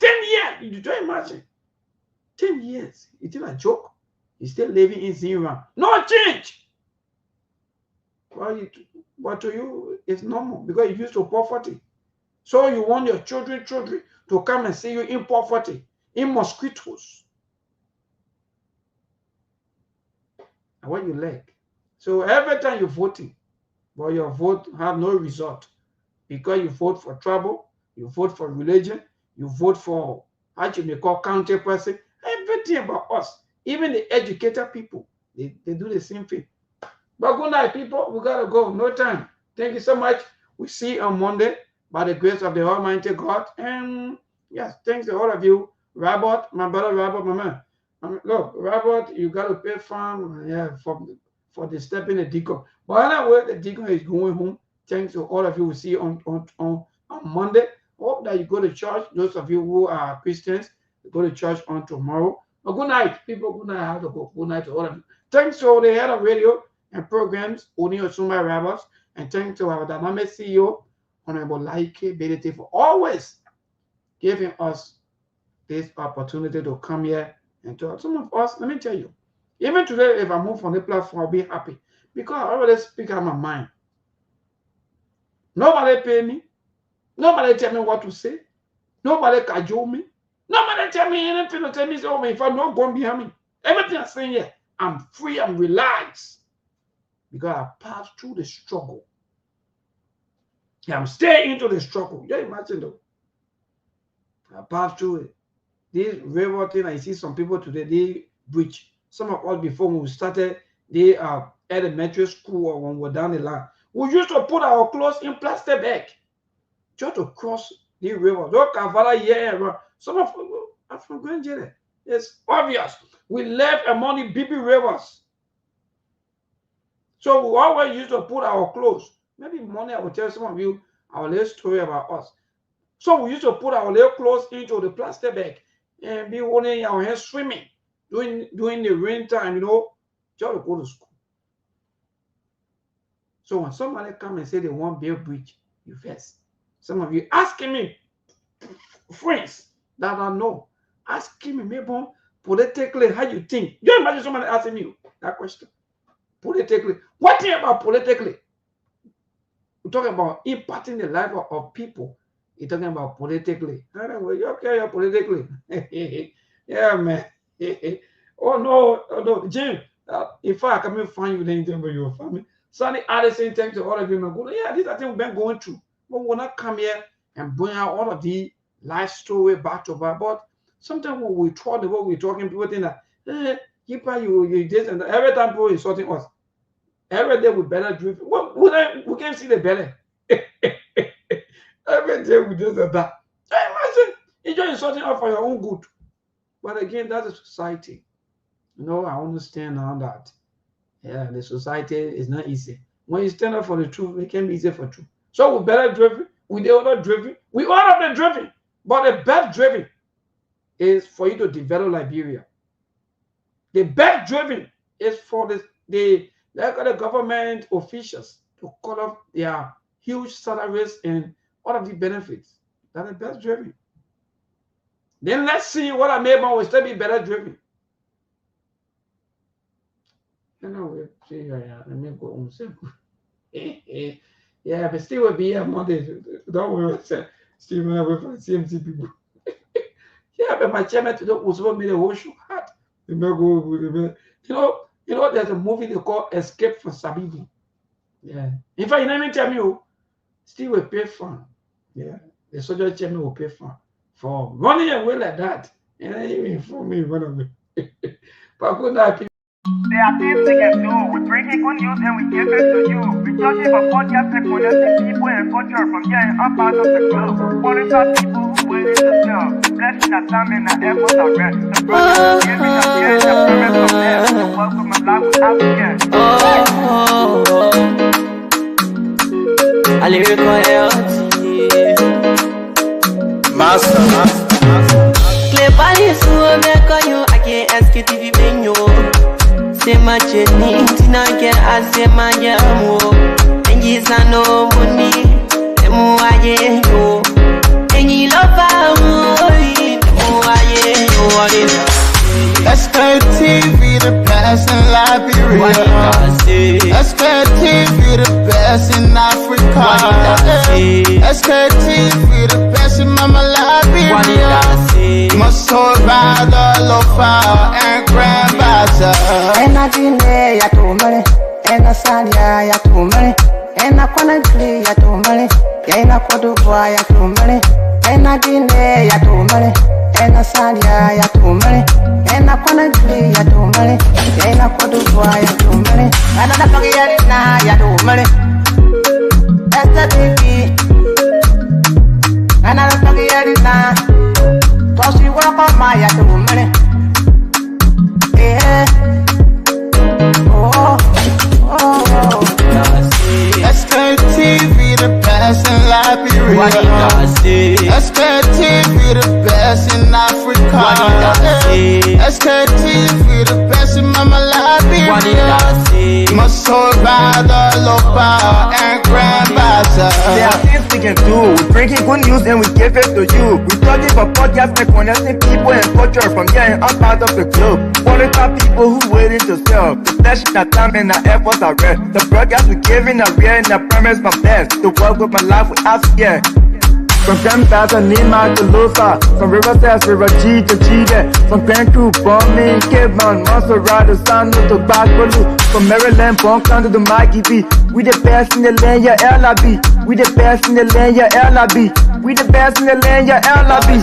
10 years, you don't imagine. 10 years, it's not a joke. You're still living in Zimran. No change. But to you, it's normal because you're used to poverty. So you want your children to come and see you in poverty, in mosquitoes. And what you like. So every time you're voting, but your vote have no result because you vote for trouble, you vote for religion, you vote for how you may call county person, everything about us, even the educated people, they do the same thing. But good night, people. We gotta go. No time. Thank you so much. We see you on Monday by the grace of the Almighty God. And yes, thanks to all of you. Robert, my brother Robert, my man. Look, Robert, you gotta pay fine for the step in the deacon. But anyway, the deacon is going home. Thanks to all of you. We see you on Monday. Hope that you go to church. Those of you who are Christians, go to church on tomorrow. But good night, people. Good night. I have to go. Good night to all of you. Thanks to the head of radio and programs, Oni Osuma Rabas, and thanks to our dynamic CEO, Honorable Laike Bedete, for always giving us this opportunity to come here and talk. Some of us, let me tell you, even today, if I move on the platform, I'll be happy because I already speak out my mind. Nobody pay me. Nobody tell me what to say. Nobody cajole me. Nobody tell me anything to tell me, oh, if I'm not going behind me. Everything I'm saying here, I'm free, I'm relaxed. Because I passed through the struggle. I'm staying into the struggle. You imagine though. I passed through it. This railroad thing, I see some people today, they breach. Some of us before when we started, they are elementary school or when we're down the line. We used to put our clothes in plastic bag just to cross the river. Look, some of us are from Nigeria. It's obvious. We left among the baby rivers. So we always used to put our clothes. Maybe Monday I will tell some of you our little story about us. So we used to put our little clothes into the plastic bag and be holding our hands swimming during the rain time, you know, just to go to school. So when somebody come and say they want build bridge, you first. Some of you asking me, friends that I know, asking me, maybe politically, how you think? You imagine somebody asking you that question. Politically, what thing about politically? We're talking about impacting the life of people. You're talking about politically. You okay, you're politically. Yeah, man. Oh no, Jim. If I come and find you, then your family. Sunday Addison, thanks to all of you. Go, yeah, this I think we've been going through. But we'll not come here and bring out all of the life story back to back. But sometimes when we talk the way we're talking, people think that, you this and that. Every time people is sorting us. Every day we better drink. We can't see the belly. Every day we do that. Imagine you just sorting out for your own good. But again, that's a society. You know, I understand now that. Yeah, the society is not easy. When you stand up for the truth, it can be easy for truth. So we better driven. We the other driven. We all have been driven. But the best driven is for you to develop Liberia. The best driven is for the government officials to cut off their huge salaries and all of the benefits. That's the best driven. Then let's see what I made will still be better driven. You know, let me go on simple. Yeah, but still will be here Monday. Don't worry, still will away from CMC people. Yeah, but my chairman today was over me the whole show hard. You know, there's a movie they call Escape from Sabibu. Yeah. In fact, you never tell me, still will pay fine. Yeah. The soldier chairman will pay fine for running away like that. And then even inform me one of it. But good night, people. There are things we can do. We bring in good news and we give it to you. We searching for podcast and connecting people and culture from here and up out of the globe. Qualified people who willing to sell. The blessing that time and the efforts are rest. The brothers giving us here and the promise from there. The welcome of life without fear. I lyrical health. Master. Clay Paris, who make on you, I can't Sktv-Lib. Say my journey, Tina get I say my jamo. And you no money, the more I go. And you love the more I go. What is Sktv, the best in Liberia. Sktv, the best in Africa. Sktv, the best in Mama Liberia. Must hold by the lofa and grandmother. Ena dine ya tumale, ena salia ya tumale, ena kwanakli ya tumale, ena kodubwa ya tumale, ena dine ya tumale, ena salia ya tumale, ena kwanakli ya tumale, ena kodubwa ya tumale, ena dapagi ya dina ya tumale, Sktv, ena dapagi ya dina, tosi wako maya tumale. Sktv, the best in Liberia. Sktv, the best in Africa. Sktv, the best in Mama Liberia. Must hold by the lofa and grandmother. There are things we can do. We bring in good news and we give it to you. We searching for podcast and connecting people and culture from here and up out of the globe. Qualified people who willing to sell. The blessing that time and the efforts are rest. The broadcast we giving are real and the promise from best. The world with my life without fear. From Grandpa's and Nima to Lofa, from Riverside to Raji to Chide, from Grand Crew, Bombing, Cape Mount, Montserrat, San to Backwalu, from Maryland, Bonkan to the Maggie B. We the best in the land, yeah, LIB. We the best in the land, yeah, LIB. We the best in the land, yeah, LIB.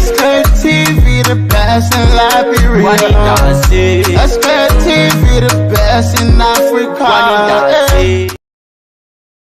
Sktv, the best in Liberia. Sktv, the best in Africa.